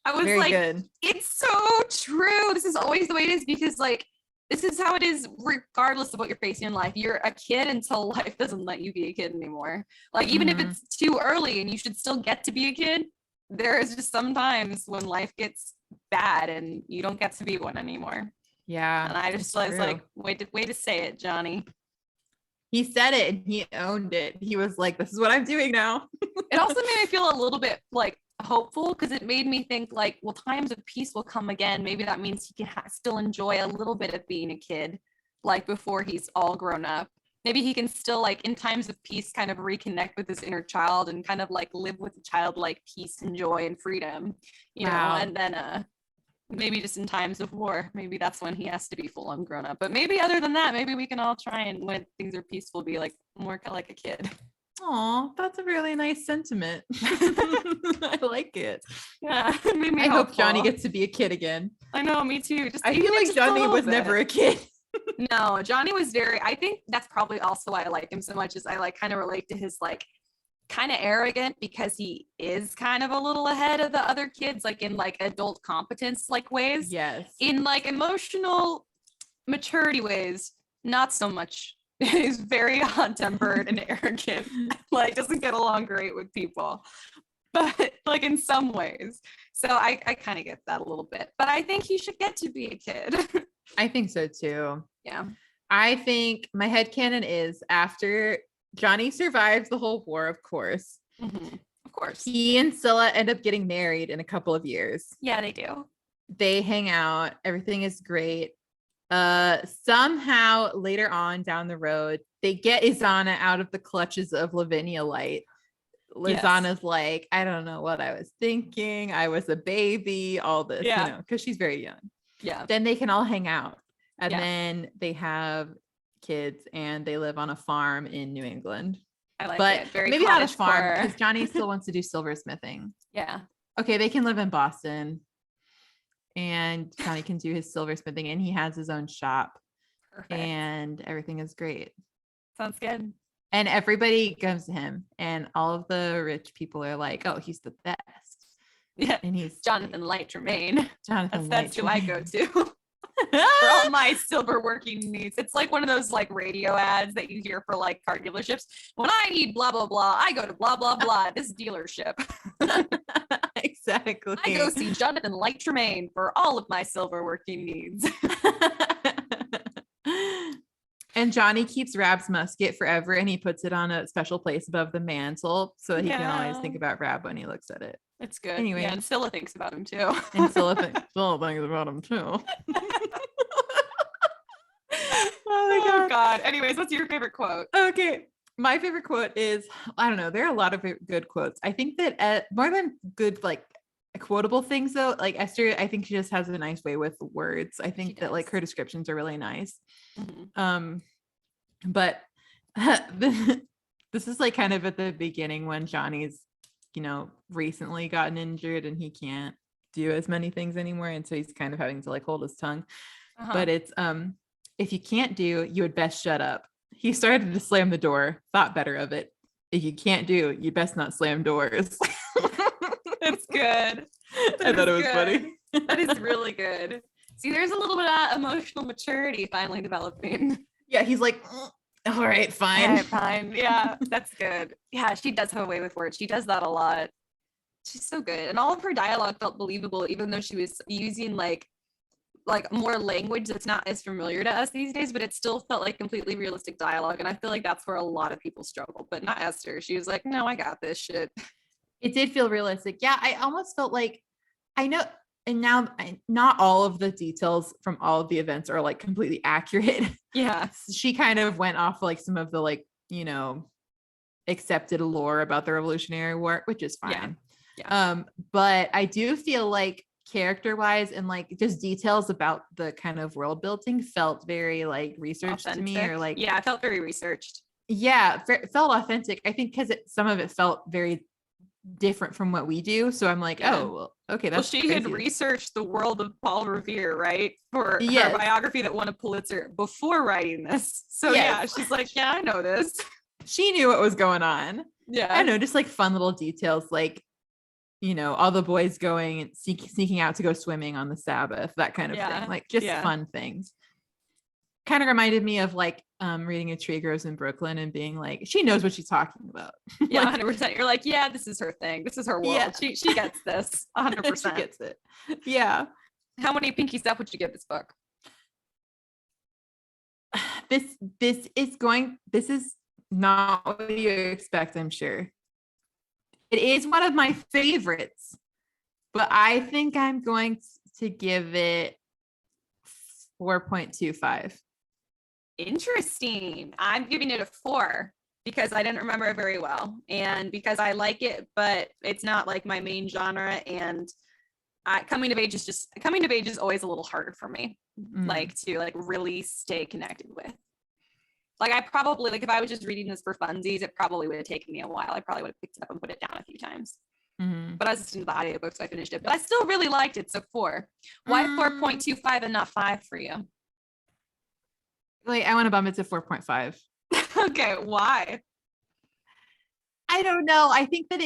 I was very like, good. It's so true. This is always the way it is, because like, this is how it is regardless of what you're facing in life. You're a kid until life doesn't let you be a kid anymore. Like, even if it's too early and you should still get to be a kid, there is just sometimes when life gets bad and you don't get to be one anymore. Yeah. And I just was like, way to say it, Johnny. He said it and he owned it. He was like, this is what I'm doing now. It also made me feel a little bit like hopeful, because it made me think like, well, times of peace will come again. Maybe that means he can still enjoy a little bit of being a kid, like before he's all grown up. Maybe he can still, like, in times of peace, kind of reconnect with his inner child and kind of like live with childlike peace and joy and freedom, you know. And then maybe just in times of war, maybe that's when he has to be full on grown up. But maybe other than that, maybe we can all try and, when things are peaceful, be like more like a kid. Oh, that's a really nice sentiment. I like it. Yeah, it made me I hope Johnny hopeful. gets to be a kid again. I know, me too. Just I even feel if like just a Johnny little was never bit. a kid. No, Johnny was very, I think that's probably also why I like him so much, is I like kind of relate to his like kind of arrogant, because he is kind of a little ahead of the other kids, like in like adult competence like ways. Yes. In like emotional maturity ways, not so much. He's very hot-tempered and arrogant, like doesn't get along great with people, but like in some ways. So I kind of get that a little bit, but I think he should get to be a kid. I think so too. Yeah. I think my headcanon is after Johnny survives the whole war, of course. Of course. He and Scylla end up getting married in a couple of years. Yeah, they do. They hang out. Everything is great. Somehow later on down the road, they get Isana out of the clutches of Lavinia Light. Lizana's like, I don't know what I was thinking. I was a baby, all this, you know, because she's very young. Yeah. Then they can all hang out. And then they have kids and they live on a farm in New England. I like but it. Very maybe not a farm, core. because Johnny still wants to do silversmithing. Yeah. Okay, they can live in Boston. And Johnny can do his silversmithing, and he has his own shop. Perfect. And everything is great. Sounds good. And everybody goes to him, and all of the rich people are like, oh, he's the best. Yeah. And he's Jonathan Light Tremain. That's who I go to for all my silver working needs. It's like one of those like radio ads that you hear for like car dealerships. When I need blah blah blah, I go to blah blah blah, this dealership. Exactly. I go see Jonathan Light Tremain for all of my silver working needs. And Johnny keeps Rab's musket forever, and he puts it on a special place above the mantle so that he can always think about Rab when he looks at it. It's good. Anyway. Yeah, and Scylla thinks about him too. And Scylla thinks about him too. Oh God. Anyways, what's your favorite quote? Okay. My favorite quote is, I don't know, there are a lot of good quotes. I think that more than good, like quotable things though, like Esther, I think she just has a nice way with words. I think that like her descriptions are really nice. But this is like kind of at the beginning when Johnny's, you know, recently gotten injured and he can't do as many things anymore. And so he's kind of having to like hold his tongue. But it's, if you can't do, you had best shut up. He started to slam the door, thought better of it. If you can't do, you best not slam doors. That's good. I thought it was funny. That is really good. See, there's a little bit of emotional maturity finally developing. Yeah, he's like, all right, fine. All right, fine. Yeah, that's good. Yeah, she does have a way with words. She does that a lot. She's so good. And all of her dialogue felt believable, even though she was using like more language that's not as familiar to us these days, but it still felt like completely realistic dialogue. And I feel like that's where a lot of people struggle, but not Esther. She was like, no, I got this shit. It did feel realistic. Yeah, I almost felt like, I know, and now not all of the details from all of the events are like completely accurate. Yeah. She kind of went off like some of the like, you know, accepted lore about the Revolutionary War, which is fine. Yeah. But I do feel like character wise and like just details about the kind of world building felt very like researched authentic to me, or like, yeah, it felt very researched. Yeah, it felt authentic. I think because some of it felt very different from what we do. So I'm like, oh, well, okay. That's she had researched the world of Paul Revere, right? For her biography that won a Pulitzer before writing this. So yeah, she's like, yeah, I know this. She knew what was going on. Yeah. I don't know, just like fun little details, like, you know, all the boys going and sneaking out to go swimming on the Sabbath, that kind of thing. Like just fun things. Kind of reminded me of like reading A Tree Grows in Brooklyn and being like, she knows what she's talking about. Yeah, like, 100%. You're like, yeah, this is her thing. This is her world. Yeah. She gets this 100%. She gets it. Yeah. How many pinkies up would you give this book? This is not what you expect, I'm sure. It is one of my favorites, but I think I'm going to give it 4.25. Interesting. I'm giving it a 4 because I didn't remember it very well, and because I like it, but it's not like my main genre. And coming of age is always a little harder for me, like to like really stay connected with. Like I probably, like if I was just reading this for funsies, it probably would have taken me a while. I probably would have picked it up and put it down a few times. But I was listening to the audiobook, so I finished it. But I still really liked it. So 4. Why 4.25 and not 5 for you? Wait, I want to bump it to 4.5. Okay, why? I don't know. I think that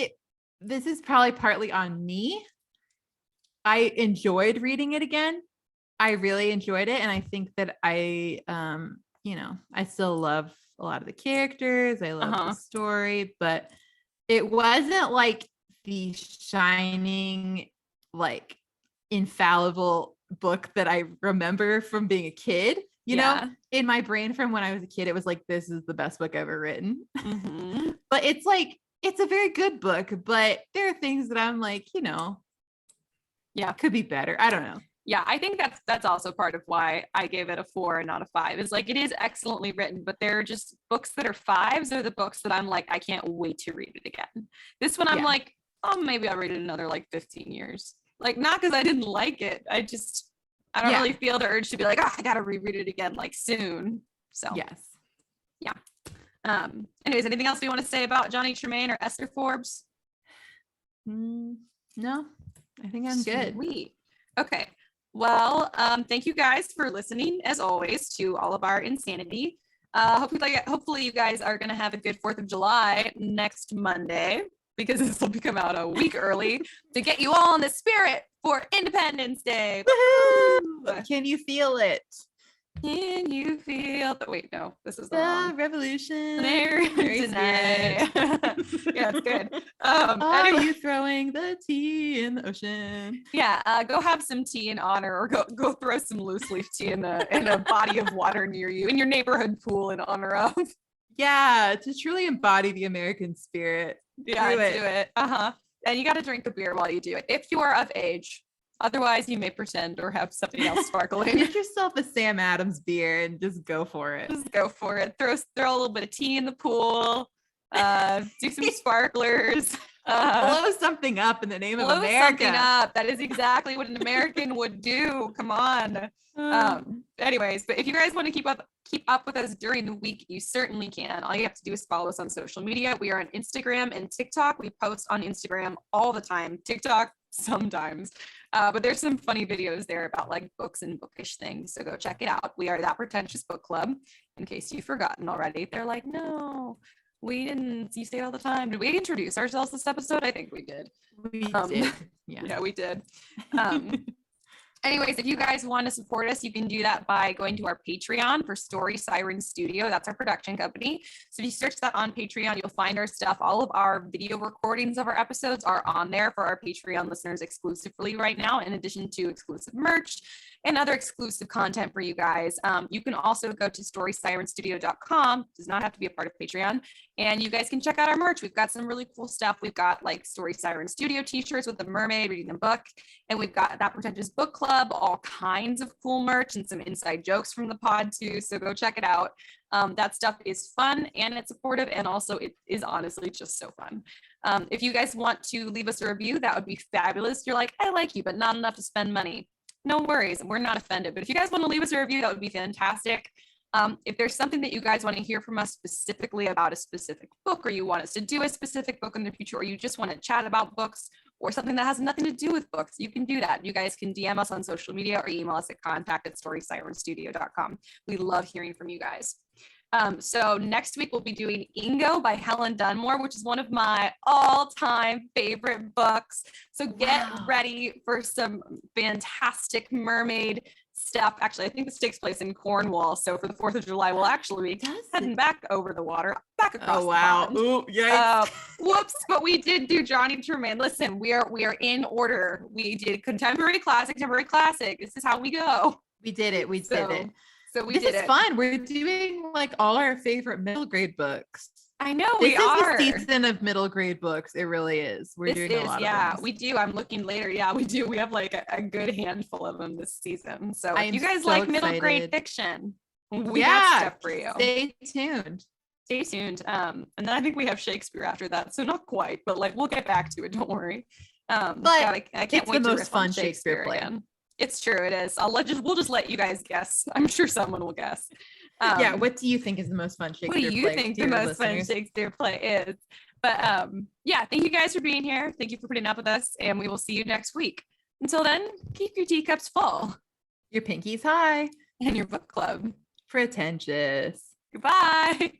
this is probably partly on me. I enjoyed reading it again. I really enjoyed it. And I think that I still love a lot of the characters. I love the story, but it wasn't like the shining, like infallible book that I remember from being a kid. You know, in my brain from when I was a kid, it was like, this is the best book ever written. But it's like, it's a very good book, but there are things that I'm like, could be better. I don't know. Yeah, I think that's also part of why I gave it a 4 and not a 5. Is like it is excellently written, but there are just books that are 5s are the books that I'm like, I can't wait to read it again. This one I'm like, oh, maybe I'll read it another like 15 years. Like not because I didn't like it. I don't really feel the urge to be like, oh, I gotta reread it again like soon. So yes. Yeah. Anyways, anything else we want to say about Johnny Tremain or Esther Forbes? No, I think I'm good. Sweet. Okay. Well, thank you guys for listening as always to all of our insanity. Hopefully you guys are going to have a good 4th of July next Monday, because this will come out a week early to get you all in the spirit for Independence Day. Woo-hoo! Can you feel it? Can you feel the wait? No, this is the wrong. Revolution. Tonight. Yeah, it's good. Are you throwing the tea in the ocean? Yeah, go have some tea in honor, or go throw some loose leaf tea in a body of water near you in your neighborhood pool in honor of. Yeah, to truly embody the American spirit. Yeah, do it. And you got to drink a beer while you do it if you are of age. Otherwise, you may pretend or have something else sparkling. Get yourself a Sam Adams beer and just go for it. Just go for it. Throw a little bit of tea in the pool. Do some sparklers. Blow something up in the name of America. Blow something up. That is exactly what an American would do. Come on. Anyways, but if you guys want to keep up with us during the week, you certainly can. All you have to do is follow us on social media. We are on Instagram and TikTok. We post on Instagram all the time. TikTok sometimes. But there's some funny videos there about like books and bookish things. So go check it out. We are that Pretentious Book Club, in case you've forgotten already. They're like, no, we didn't. You say it all the time. Did we introduce ourselves this episode? I think we did. We did. Yeah, we did. Anyways, if you guys want to support us, you can do that by going to our Patreon for Story Siren Studio. That's our production company. So if you search that on Patreon, you'll find our stuff. All of our video recordings of our episodes are on there for our Patreon listeners exclusively right now, in addition to exclusive merch and other exclusive content for you guys. You can also go to storysirenstudio.com. Does not have to be a part of Patreon. And you guys can check out our merch. We've got some really cool stuff. We've got like Story Siren Studio t-shirts with the mermaid reading the book. And we've got that Pretentious Book Club, all kinds of cool merch and some inside jokes from the pod too. So go check it out. That stuff is fun and it's supportive. And also it is honestly just so fun. If you guys want to leave us a review, that would be fabulous. You're like, I like you, but not enough to spend money. No worries. We're not offended. But if you guys want to leave us a review, that would be fantastic. If there's something that you guys want to hear from us specifically about a specific book, or you want us to do a specific book in the future, or you just want to chat about books or something that has nothing to do with books, you can do that. You guys can DM us on social media or email us at contact@storysirenstudio.com. We love hearing from you guys. So next week we'll be doing Ingo by Helen Dunmore, which is one of my all-time favorite books. So get ready for some fantastic mermaid stuff. Actually, I think this takes place in Cornwall. So for the 4th of July, we'll actually be heading back over the water, back across the pond. Ooh, yikes. Whoops, but we did do Johnny Tremain. Listen, we are in order. We did contemporary classic. This is how we go. We did it. So we this did is it. Fun. We're doing like all our favorite middle grade books. I know this we are. This is the season of middle grade books. It really is. We're doing a lot of them. We do. I'm looking later. Yeah, we do. We have like a good handful of them this season. So if you guys like middle grade fiction, we got stuff for you. Stay tuned. And then I think we have Shakespeare after that. So not quite, but like we'll get back to it. Don't worry. But I can't wait the to most fun Shakespeare play. Again. It's true. It is. We'll just let you guys guess. I'm sure someone will guess. Yeah, what do you think is the most fun Shakespeare play? What do you think the most fun Shakespeare play is? But yeah, thank you guys for being here. Thank you for putting up with us, and we will see you next week. Until then, keep your teacups full. Your pinkies high. And your book club. Pretentious. Goodbye.